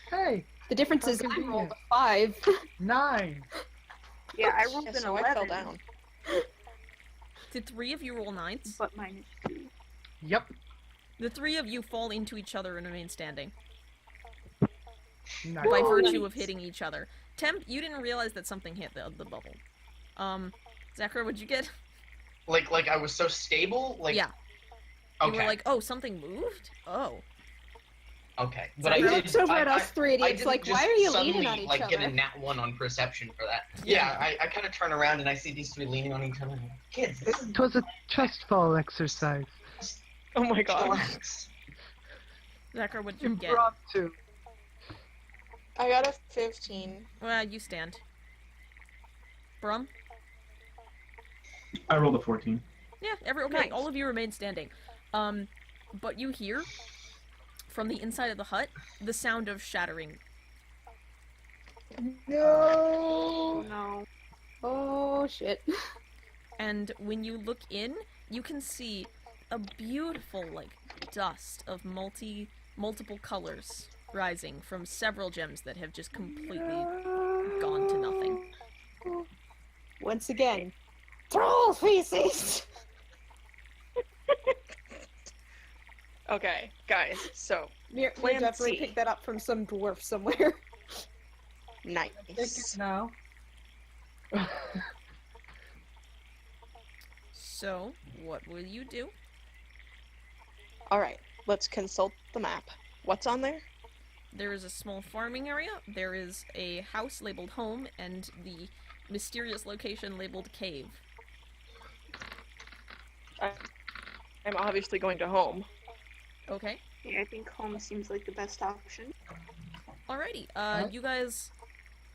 [SPEAKER 5] Hey,
[SPEAKER 2] The difference
[SPEAKER 5] How
[SPEAKER 2] is I
[SPEAKER 5] convenient.
[SPEAKER 2] rolled a 5.
[SPEAKER 5] 9.
[SPEAKER 3] Yeah, I rolled
[SPEAKER 6] Yeah,
[SPEAKER 3] an
[SPEAKER 6] so
[SPEAKER 3] 11.
[SPEAKER 6] I fell down.
[SPEAKER 1] Did 3 of you roll 9s?
[SPEAKER 3] But minus 2.
[SPEAKER 5] Yep.
[SPEAKER 1] The 3 of you fall into each other and remain standing.
[SPEAKER 5] Nice.
[SPEAKER 1] By
[SPEAKER 3] Whoa.
[SPEAKER 1] virtue of hitting each other. Temp, you didn't realize that something hit the bubble. Zachary, what'd you get?
[SPEAKER 4] Like I was so stable? Like
[SPEAKER 1] Yeah. You
[SPEAKER 4] Okay.
[SPEAKER 1] were like, oh, something moved? Oh.
[SPEAKER 4] Okay.
[SPEAKER 1] So
[SPEAKER 4] But I
[SPEAKER 2] He
[SPEAKER 4] did
[SPEAKER 2] looks over at us three and
[SPEAKER 4] I
[SPEAKER 2] he's
[SPEAKER 4] didn't
[SPEAKER 2] like,
[SPEAKER 4] just
[SPEAKER 2] why are you
[SPEAKER 4] suddenly,
[SPEAKER 2] leaning on each
[SPEAKER 4] like, get a
[SPEAKER 2] other?
[SPEAKER 4] nat 1 on perception for that.
[SPEAKER 1] Yeah.
[SPEAKER 4] Yeah, I kind of turn around and I see these 3 leaning on each other. Kids, this is
[SPEAKER 5] It was a chest fall exercise.
[SPEAKER 6] Oh my god.
[SPEAKER 4] relax.
[SPEAKER 1] Zachary, what'd you get?
[SPEAKER 5] Impromptu.
[SPEAKER 6] I got a 15.
[SPEAKER 1] Well, you stand. Brum?
[SPEAKER 7] I rolled a 14.
[SPEAKER 1] Yeah, okay,
[SPEAKER 6] Nice.
[SPEAKER 1] all of you remain standing. But you hear, from the inside of the hut, the sound of shattering.
[SPEAKER 2] No.
[SPEAKER 3] No.
[SPEAKER 2] Oh shit.
[SPEAKER 1] And when you look in, you can see a beautiful, dust of multiple colors rising from several gems that have just completely gone to nothing.
[SPEAKER 2] Once again, troll feces.
[SPEAKER 6] Okay, guys, so
[SPEAKER 2] We
[SPEAKER 6] Plan
[SPEAKER 2] definitely
[SPEAKER 6] C.
[SPEAKER 2] picked that up from some dwarf somewhere.
[SPEAKER 6] Nice.
[SPEAKER 9] No.
[SPEAKER 1] So, what will you do?
[SPEAKER 8] Alright, let's consult the map. What's on there?
[SPEAKER 1] There is a small farming area, there is a house labeled home, and the mysterious location labeled cave.
[SPEAKER 6] I'm obviously going to home.
[SPEAKER 1] Okay.
[SPEAKER 3] Yeah, I think home seems like the best option.
[SPEAKER 1] Alrighty, you guys,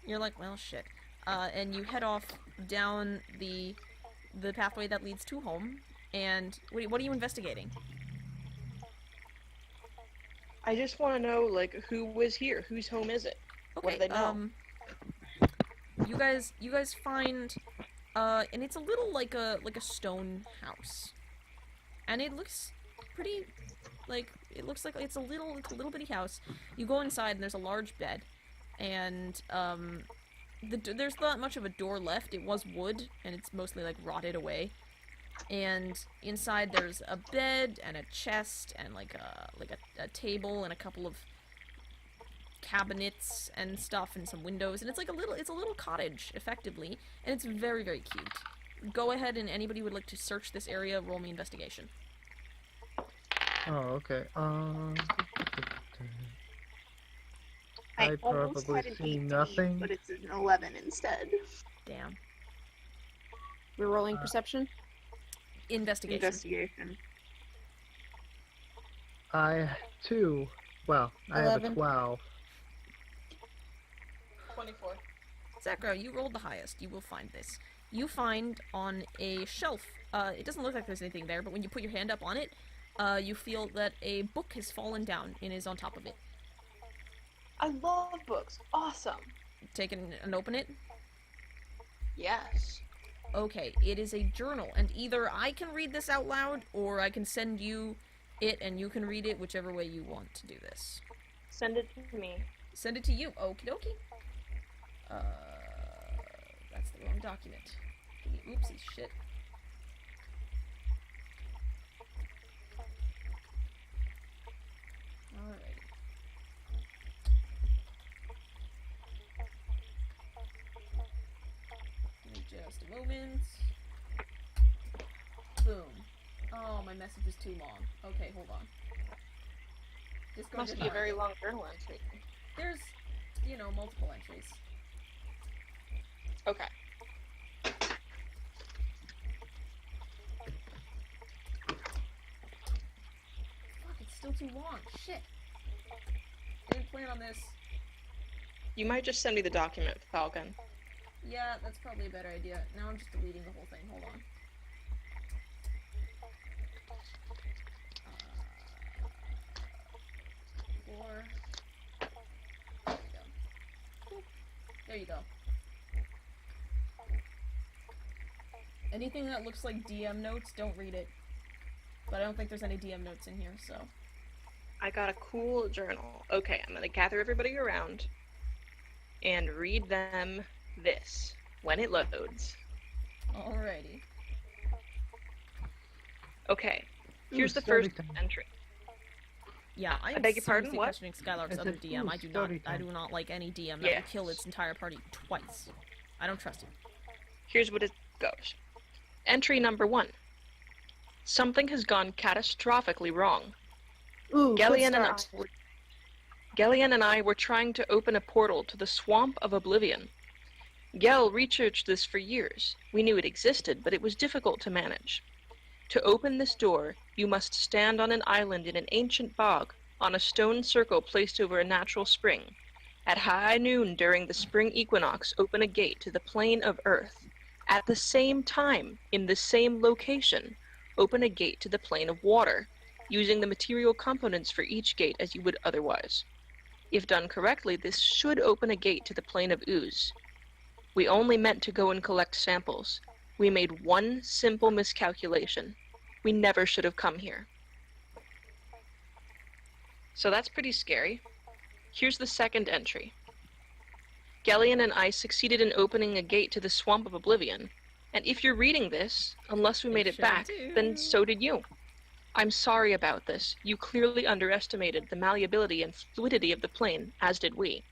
[SPEAKER 1] you're like, well, shit. And you head off down the pathway that leads to home, and what are you investigating?
[SPEAKER 6] I just want to know, like, who was here? Whose home is it?
[SPEAKER 1] Okay,
[SPEAKER 6] What do they know?
[SPEAKER 1] You guys find, and it's a little like a stone house. And it looks pretty, like, it looks like it's a little bitty house. You go inside and there's a large bed, and, there's not much of a door left. It was wood, and it's mostly, like, rotted away. And inside there's a bed and a chest and like a table and a couple of cabinets and stuff and some windows, and it's a little cottage effectively, and it's very, very cute. Go ahead, and anybody who would like to search this area, roll me investigation.
[SPEAKER 5] Oh, okay.
[SPEAKER 3] I
[SPEAKER 5] I
[SPEAKER 3] almost
[SPEAKER 5] probably
[SPEAKER 3] had an
[SPEAKER 5] see
[SPEAKER 3] 18,
[SPEAKER 5] nothing.
[SPEAKER 3] but it's an 11 instead.
[SPEAKER 1] Damn.
[SPEAKER 2] We're rolling perception.
[SPEAKER 1] Investigation.
[SPEAKER 3] Investigation.
[SPEAKER 5] I too. Well, I have a
[SPEAKER 2] 11.
[SPEAKER 5] 12.
[SPEAKER 6] 24.
[SPEAKER 1] Zachary, you rolled the highest. You will find this. You find on a shelf, it doesn't look like there's anything there, but when you put your hand up on it, you feel that a book has fallen down and is on top of it.
[SPEAKER 8] I love books. Awesome.
[SPEAKER 1] Take it and open it.
[SPEAKER 8] Yes.
[SPEAKER 1] Okay, it is a journal, and either I can read this out loud, or I can send you it and you can read it, whichever way you want to do this.
[SPEAKER 6] Send it to me.
[SPEAKER 1] Send it to you. Okie dokie. That's the wrong document. Oopsie shit. Alright. Give me just a moment. Boom. Oh, my message is too long. Okay, hold on. Discord
[SPEAKER 6] Must
[SPEAKER 1] did
[SPEAKER 6] be a
[SPEAKER 1] not-
[SPEAKER 6] very long journal entry.
[SPEAKER 1] There's, multiple entries.
[SPEAKER 6] Okay.
[SPEAKER 1] Fuck, it's still too long. Shit. I didn't plan on this.
[SPEAKER 6] You might just send me the document, Falcon.
[SPEAKER 1] Yeah, that's probably a better idea. Now I'm just deleting the whole thing. Hold on. There you go. Boop. There you go. Anything that looks like DM notes, don't read it. But I don't think there's any DM notes in here, so.
[SPEAKER 6] I got a cool journal. Okay, I'm gonna gather everybody around and read them this when it loads.
[SPEAKER 1] Alrighty.
[SPEAKER 6] Okay, here's the
[SPEAKER 5] story
[SPEAKER 6] first
[SPEAKER 5] time.
[SPEAKER 6] entry.
[SPEAKER 1] Yeah, I am
[SPEAKER 6] beg your pardon,
[SPEAKER 1] seriously
[SPEAKER 6] what?
[SPEAKER 1] questioning Skylark's
[SPEAKER 5] I
[SPEAKER 1] other
[SPEAKER 5] said,
[SPEAKER 1] DM.
[SPEAKER 5] ooh,
[SPEAKER 1] I do
[SPEAKER 5] story time.
[SPEAKER 1] not like any DM that
[SPEAKER 6] Yes.
[SPEAKER 1] would kill its entire party twice. I don't trust him.
[SPEAKER 6] Here's what it goes. Entry number 1. Something has gone catastrophically wrong.
[SPEAKER 2] Ooh, good
[SPEAKER 6] Gellian
[SPEAKER 2] start.
[SPEAKER 6] and I were trying to open a portal to the Swamp of Oblivion. Gel researched this for years. We knew it existed, but it was difficult to manage. To open this door, you must stand on an island in an ancient bog, on a stone circle placed over a natural spring. At high noon during the spring equinox, open a gate to the plane of Earth. At the same time, in the same location, open a gate to the plane of water, using the material components for each gate as you would otherwise. If done correctly, this should open a gate to the Plane of Ooze. We only meant to go and collect samples. We made one simple miscalculation. We never should have come here. So that's pretty scary. Here's the second entry. Gellian and I succeeded in opening a gate to the Swamp of Oblivion. And if you're reading this, unless we made it
[SPEAKER 1] Sure
[SPEAKER 6] back,
[SPEAKER 1] do.
[SPEAKER 6] then so did you. I'm sorry about this. You clearly underestimated the malleability and fluidity of the plane, as did we.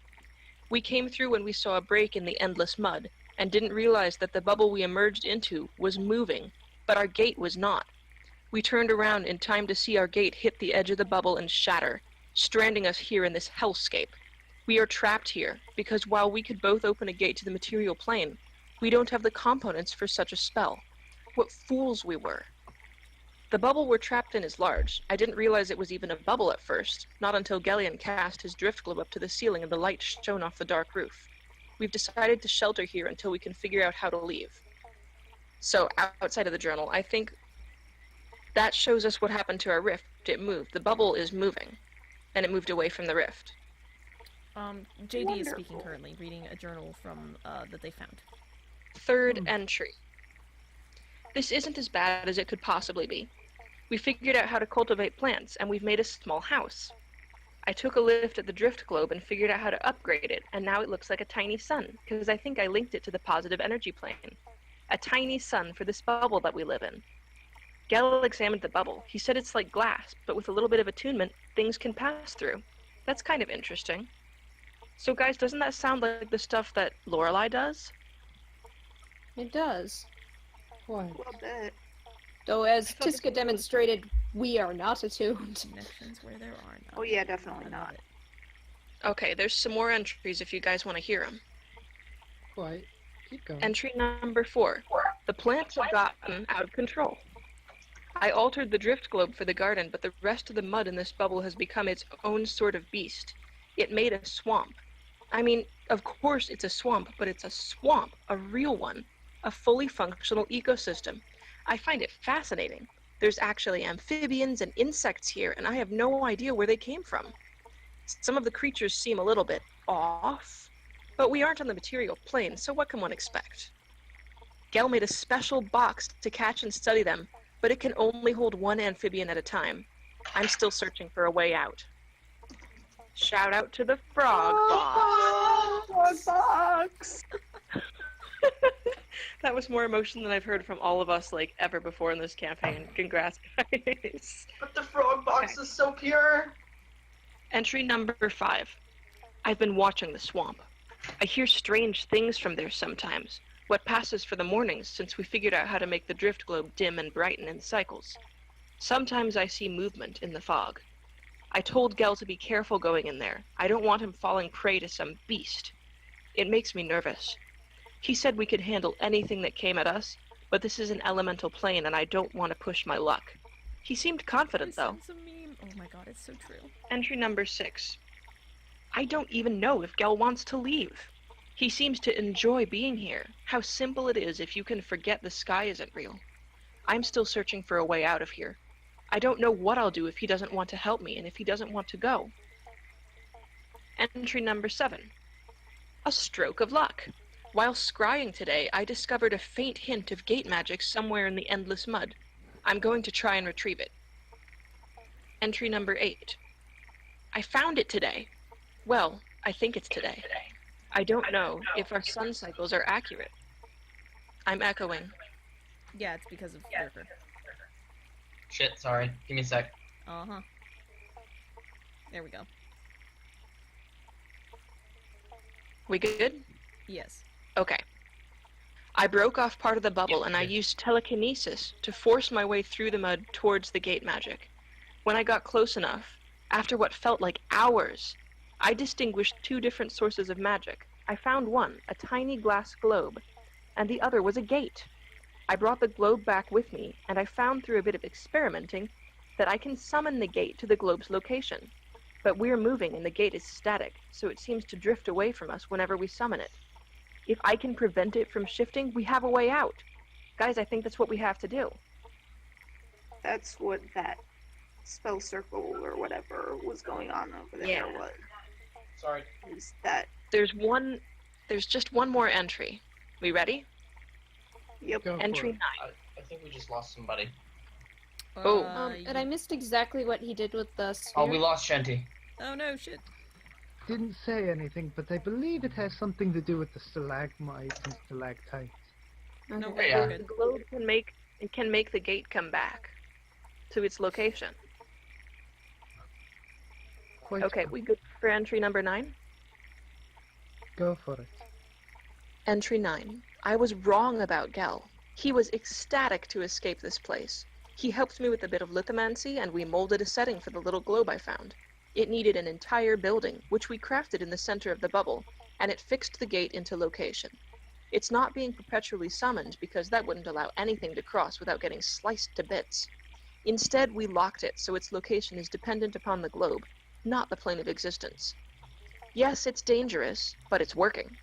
[SPEAKER 6] We came through when we saw a break in the endless mud, and didn't realize that the bubble we emerged into was moving, but our gate was not. We turned around in time to see our gate hit the edge of the bubble and shatter, stranding us here in this hellscape. We are trapped here, because while we could both open a gate to the material plane, we don't have the components for such a spell. What fools we were. The bubble we're trapped in is large. I didn't realize it was even a bubble at first, not until Gellion cast his drift globe up to the ceiling and the light shone off the dark roof. We've decided to shelter here until we can figure out how to leave. So, outside of the journal, I think that shows us what happened to our rift. It moved. The bubble is moving, and it moved away from the rift.
[SPEAKER 1] JD is speaking currently, reading a journal from that they found.
[SPEAKER 6] Third entry. This isn't as bad as it could possibly be. We figured out how to cultivate plants, and we've made a small house. I took a lift at the drift globe and figured out how to upgrade it, and now it looks like a tiny sun, because I think I linked it to the positive energy plane. A tiny sun for this bubble that we live in. Gel examined the bubble. He said it's like glass, but with a little bit of attunement, things can pass through. That's kind of interesting. So guys, doesn't that sound like the stuff that Lorelei does?
[SPEAKER 2] It does.
[SPEAKER 5] What?
[SPEAKER 3] A little bit.
[SPEAKER 2] Though, as Tiska demonstrated, we are not attuned.
[SPEAKER 1] Connections where there are none.
[SPEAKER 3] Oh yeah, definitely
[SPEAKER 1] I love
[SPEAKER 3] not.
[SPEAKER 1] it.
[SPEAKER 6] Okay, there's some more entries if you guys want to hear them.
[SPEAKER 5] Quite. Keep going.
[SPEAKER 6] Entry number 4. The plants have gotten out of control. I altered the drift globe for the garden, but the rest of the mud in this bubble has become its own sort of beast. It made a swamp. I mean, of course it's a swamp, but it's a swamp, a real one, a fully functional ecosystem. I find it fascinating. There's actually amphibians and insects here, and I have no idea where they came from. Some of the creatures seem a little bit off, but we aren't on the material plane, so what can one expect? Gel made a special box to catch and study them, but it can only hold one amphibian at a time. I'm still searching for a way out. Shout out to the frog box.
[SPEAKER 3] Frog box!
[SPEAKER 6] That was more emotion than I've heard from all of us, like, ever before in this campaign. Congrats, guys.
[SPEAKER 4] But the frog box is so pure.
[SPEAKER 6] Entry number 5. I've been watching the swamp. I hear strange things from there sometimes. What passes for the mornings since we figured out how to make the drift globe dim and brighten in cycles. Sometimes I see movement in the fog. I told Gel to be careful going in there. I don't want him falling prey to some beast. It makes me nervous. He said we could handle anything that came at us, but this is an elemental plane and I don't want to push my luck. He seemed confident, though.
[SPEAKER 1] It's a meme. Oh my god, it's so true.
[SPEAKER 6] Entry number 6. I don't even know if Gel wants to leave. He seems to enjoy being here. How simple it is if you can forget the sky isn't real. I'm still searching for a way out of here. I don't know what I'll do if he doesn't want to help me and if he doesn't want to go. Entry number 7. A stroke of luck. While scrying today, I discovered a faint hint of gate magic somewhere in the endless mud. I'm going to try and retrieve it. Entry number 8. I found it today. Well, I think it's today. I don't know if our sun cycles are accurate. I'm echoing.
[SPEAKER 1] Yeah, it's because of Lurker.
[SPEAKER 4] Shit, sorry. Give me a sec.
[SPEAKER 1] Uh-huh. There we go.
[SPEAKER 6] We good?
[SPEAKER 1] Yes.
[SPEAKER 6] Okay. I broke off part of the bubble and I used telekinesis to force my way through the mud towards the gate magic. When I got close enough, after what felt like hours, I distinguished 2 different sources of magic. I found one, a tiny glass globe, and the other was a gate. I brought the globe back with me, and I found through a bit of experimenting that I can summon the gate to the globe's location. But we're moving and the gate is static, so it seems to drift away from us whenever we summon it. If I can prevent it from shifting, we have a way out. Guys, I think that's what we have to do.
[SPEAKER 3] That's what that spell circle or whatever was going on over there
[SPEAKER 6] Yeah.
[SPEAKER 3] was.
[SPEAKER 4] Sorry.
[SPEAKER 3] Is that...
[SPEAKER 6] There's just one more entry. We ready?
[SPEAKER 3] Yep.
[SPEAKER 5] Go for
[SPEAKER 6] Entry
[SPEAKER 5] it.
[SPEAKER 6] 9.
[SPEAKER 4] I think we just lost somebody.
[SPEAKER 6] Oh.
[SPEAKER 2] And I missed exactly what he did with the sphere.
[SPEAKER 4] Oh, we lost Shenty.
[SPEAKER 1] Oh no, shit.
[SPEAKER 5] Didn't say anything, but I believe it has something to do with the stalagmites and stalactites.
[SPEAKER 1] No,
[SPEAKER 2] Okay.
[SPEAKER 1] we're
[SPEAKER 4] Yeah.
[SPEAKER 1] good.
[SPEAKER 6] The globe can make the gate come back. to its location.
[SPEAKER 5] Quite
[SPEAKER 6] Okay, we good for entry number 9?
[SPEAKER 5] Go for it.
[SPEAKER 6] Entry 9. I was wrong about Gel. He was ecstatic to escape this place. He helped me with a bit of lithomancy, and we molded a setting for the little globe I found. It needed an entire building, which we crafted in the center of the bubble, and it fixed the gate into location. It's not being perpetually summoned because that wouldn't allow anything to cross without getting sliced to bits. Instead, we locked it so its location is dependent upon the globe, not the plane of existence. Yes, it's dangerous, but it's working.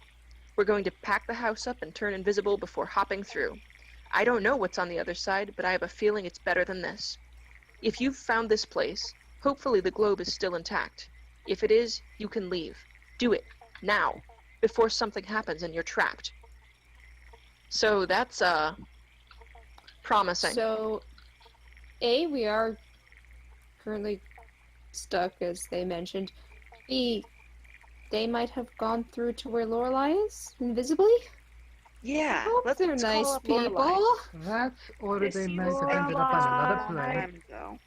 [SPEAKER 6] We're going to pack the house up and turn invisible before hopping through. I don't know what's on the other side, but I have a feeling it's better than this. If you've found this place, hopefully the globe is still intact. If it is, you can leave. Do it, now, before something happens and you're trapped. So that's, promising.
[SPEAKER 2] So, A, we are currently stuck, as they mentioned. B, they might have gone through to where Lorelai is, invisibly?
[SPEAKER 6] Yeah,
[SPEAKER 2] Oh,
[SPEAKER 6] let's
[SPEAKER 2] they're
[SPEAKER 6] call
[SPEAKER 2] nice
[SPEAKER 6] up Lorelai.
[SPEAKER 2] people.
[SPEAKER 5] That's or
[SPEAKER 3] Miss
[SPEAKER 5] they
[SPEAKER 3] you,
[SPEAKER 5] might have ended up on another
[SPEAKER 3] Lorelai.
[SPEAKER 5] plane.
[SPEAKER 3] Time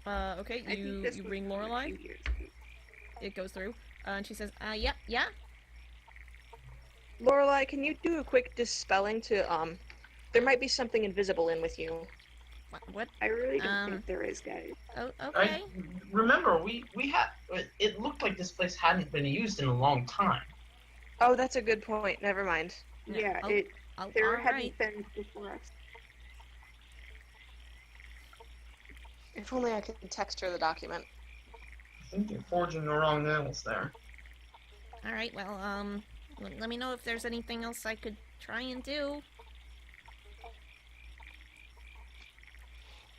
[SPEAKER 3] ago.
[SPEAKER 1] Okay,
[SPEAKER 3] I think
[SPEAKER 1] you
[SPEAKER 3] this was
[SPEAKER 1] ring
[SPEAKER 3] from a
[SPEAKER 1] Lorelai.
[SPEAKER 3] few years ago.
[SPEAKER 1] It goes through, and she says, yeah.
[SPEAKER 6] Lorelai, can you do a quick dispelling to, there might be something invisible in with you.
[SPEAKER 1] What?
[SPEAKER 3] I really don't think there is, guys.
[SPEAKER 1] Oh, okay.
[SPEAKER 4] Remember, we had. It looked like this place hadn't been used in a long time.
[SPEAKER 6] Oh, that's a good point. Never mind.
[SPEAKER 3] Yeah,
[SPEAKER 1] Oh,
[SPEAKER 3] there
[SPEAKER 1] all
[SPEAKER 3] hadn't
[SPEAKER 1] right.
[SPEAKER 3] been before us.
[SPEAKER 6] If only I could text her the document.
[SPEAKER 4] I think you're forging the wrong nails there.
[SPEAKER 1] All right. Well, let me know if there's anything else I could try and do.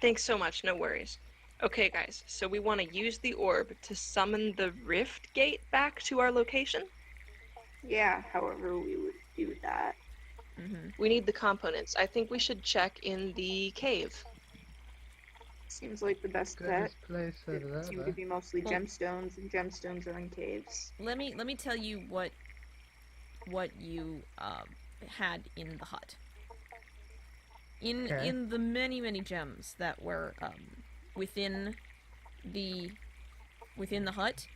[SPEAKER 6] Thanks so much, no worries. Okay, guys, so we want to use the orb to summon the rift gate back to our location?
[SPEAKER 3] Yeah, however we would do that.
[SPEAKER 1] Mm-hmm.
[SPEAKER 6] We need the components. I think we should check in the cave.
[SPEAKER 3] Seems like the best bet.
[SPEAKER 5] Greatest place
[SPEAKER 3] It
[SPEAKER 5] ever.
[SPEAKER 3] seem to be mostly
[SPEAKER 1] Well-
[SPEAKER 3] gemstones, and gemstones are in caves.
[SPEAKER 1] Let me tell you what you had in the hut.
[SPEAKER 5] Okay.
[SPEAKER 1] In the many gems that were within the hut,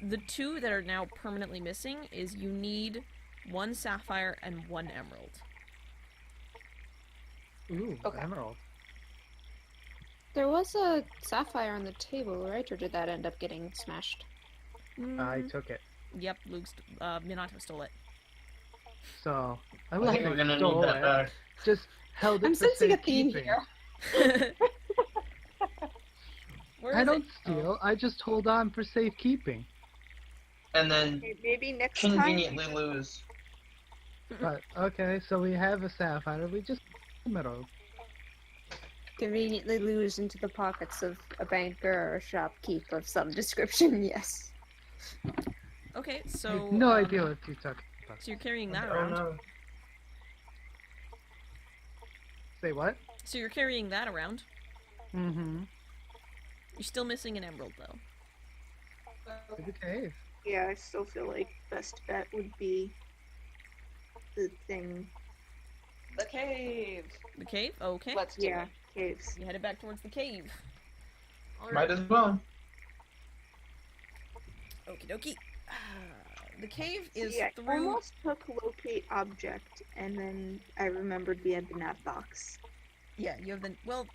[SPEAKER 1] the 2 that are now permanently missing is you need 1 sapphire and 1 emerald.
[SPEAKER 5] Ooh,
[SPEAKER 6] Okay.
[SPEAKER 5] emerald.
[SPEAKER 2] There was a sapphire on the table, right? Or did that end up getting smashed?
[SPEAKER 5] I took it.
[SPEAKER 1] Yep, Minato stole it.
[SPEAKER 5] So I
[SPEAKER 4] I
[SPEAKER 5] wouldn't
[SPEAKER 4] think we're
[SPEAKER 5] say
[SPEAKER 4] gonna
[SPEAKER 5] stole
[SPEAKER 4] need that
[SPEAKER 5] it.
[SPEAKER 4] back.
[SPEAKER 5] Just held it
[SPEAKER 2] I'm
[SPEAKER 5] for
[SPEAKER 2] sensing a theme
[SPEAKER 5] safekeeping.
[SPEAKER 2] here.
[SPEAKER 1] Where
[SPEAKER 5] I
[SPEAKER 1] is
[SPEAKER 5] don't
[SPEAKER 1] it?
[SPEAKER 5] steal. I just hold on for safekeeping.
[SPEAKER 4] And then
[SPEAKER 3] Okay, maybe next time.
[SPEAKER 4] conveniently lose.
[SPEAKER 5] But okay, so we have a sapphire. We just emerald.
[SPEAKER 2] Conveniently lose into the pockets of a banker or a shopkeep of some description, yes.
[SPEAKER 1] Okay,
[SPEAKER 5] I
[SPEAKER 1] so
[SPEAKER 5] have no idea what you took.
[SPEAKER 1] So you're carrying that
[SPEAKER 4] Oh
[SPEAKER 1] around.
[SPEAKER 4] no.
[SPEAKER 5] Say what?
[SPEAKER 1] So you're carrying that around.
[SPEAKER 5] Mm-hmm.
[SPEAKER 1] You're still missing an emerald though.
[SPEAKER 5] To the cave.
[SPEAKER 3] Yeah, I still feel like best bet would be the thing.
[SPEAKER 6] The cave!
[SPEAKER 1] The cave? Okay.
[SPEAKER 6] Let's do
[SPEAKER 3] Yeah,
[SPEAKER 6] it.
[SPEAKER 3] caves.
[SPEAKER 1] You headed back towards the cave.
[SPEAKER 4] Might as well.
[SPEAKER 1] Okie dokie. The cave is
[SPEAKER 3] See, I
[SPEAKER 1] through.
[SPEAKER 3] almost took locate object, and then I remembered we had the nav box.
[SPEAKER 1] Yeah, you have the. Well,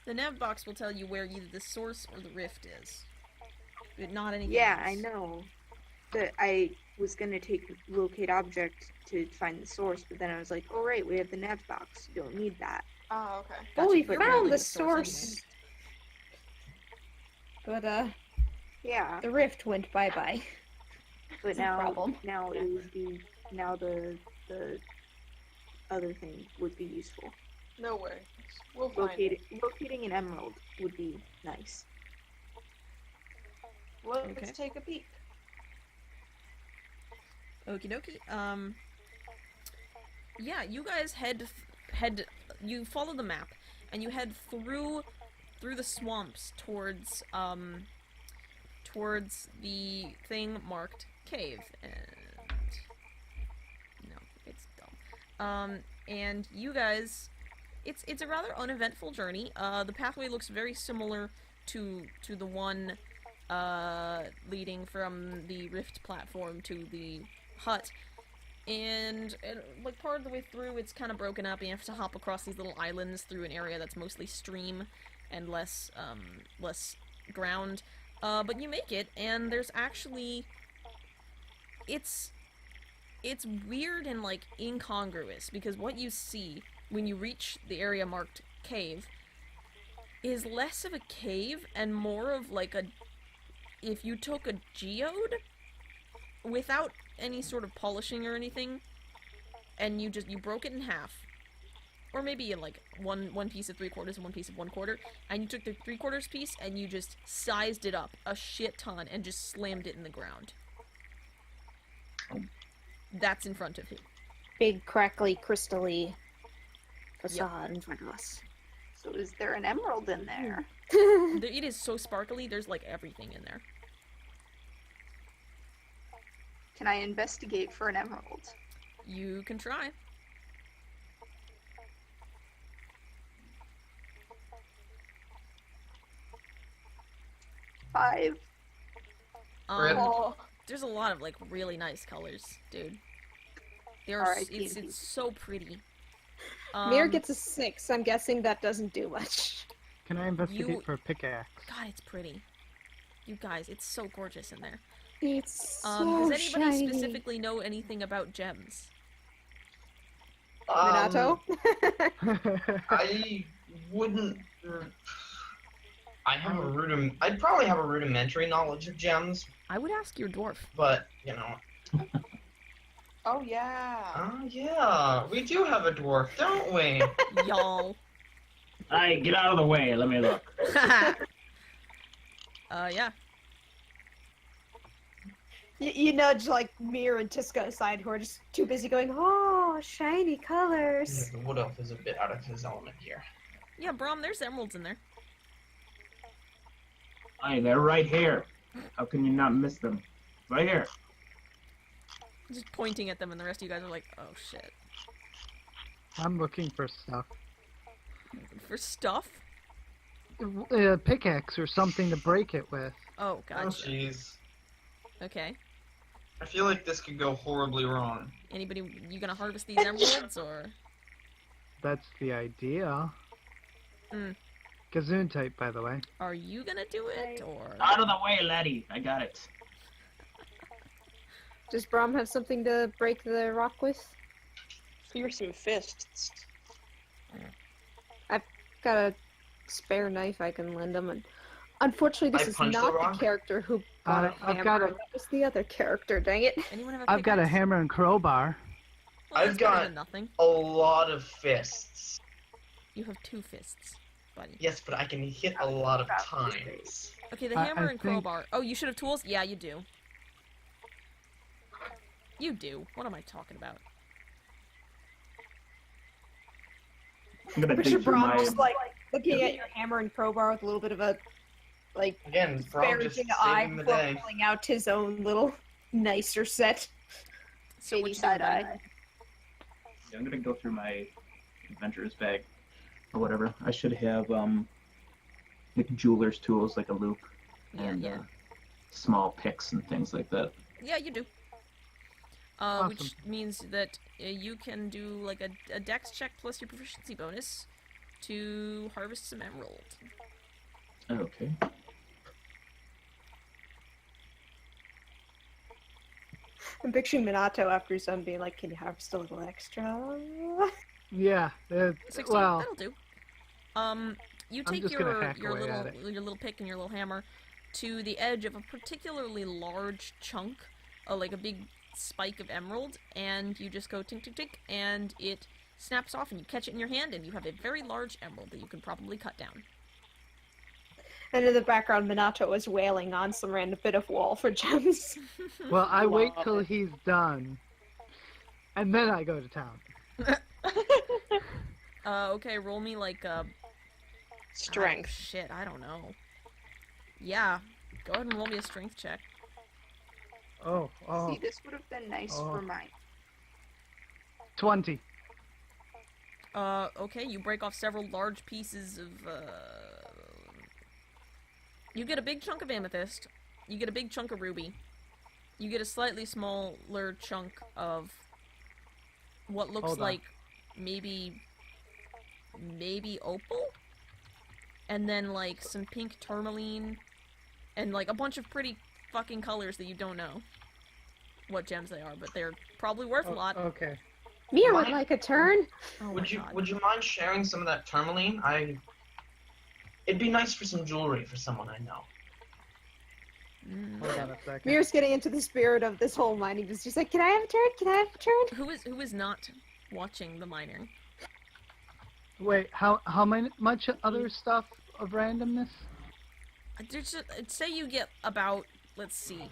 [SPEAKER 1] the nav box will tell you where either the source or the rift is. But not anything
[SPEAKER 3] Yeah,
[SPEAKER 1] else.
[SPEAKER 3] I know. That I was gonna take locate object to find the source, but then I was like, oh right, we have the nav box. You don't need that.
[SPEAKER 6] Oh, okay.
[SPEAKER 2] Well, we
[SPEAKER 1] You're
[SPEAKER 2] found
[SPEAKER 1] building
[SPEAKER 2] the
[SPEAKER 1] the source
[SPEAKER 2] source. But,
[SPEAKER 3] Yeah,
[SPEAKER 2] the rift went bye-bye.
[SPEAKER 3] but
[SPEAKER 2] no
[SPEAKER 3] now
[SPEAKER 2] problem.
[SPEAKER 3] now it would be now the other thing would be useful.
[SPEAKER 6] No worries. We'll find it.
[SPEAKER 3] Locating an emerald would be nice.
[SPEAKER 6] Let's
[SPEAKER 1] Okay.
[SPEAKER 6] take a peek.
[SPEAKER 1] Okie dokie. Yeah, you guys you follow the map and you head through the swamps towards the thing marked cave. And no, it's dumb. And you guys it's a rather uneventful journey. The pathway looks very similar to the one leading from the rift platform to the hut. And like part of the way through, it's kind of broken up. You have to hop across these little islands through an area that's mostly stream and less ground. But you make it, and there's actually it's weird and like incongruous, because what you see when you reach the area marked cave is less of a cave and more of like if you took a geode without any sort of polishing or anything, and you broke it in half, or maybe in like one piece of 3/4 and one piece of 1/4, and you took the 3/4 piece and you just sized it up a shit ton and just slammed it in the ground. That's in front of you.
[SPEAKER 2] Big, crackly, crystally facade in front of us.
[SPEAKER 3] So is there an emerald in there?
[SPEAKER 1] It is so sparkly, there's like everything in there.
[SPEAKER 3] Can I investigate for an emerald?
[SPEAKER 1] You can try.
[SPEAKER 3] Five.
[SPEAKER 1] There's a lot of like really nice colors, dude. It's so pretty.
[SPEAKER 2] Mir gets a 6. I'm guessing that doesn't do much.
[SPEAKER 5] Can I investigate for a pickaxe?
[SPEAKER 1] God, it's pretty. You guys, it's so gorgeous in there.
[SPEAKER 2] It's so
[SPEAKER 1] does anybody
[SPEAKER 2] shiny.
[SPEAKER 1] specifically know anything about gems?
[SPEAKER 2] Minato?
[SPEAKER 4] I wouldn't. I'd probably have a rudimentary knowledge of gems.
[SPEAKER 1] I would ask your dwarf.
[SPEAKER 4] But, you know.
[SPEAKER 8] Oh, yeah.
[SPEAKER 4] Oh, yeah. We do have a dwarf, don't we?
[SPEAKER 1] Y'all.
[SPEAKER 7] Hey, get out of the way. Let me look.
[SPEAKER 1] Yeah.
[SPEAKER 2] You nudge, like, Mir and Tiska aside, who are just too busy going, oh, shiny colors.
[SPEAKER 4] The wood elf is a bit out of his element here.
[SPEAKER 1] Yeah, Brom, there's emeralds in there.
[SPEAKER 7] Hey, they're right here. How can you not miss them? Right here.
[SPEAKER 1] Just pointing at them, and the rest of you guys are like, oh, shit.
[SPEAKER 5] I'm looking for stuff.
[SPEAKER 1] For stuff?
[SPEAKER 5] A pickaxe or something to break it with.
[SPEAKER 1] Oh, gotcha.
[SPEAKER 4] Oh, jeez.
[SPEAKER 1] Okay.
[SPEAKER 4] I feel like this could go horribly wrong.
[SPEAKER 1] Anybody, you gonna harvest these emeralds, or?
[SPEAKER 5] That's the idea.
[SPEAKER 1] Hmm.
[SPEAKER 5] Gazoon type, by the way.
[SPEAKER 1] Are you gonna do it, or?
[SPEAKER 7] Out of the way, laddie. I got it.
[SPEAKER 2] Does Brom have something to break the rock with?
[SPEAKER 8] Fearsome fists.
[SPEAKER 2] I've got a spare knife I can lend him, and unfortunately this is not the character who bought a hammer. That was the other character, dang it.
[SPEAKER 1] Anyone have a
[SPEAKER 5] I've got a hammer and crowbar.
[SPEAKER 1] Well,
[SPEAKER 4] I've got a lot of fists.
[SPEAKER 1] You have 2 fists, buddy.
[SPEAKER 4] Yes, but I can hit a lot of times.
[SPEAKER 1] Okay, the hammer and crowbar. Oh, you should have tools? Yeah, you do. You do. What am I talking about?
[SPEAKER 7] I'm gonna
[SPEAKER 2] Picture
[SPEAKER 7] dig through
[SPEAKER 2] Brom
[SPEAKER 7] my...
[SPEAKER 2] just like looking at your hammer and crowbar with a little bit of a like
[SPEAKER 4] Again, Brom just
[SPEAKER 2] disparaging eye
[SPEAKER 4] saving the
[SPEAKER 2] before
[SPEAKER 4] day.
[SPEAKER 2] pulling out his own little nicer set.
[SPEAKER 1] So
[SPEAKER 3] Shady side eye.
[SPEAKER 7] Yeah, I'm gonna go through my adventurer's bag or whatever. I should have like jeweler's tools, like a loop, and small picks and things like that.
[SPEAKER 1] Yeah, you do.
[SPEAKER 5] Awesome.
[SPEAKER 1] Which means that you can do like a dex check plus your proficiency bonus to harvest some emerald.
[SPEAKER 7] Okay.
[SPEAKER 2] I'm picturing Minato after he's done being like, can you harvest a little extra?
[SPEAKER 5] Yeah.
[SPEAKER 1] 16,
[SPEAKER 5] Well,
[SPEAKER 1] that'll do. You
[SPEAKER 5] I'm
[SPEAKER 1] take
[SPEAKER 5] just gonna hack away at it.
[SPEAKER 1] your little pick and your little hammer to the edge of a particularly large chunk, like a big spike of emerald, and you just go tink tink tink, and it snaps off, and you catch it in your hand, and you have a very large emerald that you can probably cut down.
[SPEAKER 2] And in the background, Minato is wailing on some random bit of wall for gems.
[SPEAKER 5] well, I wait till he's done, and then I go to town.
[SPEAKER 1] Okay, roll me like
[SPEAKER 8] Strength.
[SPEAKER 1] Shit, I don't know. Yeah, go ahead and roll me a strength check.
[SPEAKER 5] Oh.
[SPEAKER 3] See, this would have been nice for mine.
[SPEAKER 5] 20.
[SPEAKER 1] Okay, you break off several large pieces of, You get a big chunk of amethyst. You get a big chunk of ruby. You get a slightly smaller chunk of what looks like maybe opal? And then, like, some pink tourmaline. And, like, a bunch of pretty fucking colors that you don't know what gems they are, but they're probably worth a lot.
[SPEAKER 5] Okay.
[SPEAKER 2] Mia would like a turn.
[SPEAKER 1] Oh
[SPEAKER 4] Would you mind sharing some of that tourmaline? It'd be nice for some jewelry for someone I know.
[SPEAKER 5] Hold on a second.
[SPEAKER 2] Mira's getting into the spirit of this whole mining business. She's like, can I have a turn? Can I have a turn?
[SPEAKER 1] Who is not watching the mining?
[SPEAKER 5] Wait, how much other stuff of randomness?
[SPEAKER 1] Say you get about, let's see,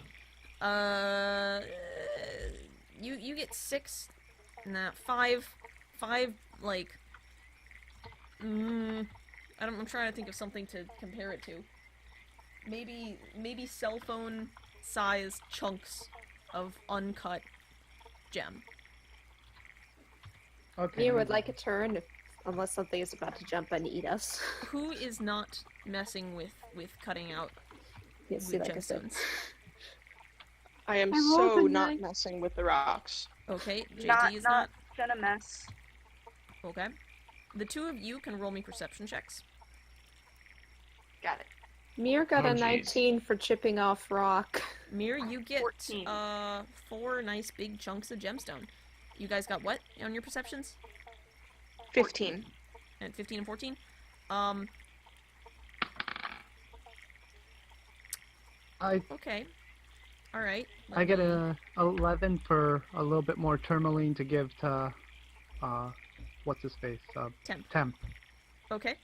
[SPEAKER 1] you get 6, five, like, I'm trying to think of something to compare it to. Maybe cell phone size chunks of uncut gem.
[SPEAKER 5] Okay.
[SPEAKER 2] Mia would like a turn, unless something is about to jump and eat us.
[SPEAKER 1] Who is not messing with cutting out
[SPEAKER 2] Yes,
[SPEAKER 1] with
[SPEAKER 2] like I said.
[SPEAKER 1] gemstones?
[SPEAKER 6] I am
[SPEAKER 2] I rolled
[SPEAKER 6] so
[SPEAKER 2] a
[SPEAKER 6] not
[SPEAKER 2] nine.
[SPEAKER 6] messing with the rocks.
[SPEAKER 1] Okay, JT
[SPEAKER 3] Not
[SPEAKER 1] is not.
[SPEAKER 3] gonna mess.
[SPEAKER 1] Okay. The two of you can roll me perception checks.
[SPEAKER 3] Got it.
[SPEAKER 2] Mir got
[SPEAKER 4] Oh,
[SPEAKER 2] a
[SPEAKER 4] jeez.
[SPEAKER 2] 19 for chipping off rock.
[SPEAKER 1] Mir, you get
[SPEAKER 3] 14.
[SPEAKER 1] 4 nice big chunks of gemstone. You guys got what on your perceptions?
[SPEAKER 6] 15.
[SPEAKER 1] And 15 and 14? Okay. Alright.
[SPEAKER 5] I get a 11 for a little bit more tourmaline to give to, what's his face?
[SPEAKER 1] Temp. Okay.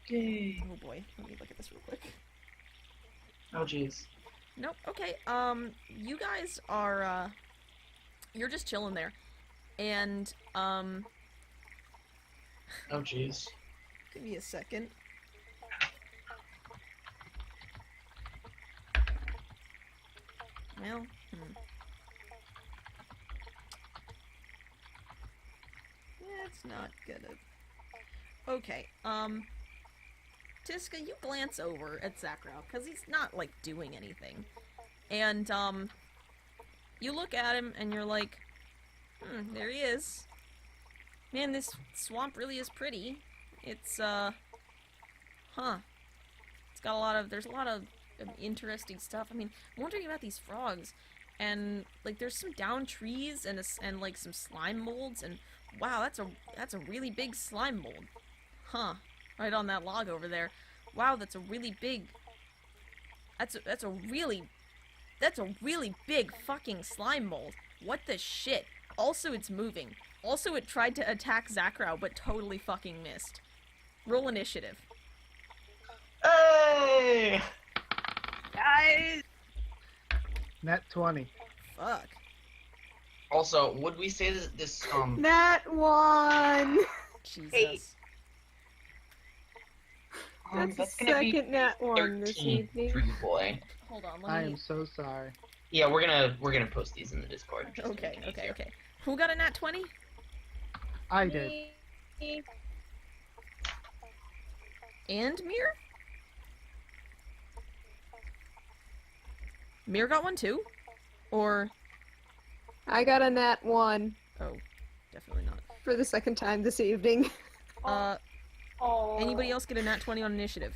[SPEAKER 4] Yay.
[SPEAKER 1] Oh boy, let me look at this real quick.
[SPEAKER 4] Oh jeez.
[SPEAKER 1] Nope, okay, you guys are, you're just chilling there. And,
[SPEAKER 4] Oh jeez.
[SPEAKER 1] give me a second. Well, it's not gonna... Okay, Tiska, you glance over at Zakrau, because he's not, like, doing anything. And, you look at him, and you're like, there he is. Man, this swamp really is pretty. It's, It's got a lot of, there's a lot of interesting stuff. I mean, I'm wondering about these frogs. And, like, there's some down trees and, like, some slime molds, and, wow, that's a really big slime mold. Huh. Right on that log over there. Wow, that's a really big... That's a really big fucking slime mold. What the shit? Also, it's moving. Also, it tried to attack Zakrau, but totally fucking missed. Roll initiative.
[SPEAKER 4] Hey!
[SPEAKER 3] Guys!
[SPEAKER 5] Net 20.
[SPEAKER 1] Fuck.
[SPEAKER 4] Also, would we say that this
[SPEAKER 2] Nat 1!
[SPEAKER 1] Jesus.
[SPEAKER 3] Hey.
[SPEAKER 2] That's the
[SPEAKER 4] gonna be
[SPEAKER 2] second Nat 1 this
[SPEAKER 4] 13
[SPEAKER 2] evening.
[SPEAKER 4] for you, boy.
[SPEAKER 1] Hold on,
[SPEAKER 5] I
[SPEAKER 1] let me...
[SPEAKER 5] am so sorry.
[SPEAKER 4] Yeah, we're gonna post these in the Discord. just to
[SPEAKER 1] Okay,
[SPEAKER 4] make it
[SPEAKER 1] okay,
[SPEAKER 4] easier.
[SPEAKER 1] okay. Who got a nat 20?
[SPEAKER 5] I did.
[SPEAKER 1] And Mir? Mir got one too? Or...
[SPEAKER 2] I got a Nat 1
[SPEAKER 1] Oh, definitely not.
[SPEAKER 2] for the second time this evening.
[SPEAKER 9] Oh.
[SPEAKER 1] Anybody else get a nat 20 on initiative?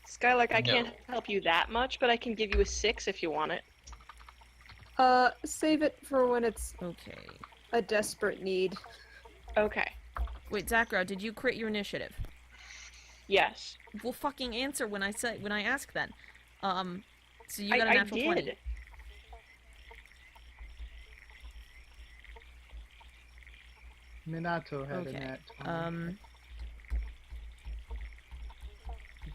[SPEAKER 6] Skylark, I
[SPEAKER 4] No.
[SPEAKER 6] can't help you that much, but I can give you a 6 if you want it.
[SPEAKER 2] Save it for when it's
[SPEAKER 1] Okay.
[SPEAKER 2] a desperate need.
[SPEAKER 6] Okay.
[SPEAKER 1] Wait, Zakrau, did you crit your initiative?
[SPEAKER 6] Yes.
[SPEAKER 1] Well, fucking answer when I ask then. So you got a
[SPEAKER 6] I
[SPEAKER 1] natural
[SPEAKER 6] did.
[SPEAKER 1] 20.
[SPEAKER 5] Minato had
[SPEAKER 1] Okay.
[SPEAKER 5] a net 20.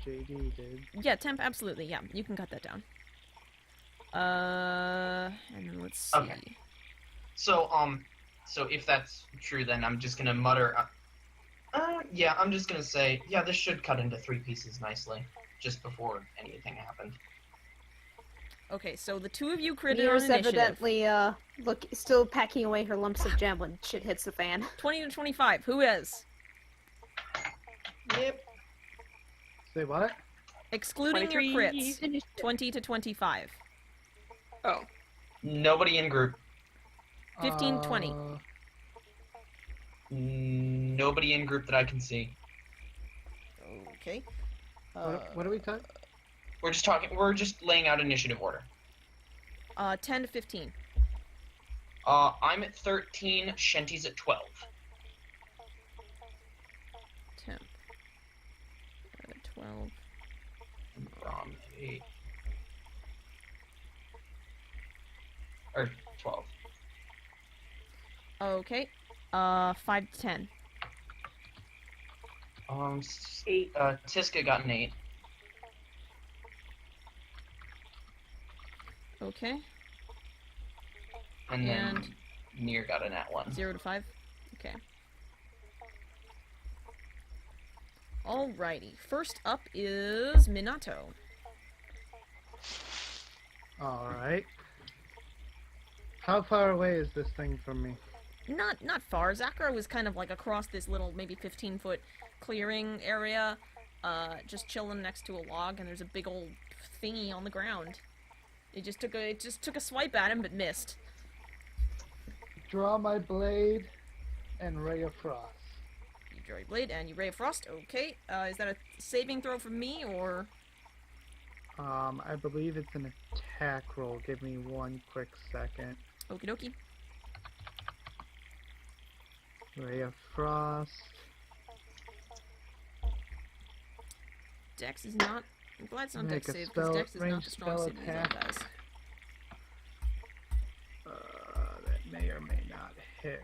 [SPEAKER 5] JD did.
[SPEAKER 1] Yeah, temp, absolutely, yeah. You can cut that down. And then let's see.
[SPEAKER 4] Okay. So if that's true, then I'm just gonna mutter. Yeah, I'm just gonna say, yeah, this should cut into 3 pieces nicely, just before anything happened.
[SPEAKER 1] Okay, so the two of you critted on
[SPEAKER 2] Mira's
[SPEAKER 1] initiative.
[SPEAKER 2] evidently, still packing away her lumps of gem when shit hits the fan.
[SPEAKER 1] 20 to 25. Who is?
[SPEAKER 8] Yep.
[SPEAKER 5] Say what?
[SPEAKER 1] Excluding your
[SPEAKER 6] 23.
[SPEAKER 1] crits. 20 to 25.
[SPEAKER 6] Oh.
[SPEAKER 4] Nobody in group.
[SPEAKER 1] 15, 20.
[SPEAKER 4] Nobody in group that I can see.
[SPEAKER 1] Okay.
[SPEAKER 5] What are we talking?
[SPEAKER 4] We're just talking. We're just laying out initiative order.
[SPEAKER 1] 10 to 15.
[SPEAKER 4] I'm at 13. Shenty's at 12.
[SPEAKER 1] 10. 12.
[SPEAKER 4] Brom 8. Or 12.
[SPEAKER 1] Okay. 5 to 10.
[SPEAKER 8] 8.
[SPEAKER 4] Tiska got an 8.
[SPEAKER 1] Okay.
[SPEAKER 4] And then Nier got a nat 1.
[SPEAKER 1] 0 to 5. Okay. Alrighty. First up is Minato.
[SPEAKER 5] Alright. How far away is this thing from me?
[SPEAKER 1] Not far. Zakra was kind of like across this little, maybe 15-foot clearing area, just chilling next to a log, and there's a big old thingy on the ground. It just took a swipe at him, but missed.
[SPEAKER 5] Draw my blade and ray of frost.
[SPEAKER 1] You draw your blade and you ray of frost. Okay. Is that a saving throw from me or?
[SPEAKER 5] I believe it's an attack roll. Give me one quick second.
[SPEAKER 1] Okie dokie.
[SPEAKER 5] Ray of frost.
[SPEAKER 1] Dex is not. I'm glad it's not
[SPEAKER 5] Make
[SPEAKER 1] Dex
[SPEAKER 5] a
[SPEAKER 1] save because
[SPEAKER 5] spell-
[SPEAKER 1] Dex is not
[SPEAKER 5] ranged
[SPEAKER 1] the strong
[SPEAKER 5] spell
[SPEAKER 1] suit of these
[SPEAKER 5] attack.
[SPEAKER 1] guys.
[SPEAKER 5] That may or may not hit.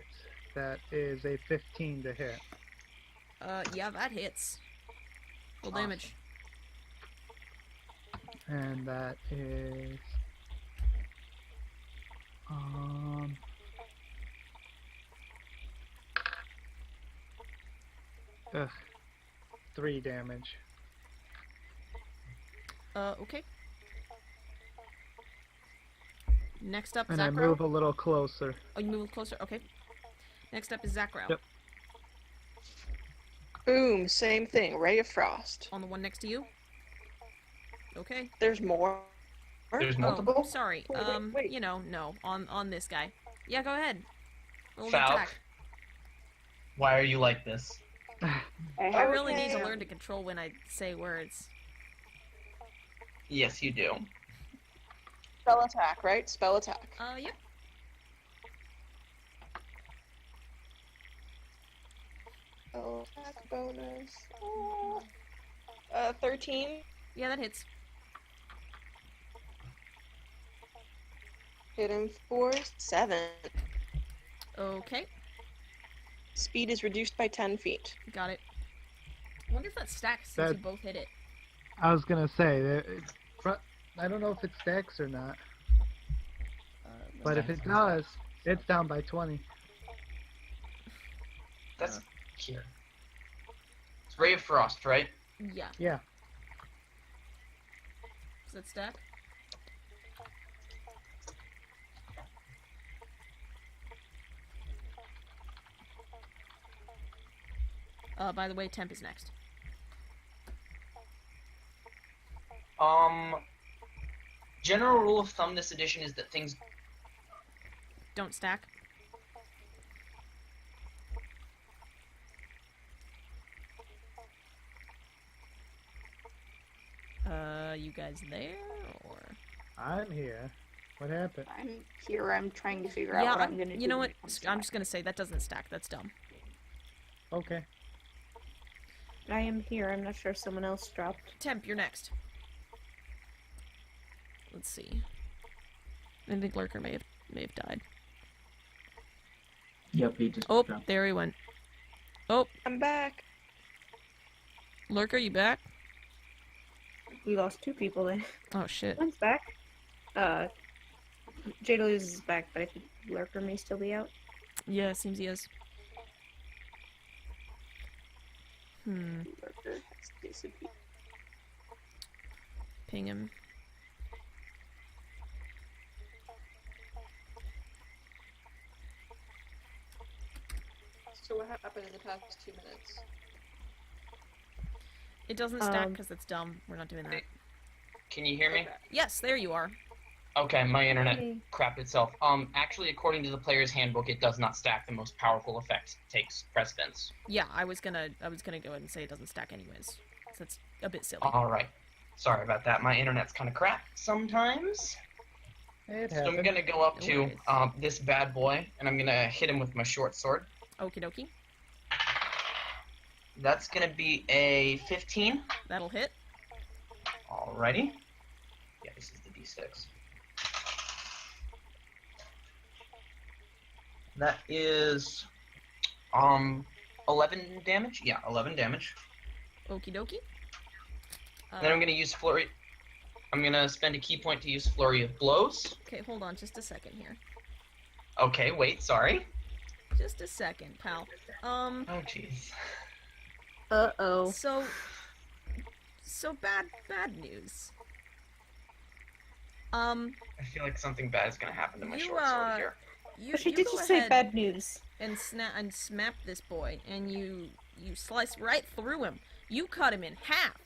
[SPEAKER 5] That is a 15 to hit.
[SPEAKER 1] Yeah, that hits. Full
[SPEAKER 5] Awesome.
[SPEAKER 1] damage.
[SPEAKER 5] And that is... Ugh. 3 damage.
[SPEAKER 1] Okay. Next up,
[SPEAKER 5] And
[SPEAKER 1] Zakro.
[SPEAKER 5] I move a little closer.
[SPEAKER 1] Oh, you move closer? Okay. Next up is Zakro.
[SPEAKER 5] Yep.
[SPEAKER 6] Boom, same thing. Ray of Frost.
[SPEAKER 1] On the one next to you? Okay.
[SPEAKER 6] There's more.
[SPEAKER 4] There's
[SPEAKER 1] Oh,
[SPEAKER 4] multiple?
[SPEAKER 1] sorry.
[SPEAKER 6] Wait.
[SPEAKER 1] You know, no. On this guy. Yeah, go ahead. Roll an
[SPEAKER 4] Falc.
[SPEAKER 1] attack.
[SPEAKER 4] Why are you like this?
[SPEAKER 1] I really need to learn to control when I say words.
[SPEAKER 4] Yes, you do.
[SPEAKER 6] Spell attack, right? Spell attack.
[SPEAKER 1] Yep.
[SPEAKER 6] Spell attack bonus. 13.
[SPEAKER 1] Yeah, that hits.
[SPEAKER 6] Hit him for 7.
[SPEAKER 1] Okay.
[SPEAKER 6] Speed is reduced by 10 feet.
[SPEAKER 1] Got it. I wonder if that stacks since
[SPEAKER 5] That-
[SPEAKER 1] you both hit it.
[SPEAKER 5] I was gonna say, I don't know if it stacks or not, but if it does, it's down by 20.
[SPEAKER 4] That's here. It's Ray of Frost, right?
[SPEAKER 1] Yeah.
[SPEAKER 5] Yeah.
[SPEAKER 1] Does that stack? By the way, temp is next.
[SPEAKER 4] General rule of thumb this edition is that things
[SPEAKER 1] Don't stack. You guys there, or?
[SPEAKER 5] I'm here. What happened?
[SPEAKER 3] I'm here. I'm trying to figure out
[SPEAKER 1] Yeah,
[SPEAKER 3] what I'm gonna do.
[SPEAKER 1] you know what?
[SPEAKER 3] when it comes to
[SPEAKER 1] I'm
[SPEAKER 3] that.
[SPEAKER 1] just gonna say that doesn't stack. That's dumb.
[SPEAKER 5] Okay.
[SPEAKER 2] I am here. I'm not sure if someone else dropped.
[SPEAKER 1] Temp, you're next. Let's see. I think Lurker may have died.
[SPEAKER 7] Yep, he just
[SPEAKER 1] Oh,
[SPEAKER 7] dropped.
[SPEAKER 1] there he went. Oh,
[SPEAKER 6] I'm back.
[SPEAKER 1] Lurker, you back?
[SPEAKER 2] We lost 2 people there.
[SPEAKER 1] Oh shit.
[SPEAKER 2] One's back. Jadaluz is back, but I think Lurker may still be out.
[SPEAKER 1] Yeah, seems he is.
[SPEAKER 3] Lurker has disappeared.
[SPEAKER 1] Ping him.
[SPEAKER 8] So what happened in the past 2 minutes?
[SPEAKER 1] It doesn't stack because it's dumb. We're not doing that.
[SPEAKER 4] Can you hear me?
[SPEAKER 8] Okay.
[SPEAKER 1] Yes, there you are.
[SPEAKER 4] Okay, my internet
[SPEAKER 2] Okay.
[SPEAKER 4] crapped itself. Actually, according to the player's handbook, it does not stack. The most powerful effect takes precedence.
[SPEAKER 1] Yeah, I was gonna go ahead and say it doesn't stack anyways. So it's a bit silly.
[SPEAKER 4] All right. Sorry about that. My internet's kind of crap sometimes.
[SPEAKER 5] It
[SPEAKER 4] So I'm
[SPEAKER 5] happened.
[SPEAKER 4] gonna go up
[SPEAKER 1] No
[SPEAKER 4] to
[SPEAKER 1] worries.
[SPEAKER 4] this bad boy, and I'm gonna hit him with my short sword.
[SPEAKER 1] Okie dokie.
[SPEAKER 4] That's gonna be a 15.
[SPEAKER 1] That'll hit.
[SPEAKER 4] Alrighty. Yeah, this is the D6. That is 11 damage. Yeah, 11 damage.
[SPEAKER 1] Okie dokie.
[SPEAKER 4] Then I'm gonna use flurry. I'm gonna spend a key point to use flurry of blows.
[SPEAKER 1] Okay, hold on just a second here.
[SPEAKER 4] Okay, wait, sorry.
[SPEAKER 1] Just a second, pal.
[SPEAKER 4] Oh jeez.
[SPEAKER 2] Uh-oh.
[SPEAKER 1] So bad news.
[SPEAKER 4] I feel like something bad is gonna happen to my
[SPEAKER 1] You,
[SPEAKER 4] short sword here.
[SPEAKER 1] You,
[SPEAKER 2] But she
[SPEAKER 1] you
[SPEAKER 2] did
[SPEAKER 1] go
[SPEAKER 2] just say
[SPEAKER 1] ahead
[SPEAKER 2] bad news.
[SPEAKER 1] and smap this boy, and you slice right through him. You cut him in half.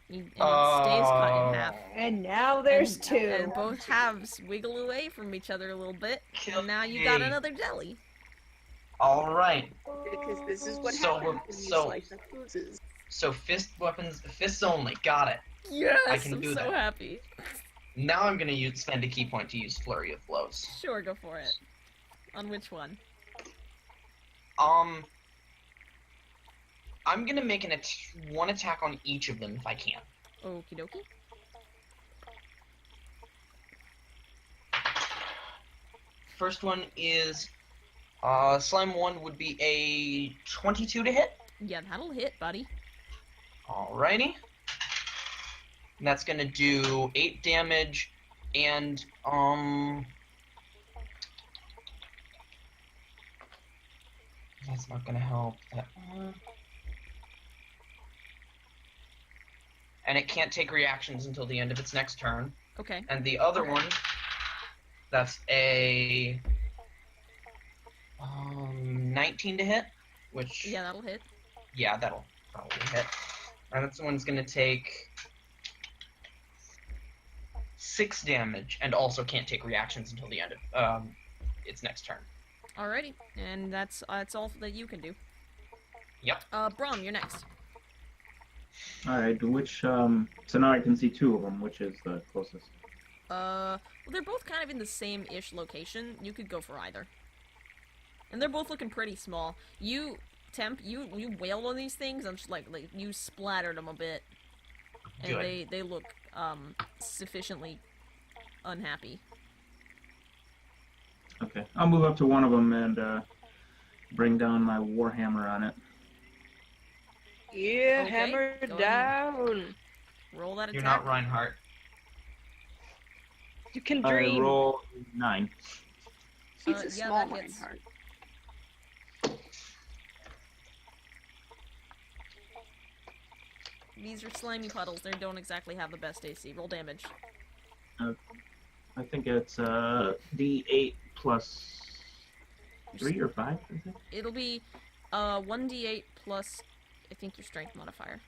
[SPEAKER 1] And he stays cut in half.
[SPEAKER 2] And now there's
[SPEAKER 1] and,
[SPEAKER 2] two.
[SPEAKER 1] And both halves wiggle away from each other a little bit.
[SPEAKER 4] Kill
[SPEAKER 1] And now you got
[SPEAKER 4] me.
[SPEAKER 1] another jelly.
[SPEAKER 4] Alright.
[SPEAKER 8] Because this is what
[SPEAKER 4] So
[SPEAKER 8] happens
[SPEAKER 4] we're-
[SPEAKER 8] when you
[SPEAKER 4] so-
[SPEAKER 8] slice up oozes.
[SPEAKER 4] So fists only. Got it.
[SPEAKER 1] Yes,
[SPEAKER 4] I can
[SPEAKER 1] I'm
[SPEAKER 4] do
[SPEAKER 1] so
[SPEAKER 4] that.
[SPEAKER 1] happy.
[SPEAKER 4] Now I'm gonna spend a key point to use flurry of blows.
[SPEAKER 1] Sure, go for it. On which one?
[SPEAKER 4] I'm gonna make one attack on each of them if I can.
[SPEAKER 1] Okie dokie.
[SPEAKER 4] First one is slime 1 would be a 22 to hit.
[SPEAKER 1] Yeah, that'll hit, buddy.
[SPEAKER 4] Alrighty. And that's gonna do 8 damage and that's not gonna help. And it can't take reactions until the end of its next turn.
[SPEAKER 1] Okay.
[SPEAKER 4] And the other one, that's a 19 to hit, which
[SPEAKER 1] Yeah, that'll hit.
[SPEAKER 4] yeah, that'll probably hit. And this one's gonna take 6 damage and also can't take reactions until the end of its next turn.
[SPEAKER 1] Alrighty, and that's all that you can do.
[SPEAKER 4] Yep.
[SPEAKER 1] Brom, you're next.
[SPEAKER 7] Alright, which, so now I can see two of them. Which is the closest?
[SPEAKER 1] Well, they're both kind of in the same-ish location. You could go for either. And they're both looking pretty small. You, Temp, you wailed on these things, I'm just like you splattered them a bit. And
[SPEAKER 4] Good.
[SPEAKER 1] they look, sufficiently unhappy.
[SPEAKER 7] Okay, I'll move up to one of them and, bring down my warhammer on it.
[SPEAKER 6] Yeah,
[SPEAKER 1] Okay,
[SPEAKER 6] hammer
[SPEAKER 1] go
[SPEAKER 6] down.
[SPEAKER 1] Roll that attack.
[SPEAKER 4] You're not Reinhardt.
[SPEAKER 6] You can
[SPEAKER 7] I
[SPEAKER 6] dream.
[SPEAKER 7] roll 9.
[SPEAKER 3] He's
[SPEAKER 1] yeah,
[SPEAKER 3] a small
[SPEAKER 1] that hits.
[SPEAKER 3] Reinhardt.
[SPEAKER 1] These are slimy puddles. They don't exactly have the best AC. Roll damage.
[SPEAKER 7] I think it's, D8 plus 3 or 5, is it?
[SPEAKER 1] It'll be 1d8 plus, I think, your strength modifier.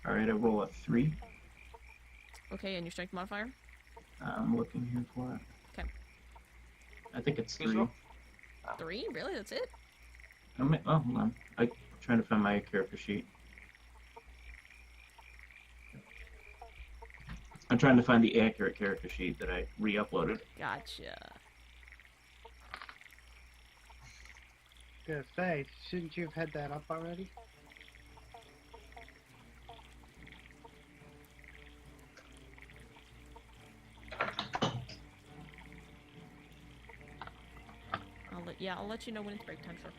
[SPEAKER 7] Alright, I roll a 3.
[SPEAKER 1] Okay, and your strength modifier?
[SPEAKER 7] I'm looking here for it.
[SPEAKER 1] Okay.
[SPEAKER 7] I think it's
[SPEAKER 4] Who's
[SPEAKER 7] 3.
[SPEAKER 4] roll?
[SPEAKER 1] 3? Really? That's it?
[SPEAKER 7] Oh, hold on. I'm trying to find my character sheet. I'm trying to find the accurate character sheet that I re-uploaded.
[SPEAKER 1] Gotcha.
[SPEAKER 5] Gonna say, shouldn't you have had that up already?
[SPEAKER 1] I'll let you know when it's break time, sure.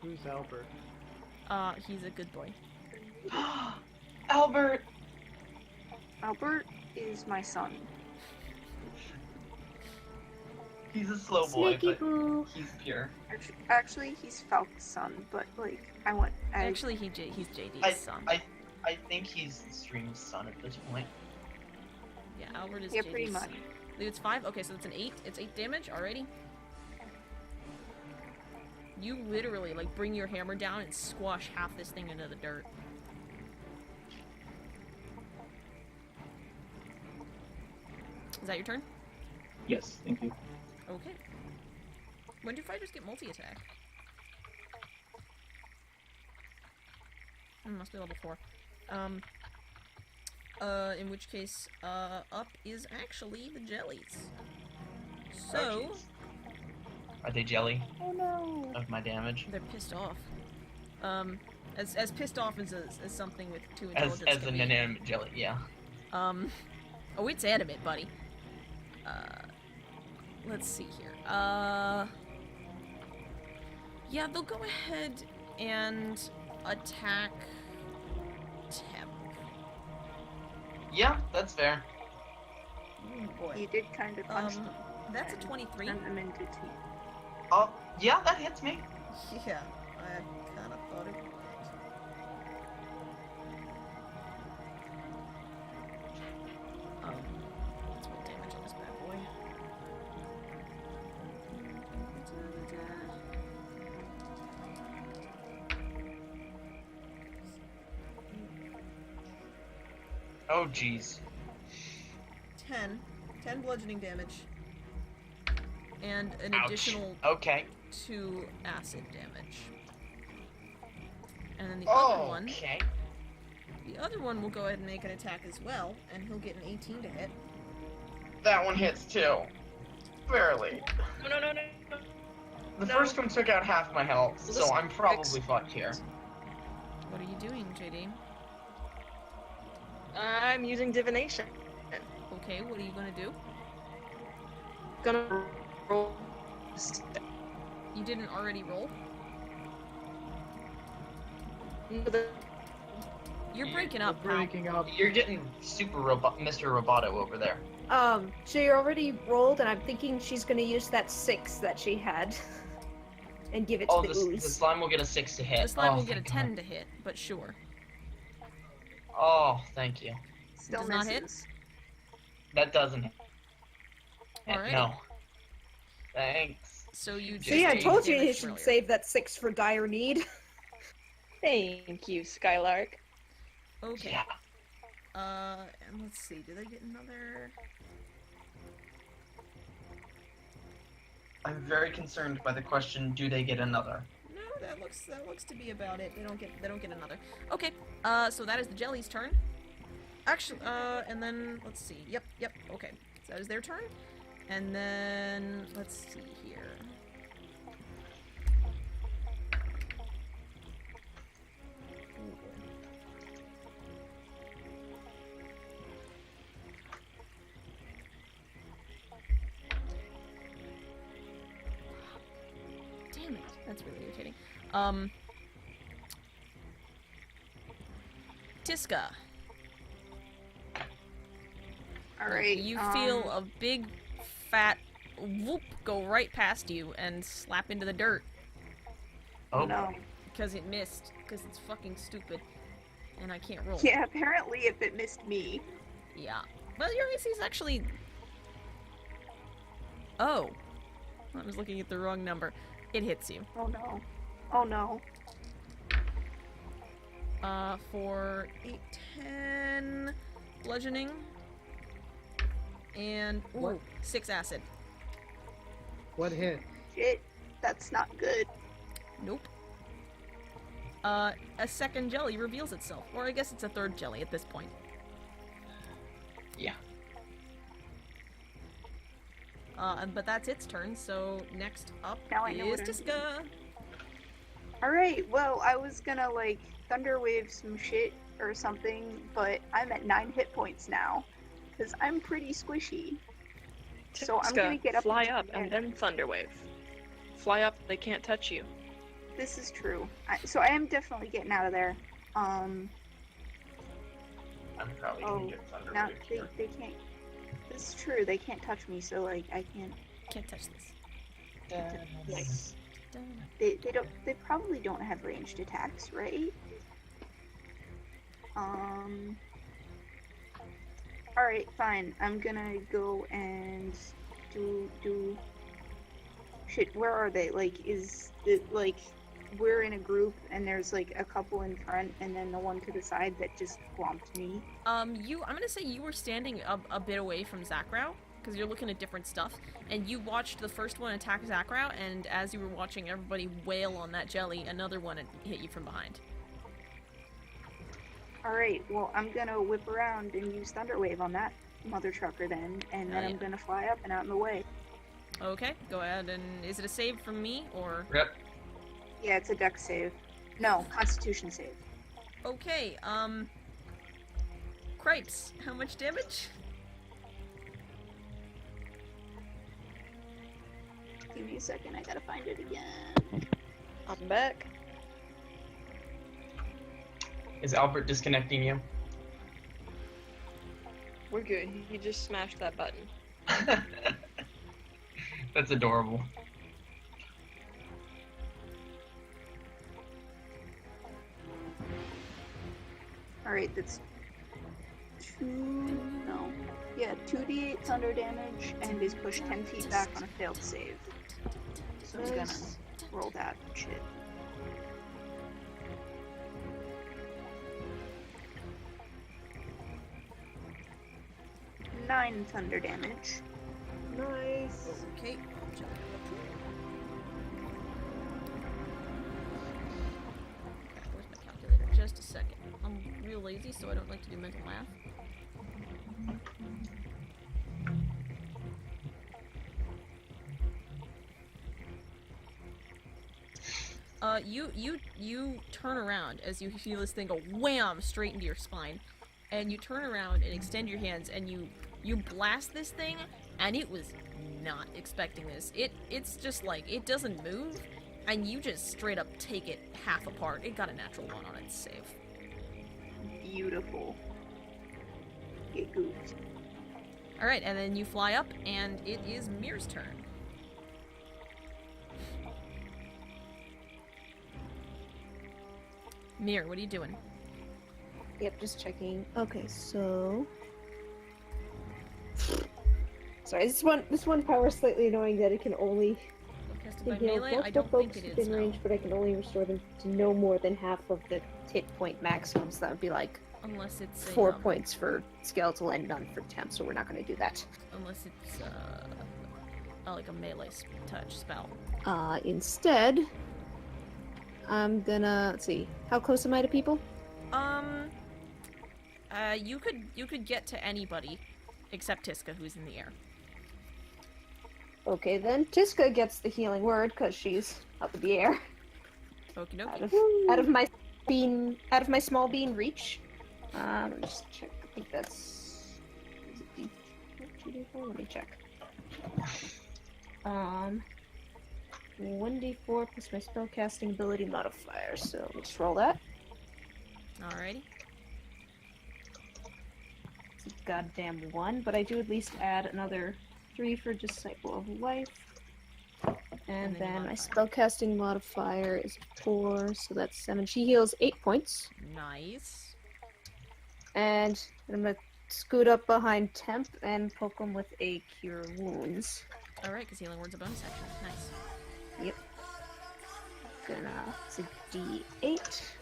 [SPEAKER 5] Who's Albert?
[SPEAKER 1] He's a good boy.
[SPEAKER 4] Albert!
[SPEAKER 3] Albert is my son.
[SPEAKER 4] He's a slow boy,
[SPEAKER 2] Sneaky
[SPEAKER 4] but
[SPEAKER 2] boo.
[SPEAKER 4] he's pure.
[SPEAKER 3] Actually, he's Falc's son, but like
[SPEAKER 1] Actually, he's JD's son.
[SPEAKER 4] I think he's the stream's son at this point.
[SPEAKER 1] Yeah, Albert is
[SPEAKER 3] Yeah,
[SPEAKER 1] JD's
[SPEAKER 3] pretty much.
[SPEAKER 1] son. I believe it's 5. Okay, so it's an 8. It's 8 damage. Alrighty. You literally like bring your hammer down and squash half this thing into the dirt. Is that your turn?
[SPEAKER 7] Yes, thank you.
[SPEAKER 1] Okay. When do fighters get multi-attack? Must be level 4. In which case, up is actually the jellies. So...
[SPEAKER 4] Oh, jeez. Are they jelly?
[SPEAKER 3] Oh no.
[SPEAKER 4] Of my damage?
[SPEAKER 1] They're pissed off. As pissed off as something with 2 intelligence
[SPEAKER 4] As
[SPEAKER 1] can
[SPEAKER 4] an
[SPEAKER 1] be.
[SPEAKER 4] inanimate jelly, yeah.
[SPEAKER 1] Oh, it's animate, buddy. Let's see here. Yeah, they'll go ahead and attack Temp.
[SPEAKER 4] Yeah, that's fair.
[SPEAKER 1] Oh boy.
[SPEAKER 3] You did kind of punch them.
[SPEAKER 1] That's a
[SPEAKER 3] and
[SPEAKER 1] 23.
[SPEAKER 3] Send them into tea.
[SPEAKER 4] Oh, yeah, that hits me.
[SPEAKER 1] Yeah, I kind of thought it would. Let's roll damage on this bad boy.
[SPEAKER 4] Oh, jeez.
[SPEAKER 1] 10 bludgeoning damage. And an
[SPEAKER 4] Ouch.
[SPEAKER 1] additional
[SPEAKER 4] Okay.
[SPEAKER 1] 2 acid damage. And then the other one,
[SPEAKER 4] Okay.
[SPEAKER 1] will go ahead and make an attack as well, and he'll get an 18 to hit.
[SPEAKER 4] That one hits too. Barely.
[SPEAKER 8] No.
[SPEAKER 4] The
[SPEAKER 8] No.
[SPEAKER 4] first one took out half my health, so
[SPEAKER 8] Listen,
[SPEAKER 4] I'm probably fucked here.
[SPEAKER 1] What are you doing, JD?
[SPEAKER 6] I'm using divination.
[SPEAKER 1] Okay, what are you gonna do?
[SPEAKER 6] Gonna roll.
[SPEAKER 1] You didn't already roll? You're breaking up, pal.
[SPEAKER 5] Breaking up.
[SPEAKER 4] You're getting super Mr. Roboto over there.
[SPEAKER 2] So you already rolled, and I'm thinking she's gonna use that 6 that she had, and give it to
[SPEAKER 4] Oh,
[SPEAKER 2] the
[SPEAKER 4] the
[SPEAKER 2] ooze.
[SPEAKER 4] slime will get a 6 to hit.
[SPEAKER 1] The slime
[SPEAKER 4] Oh,
[SPEAKER 1] will get a
[SPEAKER 4] thank
[SPEAKER 1] 10
[SPEAKER 4] God.
[SPEAKER 1] to hit, but sure.
[SPEAKER 4] Oh, thank you.
[SPEAKER 3] Still
[SPEAKER 1] does not hit?
[SPEAKER 3] misses.
[SPEAKER 4] That doesn't hit.
[SPEAKER 1] Alrighty.
[SPEAKER 4] No. Thanks.
[SPEAKER 1] So you just
[SPEAKER 2] See, I
[SPEAKER 1] take
[SPEAKER 2] told you
[SPEAKER 1] damage
[SPEAKER 2] you
[SPEAKER 1] from
[SPEAKER 2] should
[SPEAKER 1] earlier.
[SPEAKER 2] save that 6 for dire need.
[SPEAKER 6] Thank you, Skylark.
[SPEAKER 1] Okay.
[SPEAKER 4] Yeah.
[SPEAKER 1] And let's see, did I get another?
[SPEAKER 4] I'm very concerned by the question, do they get another?
[SPEAKER 1] No, that looks to be about it. They don't get another. Okay. So that is the jelly's turn. Actually, and then let's see. Yep. Okay. So that is their turn. And then let's see here. Ooh. Damn it. That's really irritating. Tiska.
[SPEAKER 3] Alright.
[SPEAKER 1] You feel a big, fat whoop go right past you and slap into the dirt
[SPEAKER 4] Oh,
[SPEAKER 3] no.
[SPEAKER 1] because it missed. Because it's fucking stupid. And I can't roll.
[SPEAKER 3] Yeah, apparently if it missed me.
[SPEAKER 1] Yeah. Well, your AC is actually... Oh. I was looking at the wrong number. It hits you.
[SPEAKER 3] Oh no. Oh no.
[SPEAKER 1] For 8, 10 bludgeoning. And, ooh,
[SPEAKER 5] What?
[SPEAKER 1] 6 acid.
[SPEAKER 5] What hit?
[SPEAKER 3] Shit. That's not good.
[SPEAKER 1] Nope. A second jelly reveals itself. Or I guess it's a third jelly at this point.
[SPEAKER 4] yeah.
[SPEAKER 1] But that's its turn, so next up
[SPEAKER 3] Now I know
[SPEAKER 1] is
[SPEAKER 3] what I'm
[SPEAKER 1] Tiska.
[SPEAKER 3] Alright, well, I was gonna, like, thunderwave some shit or something, but I'm at 9 hit points now. Because I'm pretty squishy. So I'm gonna get up
[SPEAKER 6] fly
[SPEAKER 3] into
[SPEAKER 6] up
[SPEAKER 3] the air.
[SPEAKER 6] and then thunderwave. Fly up, they can't touch you.
[SPEAKER 3] This is true. So I am definitely getting out of there.
[SPEAKER 4] I'm probably
[SPEAKER 3] Oh,
[SPEAKER 4] gonna get thunder
[SPEAKER 3] Now,
[SPEAKER 4] waved here.
[SPEAKER 3] they can't... This is true, they can't touch me, so, like, I can't...
[SPEAKER 1] Can't touch this.
[SPEAKER 3] Nice. They probably don't have ranged attacks, right? Alright, fine. I'm gonna go and do shit, where are they? Like, is it like we're in a group and there's like a couple in front and then the one to the side that just swamped me?
[SPEAKER 1] I'm gonna say you were standing a bit away from Zakrau, because you're looking at different stuff, and you watched the first one attack Zakrau, and as you were watching everybody wail on that jelly, another one had hit you from behind.
[SPEAKER 3] Alright, well, I'm gonna whip around and use Thunder Wave on that mother trucker then, and then I'm gonna fly up and out in the way.
[SPEAKER 1] Okay, go ahead, and is it a save from me, or?
[SPEAKER 4] Yep.
[SPEAKER 3] Yeah, it's a dex save. No, Constitution save.
[SPEAKER 1] Okay, Cripes, how much damage?
[SPEAKER 3] Give me a second, I gotta find it again.
[SPEAKER 6] I'm back.
[SPEAKER 4] Is Albert disconnecting you?
[SPEAKER 6] We're good. He just smashed that button.
[SPEAKER 4] That's adorable.
[SPEAKER 3] Alright, that's 2d8 thunder damage and is pushed 10 feet back on a failed save. So I'm gonna roll that shit. Nine thunder damage.
[SPEAKER 6] Nice.
[SPEAKER 1] Okay. Where's my calculator? Just a second. I'm real lazy, so I don't like to do mental math. You turn around as you feel this thing go wham straight into your spine, and you turn around and extend your hands, and you blast this thing, and it was not expecting this. It's just like, it doesn't move, and you just straight up take it half apart. It got a natural 1 on its save.
[SPEAKER 3] Beautiful. Get goofed.
[SPEAKER 1] Alright, and then you fly up, and it is Mir's turn. Mir, what are you doing?
[SPEAKER 2] Yep, just checking. Okay, so... Sorry, this one power is slightly annoying that it can only...
[SPEAKER 1] Casted by
[SPEAKER 2] heal
[SPEAKER 1] melee? I
[SPEAKER 2] multiple
[SPEAKER 1] don't think
[SPEAKER 2] folks
[SPEAKER 1] it is,
[SPEAKER 2] within
[SPEAKER 1] no.
[SPEAKER 2] range, but I can only restore them to no more than half of the hit point maximum, so that would be like
[SPEAKER 1] Unless it's a,
[SPEAKER 2] 4 points for skeletal and none for temp, so we're not going to do that.
[SPEAKER 1] Unless it's, like a melee touch spell.
[SPEAKER 2] Instead, I'm gonna, let's see, how close am I to people?
[SPEAKER 1] You could get to anybody except Tiska, who's in the air.
[SPEAKER 2] Okay, then Tiska gets the healing word because she's up in the air.
[SPEAKER 1] Okie dokie.
[SPEAKER 2] Out of my small bean reach. Let me just check. I think that's. Is it D4? Let me check. 1d4 plus my spellcasting ability modifier. So let's roll that.
[SPEAKER 1] Alrighty.
[SPEAKER 2] It's a goddamn 1, but I do at least add another 3 for Disciple of Life. And then my spellcasting modifier is 4, so that's 7. She heals 8 points.
[SPEAKER 1] Nice.
[SPEAKER 2] And I'm gonna scoot up behind Temp and poke him with a Cure Wounds.
[SPEAKER 1] Alright, because healing word's a bonus action. Nice.
[SPEAKER 2] Yep. It's a D8. It's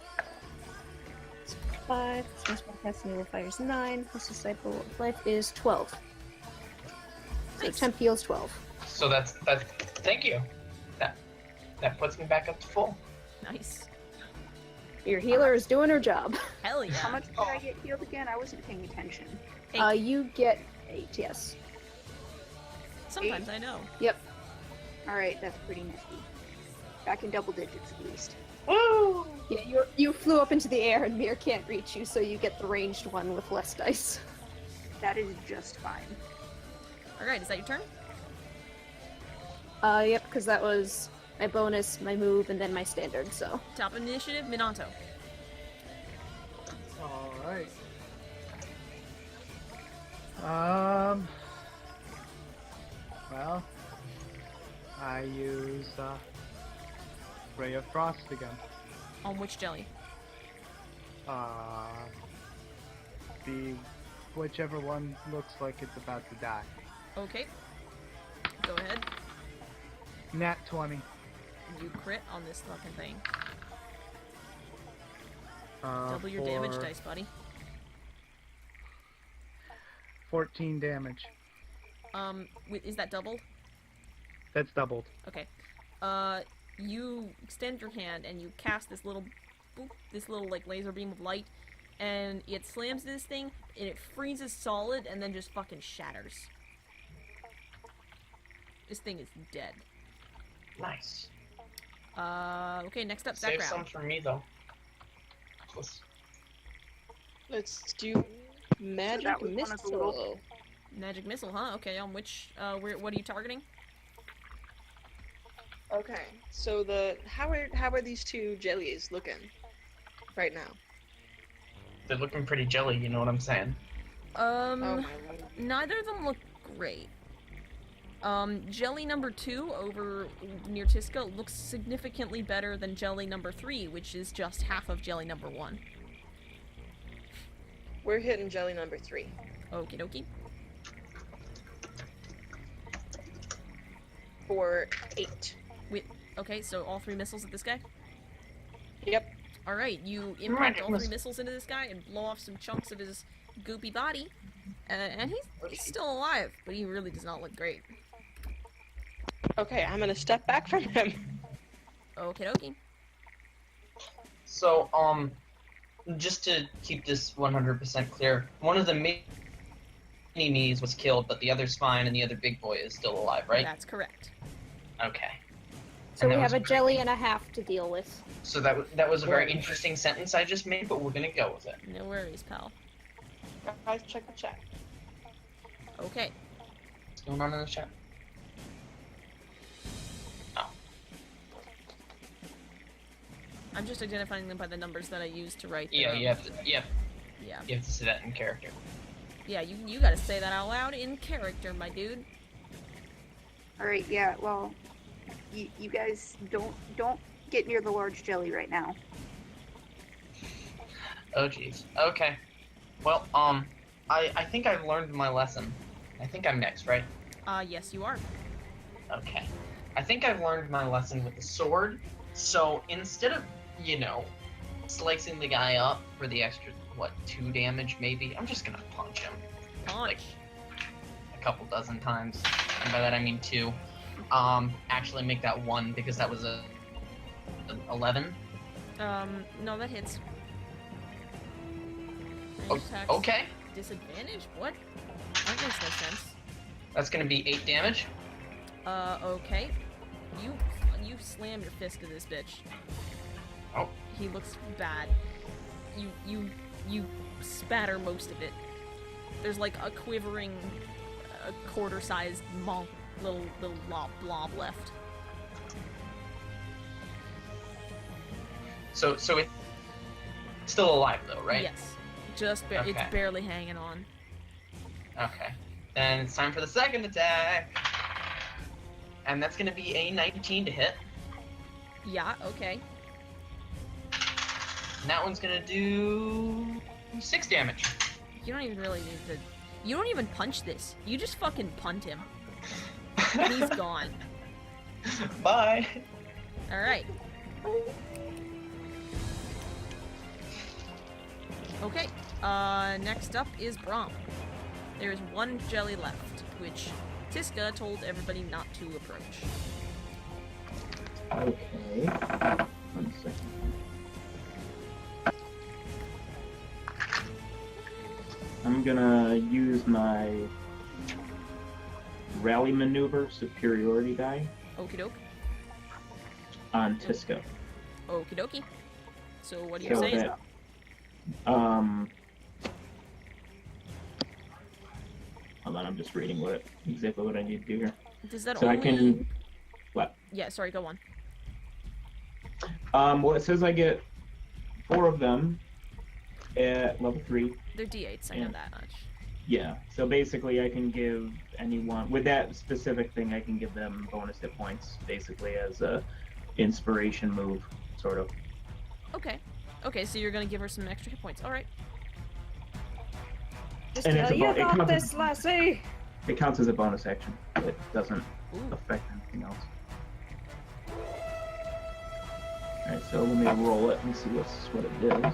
[SPEAKER 2] 5. So my spellcasting modifier is 9. Plus Disciple of Life is 12. So
[SPEAKER 1] Nice.
[SPEAKER 2] Temp heals 12.
[SPEAKER 4] So that's thank you. That puts me back up to full.
[SPEAKER 1] Nice.
[SPEAKER 2] Your healer is doing her job.
[SPEAKER 1] Hell yeah.
[SPEAKER 3] How much did I get healed again? I wasn't paying attention.
[SPEAKER 1] 8.
[SPEAKER 2] You get 8, yes.
[SPEAKER 1] Sometimes I know.
[SPEAKER 2] Yep.
[SPEAKER 3] Alright, that's pretty nifty. Back in double digits at least.
[SPEAKER 2] Woo! Yeah, you flew up into the air and Mir can't reach you, so you get the ranged one with less dice.
[SPEAKER 3] That is just fine.
[SPEAKER 1] Alright, is that your turn?
[SPEAKER 2] Yep, because that was my bonus, my move, and then my standard, so.
[SPEAKER 1] Top initiative, Minato.
[SPEAKER 5] Alright. Well, get frost again.
[SPEAKER 1] On which jelly?
[SPEAKER 5] The whichever one looks like it's about to die.
[SPEAKER 1] Okay. Go ahead.
[SPEAKER 5] Nat 20.
[SPEAKER 1] You crit on this fucking thing.
[SPEAKER 5] Double
[SPEAKER 1] your damage dice, buddy.
[SPEAKER 5] 14 damage.
[SPEAKER 1] Is that doubled?
[SPEAKER 5] That's doubled.
[SPEAKER 1] Okay. You extend your hand and you cast this little boop, this little like laser beam of light, and it slams this thing and it freezes solid and then just fucking shatters. This thing is dead.
[SPEAKER 4] Nice.
[SPEAKER 1] Okay, next up,
[SPEAKER 4] Save
[SPEAKER 1] background.
[SPEAKER 4] some for me though.
[SPEAKER 8] Let's do magic missile.
[SPEAKER 1] Magic missile, huh? Okay, on which, what are you targeting?
[SPEAKER 8] Okay, so how are these two jellies looking right now?
[SPEAKER 4] They're looking pretty jelly, you know what I'm saying?
[SPEAKER 8] Oh my lord.
[SPEAKER 1] Neither of them look great. Jelly number 2 over near Tiska looks significantly better than jelly number 3, which is just half of jelly number 1.
[SPEAKER 8] We're hitting jelly number 3.
[SPEAKER 1] Okie dokie.
[SPEAKER 8] For 8.
[SPEAKER 1] Okay, so all 3 missiles at this guy?
[SPEAKER 8] Yep.
[SPEAKER 1] Alright, you impact all 3 missiles into this guy and blow off some chunks of his goopy body. And he's still alive, but he really does not look great.
[SPEAKER 8] Okay, I'm gonna step back from him.
[SPEAKER 1] Okie dokie.
[SPEAKER 4] So, just to keep this 100% clear, one of the mini-me's was killed, but the other's fine, and the other big boy is still alive, right?
[SPEAKER 1] That's correct.
[SPEAKER 4] Okay.
[SPEAKER 2] So
[SPEAKER 4] And
[SPEAKER 2] we
[SPEAKER 4] that
[SPEAKER 2] have
[SPEAKER 4] was
[SPEAKER 2] a jelly and a half to deal with.
[SPEAKER 4] So that was a very interesting sentence I just made, but we're gonna go with it.
[SPEAKER 1] No worries, pal.
[SPEAKER 8] Guys, check the chat.
[SPEAKER 1] Okay.
[SPEAKER 4] What's going on in the chat? Oh.
[SPEAKER 1] I'm just identifying them by the numbers that I used to write
[SPEAKER 4] Yeah,
[SPEAKER 1] them.
[SPEAKER 4] you have to. Yeah.
[SPEAKER 1] Yeah.
[SPEAKER 4] You have to say that in character.
[SPEAKER 1] Yeah, you gotta say that out loud in character, my dude.
[SPEAKER 3] Alright, yeah, well, you guys don't get near the large jelly right now.
[SPEAKER 4] Oh jeez. Okay. Well, I think I've learned my lesson. I think I'm next, right?
[SPEAKER 1] Yes, you are.
[SPEAKER 4] Okay. I think I've learned my lesson with the sword. So instead of, slicing the guy up for the extra, 2 damage maybe, I'm just gonna punch him.
[SPEAKER 1] Punch.
[SPEAKER 4] Like, a couple dozen times. And by that I mean 2. Actually make that 1 because that was an 11.
[SPEAKER 1] No, that hits.
[SPEAKER 4] Okay.
[SPEAKER 1] Disadvantage? What? That makes no sense.
[SPEAKER 4] That's gonna be 8 damage.
[SPEAKER 1] Okay. You slam your fist at this bitch.
[SPEAKER 4] Oh.
[SPEAKER 1] He looks bad. You spatter most of it. There's like a quivering, quarter-sized little blob left.
[SPEAKER 4] So it's still alive though, right?
[SPEAKER 1] Yes. It's barely hanging on.
[SPEAKER 4] Okay. Then it's time for the second attack. And that's gonna be a 19 to hit.
[SPEAKER 1] Yeah, okay.
[SPEAKER 4] And that one's gonna do 6 damage.
[SPEAKER 1] You don't even really need to... You don't even punch this. You just fucking punt him. He's gone.
[SPEAKER 4] Bye.
[SPEAKER 1] Alright. Okay, next up is Brom. There's 1 jelly left, which Tiska told everybody not to approach.
[SPEAKER 7] Okay. 1 second. I'm gonna use my rally maneuver superiority die
[SPEAKER 1] Okie doke.
[SPEAKER 7] on Tiska.
[SPEAKER 1] Okie dokie. So what are you
[SPEAKER 7] So
[SPEAKER 1] saying?
[SPEAKER 7] that, hold on, I'm just reading exactly what I need to do here.
[SPEAKER 1] Does that
[SPEAKER 7] So
[SPEAKER 1] only...
[SPEAKER 7] I can, what?
[SPEAKER 1] Yeah, sorry, go on.
[SPEAKER 7] Well, it says I get 4 of them at level 3.
[SPEAKER 1] They're D8s, I know that much.
[SPEAKER 7] Yeah, so basically I can give anyone, with that specific thing, I can give them bonus hit points, basically, as a, inspiration move, sort of.
[SPEAKER 1] Okay. Okay, so you're gonna give her some extra hit points. All right.
[SPEAKER 2] Just
[SPEAKER 7] And it's
[SPEAKER 2] you
[SPEAKER 7] it
[SPEAKER 2] got
[SPEAKER 7] counts
[SPEAKER 2] this, Lassie!
[SPEAKER 7] It counts as a bonus action. It doesn't
[SPEAKER 1] Ooh.
[SPEAKER 7] affect anything else. Alright, so let me roll it and see what it does.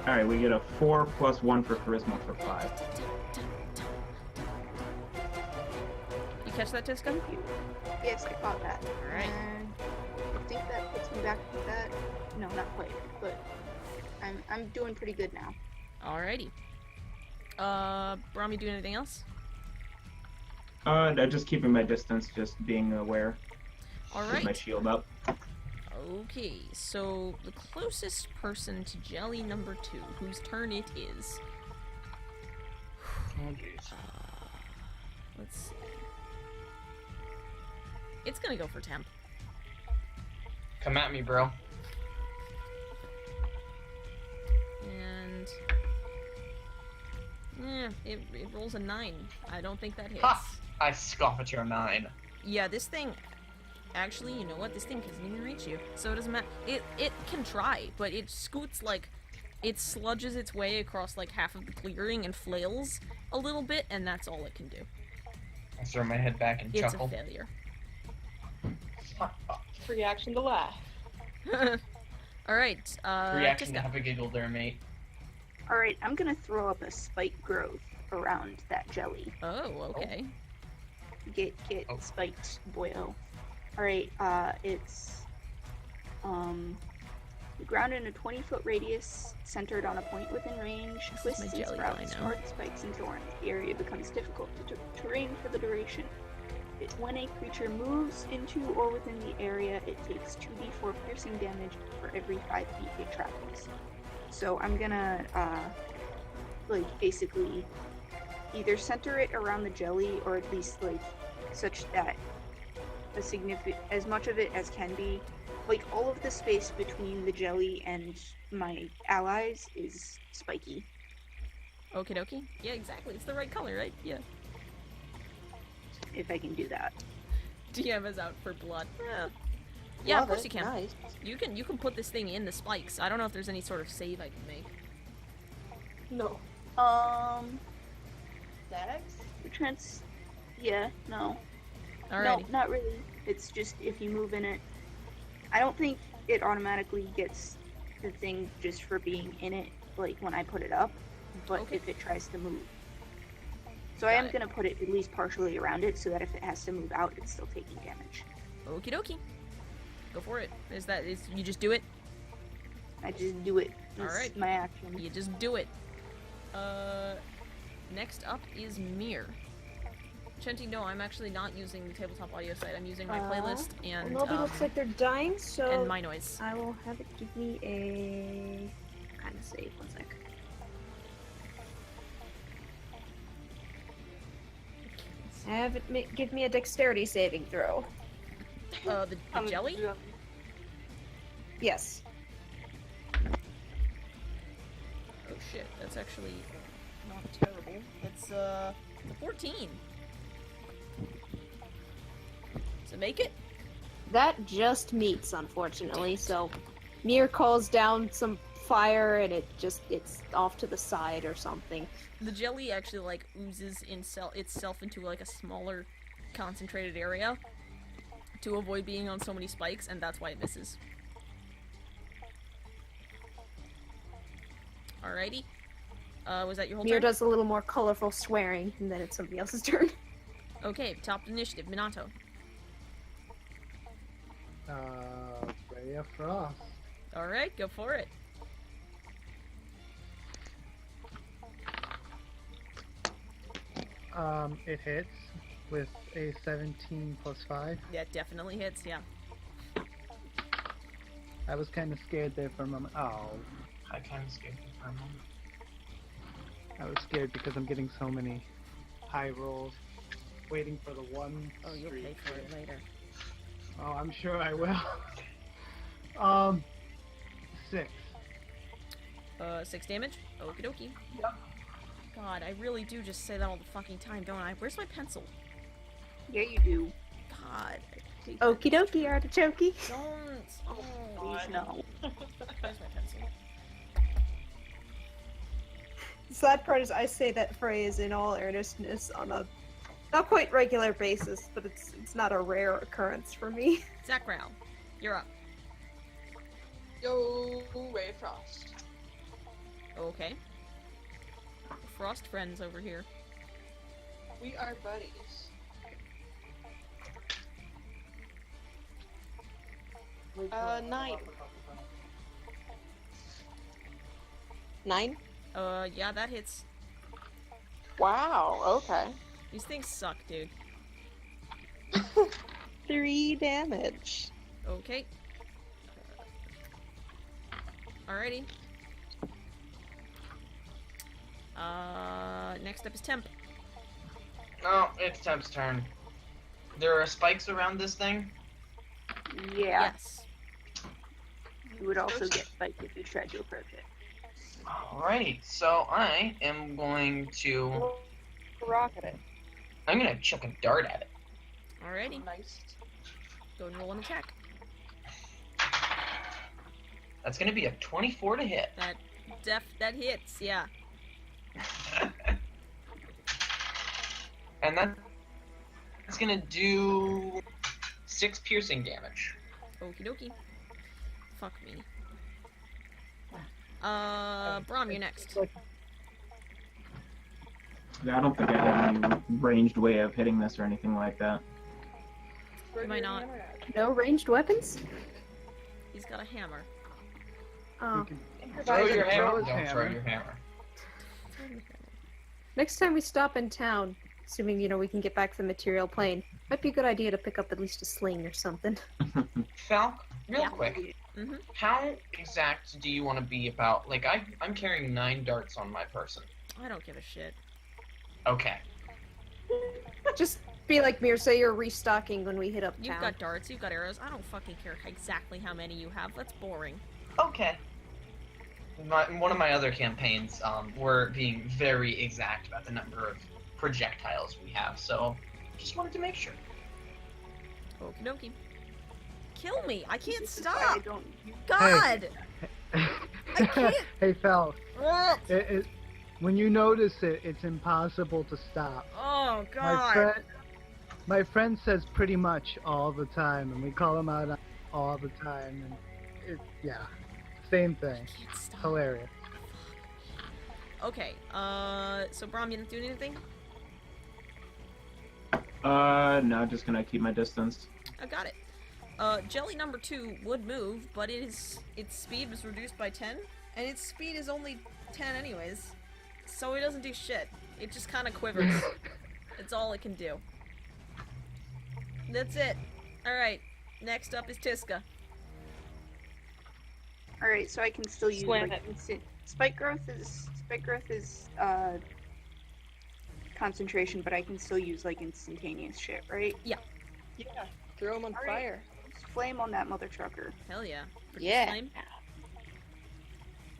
[SPEAKER 7] Alright, we get a 4 plus 1 for charisma for 5.
[SPEAKER 1] You catch that, Tiska?
[SPEAKER 3] Yes, I caught that.
[SPEAKER 1] Alright.
[SPEAKER 3] And I think that puts me back to that. No, not quite, but I'm doing pretty good now.
[SPEAKER 1] Alrighty. Brom, you doing anything else?
[SPEAKER 7] Just keeping my distance, just being aware. With my
[SPEAKER 1] Alright.
[SPEAKER 7] shield up.
[SPEAKER 1] Okay, so the closest person to Jelly number 2, whose turn it is.
[SPEAKER 8] Oh, jeez.
[SPEAKER 1] Let's see. It's gonna go for Temp.
[SPEAKER 4] Come at me, bro.
[SPEAKER 1] And it rolls a 9. I don't think that hits.
[SPEAKER 4] Ha! I scoff at your 9.
[SPEAKER 1] Yeah, this thing. Actually, you know what? This thing can't even reach you, so it doesn't matter. It can try, but it scoots like it sludges its way across like half of the clearing and flails a little bit, and that's all it can do.
[SPEAKER 4] I throw my head back and
[SPEAKER 1] It's
[SPEAKER 4] chuckle.
[SPEAKER 1] a failure.
[SPEAKER 9] Free action to laugh.
[SPEAKER 1] All right.
[SPEAKER 4] Reaction to
[SPEAKER 1] Tiska.
[SPEAKER 4] have a giggle there, mate.
[SPEAKER 3] Alright, I'm gonna throw up a spike growth around that jelly.
[SPEAKER 1] Oh, okay.
[SPEAKER 3] Get
[SPEAKER 4] Oh.
[SPEAKER 3] spiked, boyo. Alright, it's the ground in a 20-foot radius, centered on a point within range,
[SPEAKER 1] This is my
[SPEAKER 3] twists and
[SPEAKER 1] jelly
[SPEAKER 3] sprouts,
[SPEAKER 1] dino.
[SPEAKER 3] hard spikes and thorns. The area becomes difficult terrain for the duration. When a creature moves into or within the area, it takes 2d4 piercing damage for every 5 feet it travels. So I'm gonna, basically either center it around the jelly, or at least, such that as much of it as can be, all of the space between the jelly and my allies is spiky.
[SPEAKER 1] Okie dokie. Yeah, exactly. It's the right color, right? Yeah.
[SPEAKER 3] If I can do that.
[SPEAKER 1] DM is out for blood. Yeah, of
[SPEAKER 9] Love
[SPEAKER 1] course
[SPEAKER 9] it.
[SPEAKER 1] you can.
[SPEAKER 9] Nice.
[SPEAKER 1] You can put this thing in the spikes. I don't know if there's any sort of save I can make.
[SPEAKER 9] No.
[SPEAKER 3] Stags? Yeah, no.
[SPEAKER 1] Alrighty.
[SPEAKER 3] No, not really. It's just if you move in it. I don't think it automatically gets the thing just for being in it, when I put it up, but
[SPEAKER 1] Okay.
[SPEAKER 3] if it tries to move. So I am
[SPEAKER 1] Got it.
[SPEAKER 3] going to put it at least partially around it, so that if it has to move out, it's still taking damage.
[SPEAKER 1] Okie dokie. Go for it. You just do it?
[SPEAKER 3] I just do it. That's
[SPEAKER 1] Alright.
[SPEAKER 3] my action.
[SPEAKER 1] You just do it. Next up is Mir. Chenty, no, I'm actually not using the tabletop audio site. I'm using my playlist and
[SPEAKER 2] Nobody looks like they're dying, so
[SPEAKER 1] and my noise.
[SPEAKER 2] I will have it give me a kind of save. 1 sec. Have it give me a dexterity saving throw.
[SPEAKER 1] The jelly?
[SPEAKER 2] Yes.
[SPEAKER 1] Oh shit, that's actually not terrible. It's 14. So make it.
[SPEAKER 2] That just meets, unfortunately. So, Mir calls down some fire, and it's off to the side or something.
[SPEAKER 1] The jelly actually oozes itself into a smaller, concentrated area to avoid being on so many spikes, and that's why it misses. Alrighty. Was that your whole
[SPEAKER 2] Mir
[SPEAKER 1] turn?
[SPEAKER 2] does a little more colorful swearing, and then it's somebody else's turn.
[SPEAKER 1] Okay, top initiative, Minato.
[SPEAKER 5] Ray of Frost.
[SPEAKER 1] Alright, go for it.
[SPEAKER 5] It hits with a 17 plus 5.
[SPEAKER 1] Yeah, it definitely hits, yeah.
[SPEAKER 5] I was kind of scared there for a moment. Oh,
[SPEAKER 4] I kind of skipped it for a moment.
[SPEAKER 5] I was scared because I'm getting so many high rolls, waiting for the one.
[SPEAKER 1] Oh, you'll pay for it later.
[SPEAKER 5] Oh, I'm sure I will. 6.
[SPEAKER 1] 6 damage. Okie dokie. God, I really do just say that all the fucking time, don't I? Where's my pencil?
[SPEAKER 3] Yeah, you do.
[SPEAKER 1] God. I hate
[SPEAKER 2] Okie dokie, artichokey.
[SPEAKER 1] Don't. Oh,
[SPEAKER 3] Please no.
[SPEAKER 1] Where's my pencil?
[SPEAKER 2] The sad part is I say that phrase in all earnestness on a not quite regular basis, but it's not a rare occurrence for me.
[SPEAKER 1] Zach Rao, you're up.
[SPEAKER 9] Yo, Ray Frost.
[SPEAKER 1] Okay. Frost friends over here.
[SPEAKER 9] We are buddies. 9. 9?
[SPEAKER 1] Yeah, that hits.
[SPEAKER 9] Wow, okay.
[SPEAKER 1] These things suck, dude.
[SPEAKER 9] 3 damage.
[SPEAKER 1] Okay. Alrighty. Next up is Temp.
[SPEAKER 4] No, it's Temp's turn. There are spikes around this thing?
[SPEAKER 3] Yeah.
[SPEAKER 1] Yes.
[SPEAKER 3] You would also get spiked if you tried to approach it.
[SPEAKER 4] Alrighty, so I am going to...
[SPEAKER 9] Rocket it.
[SPEAKER 4] I'm gonna chuck a dart at it.
[SPEAKER 1] Alrighty.
[SPEAKER 9] Nice.
[SPEAKER 1] Go and roll an attack.
[SPEAKER 4] That's gonna be a 24 to hit.
[SPEAKER 1] That hits, yeah.
[SPEAKER 4] And that's gonna do 6 piercing damage.
[SPEAKER 1] Okie dokie. Fuck me. Brom, you're next.
[SPEAKER 7] I don't think I have any ranged way of hitting this or anything like that.
[SPEAKER 1] You might not.
[SPEAKER 2] No ranged weapons?
[SPEAKER 1] He's got a hammer.
[SPEAKER 2] Oh.
[SPEAKER 4] Throw your hammer.
[SPEAKER 5] Throw his
[SPEAKER 4] Don't throw
[SPEAKER 5] hammer.
[SPEAKER 4] your hammer.
[SPEAKER 2] Next time we stop in town, assuming, we can get back to the material plane, might be a good idea to pick up at least a sling or something.
[SPEAKER 4] Falc, real
[SPEAKER 1] Yeah.
[SPEAKER 4] quick.
[SPEAKER 1] Mm-hmm.
[SPEAKER 4] How exact do you want to be about... Like, I'm carrying 9 darts on my person.
[SPEAKER 1] I don't give a shit.
[SPEAKER 4] Okay.
[SPEAKER 2] Just be like Mir, say you're restocking when we hit up
[SPEAKER 1] You've
[SPEAKER 2] town.
[SPEAKER 1] got darts, you've got arrows. I don't fucking care exactly how many you have. That's boring.
[SPEAKER 4] Okay. One of my other campaigns, we're being very exact about the number of projectiles we have, so just wanted to make sure.
[SPEAKER 1] Okie dokie. Kill me! I can't
[SPEAKER 3] This is why I
[SPEAKER 1] stop!
[SPEAKER 3] don't
[SPEAKER 1] God! I can't-
[SPEAKER 5] Hey, Fel,
[SPEAKER 1] Ugh.
[SPEAKER 5] when you notice it, it's impossible to stop.
[SPEAKER 1] Oh,
[SPEAKER 5] My
[SPEAKER 1] God!
[SPEAKER 5] friend says pretty much all the time, and we call him out all the time, and same thing.
[SPEAKER 1] I can't stop.
[SPEAKER 5] Hilarious.
[SPEAKER 1] Okay, so Brom, you didn't do anything?
[SPEAKER 7] No, just gonna keep my distance.
[SPEAKER 1] I got it. Jelly number 2 would move, but its speed was reduced by 10, and its speed is only 10 anyways, so it doesn't do shit. It just kind of quivers. That's all it can do. That's it. Alright, next up is Tiska.
[SPEAKER 3] Alright, so I can still use
[SPEAKER 9] Slam
[SPEAKER 3] like
[SPEAKER 9] it.
[SPEAKER 3] instant spike growth is concentration, but I can still use like instantaneous shit, right?
[SPEAKER 9] Yeah, throw him on
[SPEAKER 3] Alright.
[SPEAKER 9] fire.
[SPEAKER 3] Just flame on that mother trucker.
[SPEAKER 1] Hell yeah.
[SPEAKER 9] Yeah.
[SPEAKER 1] Flame?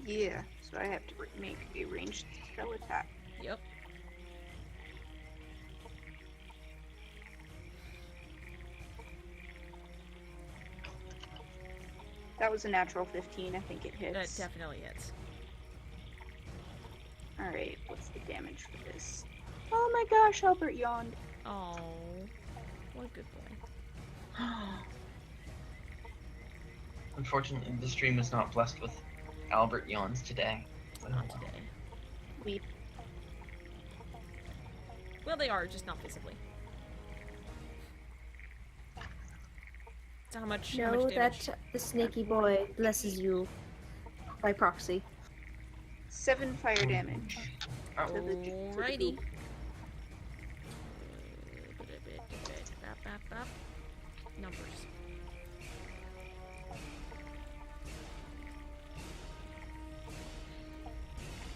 [SPEAKER 3] Yeah, so I have to make a ranged spell attack.
[SPEAKER 1] Yep.
[SPEAKER 3] That was a natural 15, I think it
[SPEAKER 1] That
[SPEAKER 3] hits.
[SPEAKER 1] definitely hits.
[SPEAKER 3] Alright, what's the damage for this? Oh my gosh, Albert yawned.
[SPEAKER 1] Oh, what a good boy.
[SPEAKER 4] Unfortunately, the stream is not blessed with Albert yawns today.
[SPEAKER 1] Not today.
[SPEAKER 3] Weep.
[SPEAKER 1] Well, they are, just not physically. So how much
[SPEAKER 2] Know
[SPEAKER 1] damage?
[SPEAKER 2] that the snaky boy blesses you by proxy.
[SPEAKER 3] 7 fire damage. To the
[SPEAKER 1] Alrighty.
[SPEAKER 3] group.
[SPEAKER 1] Numbers.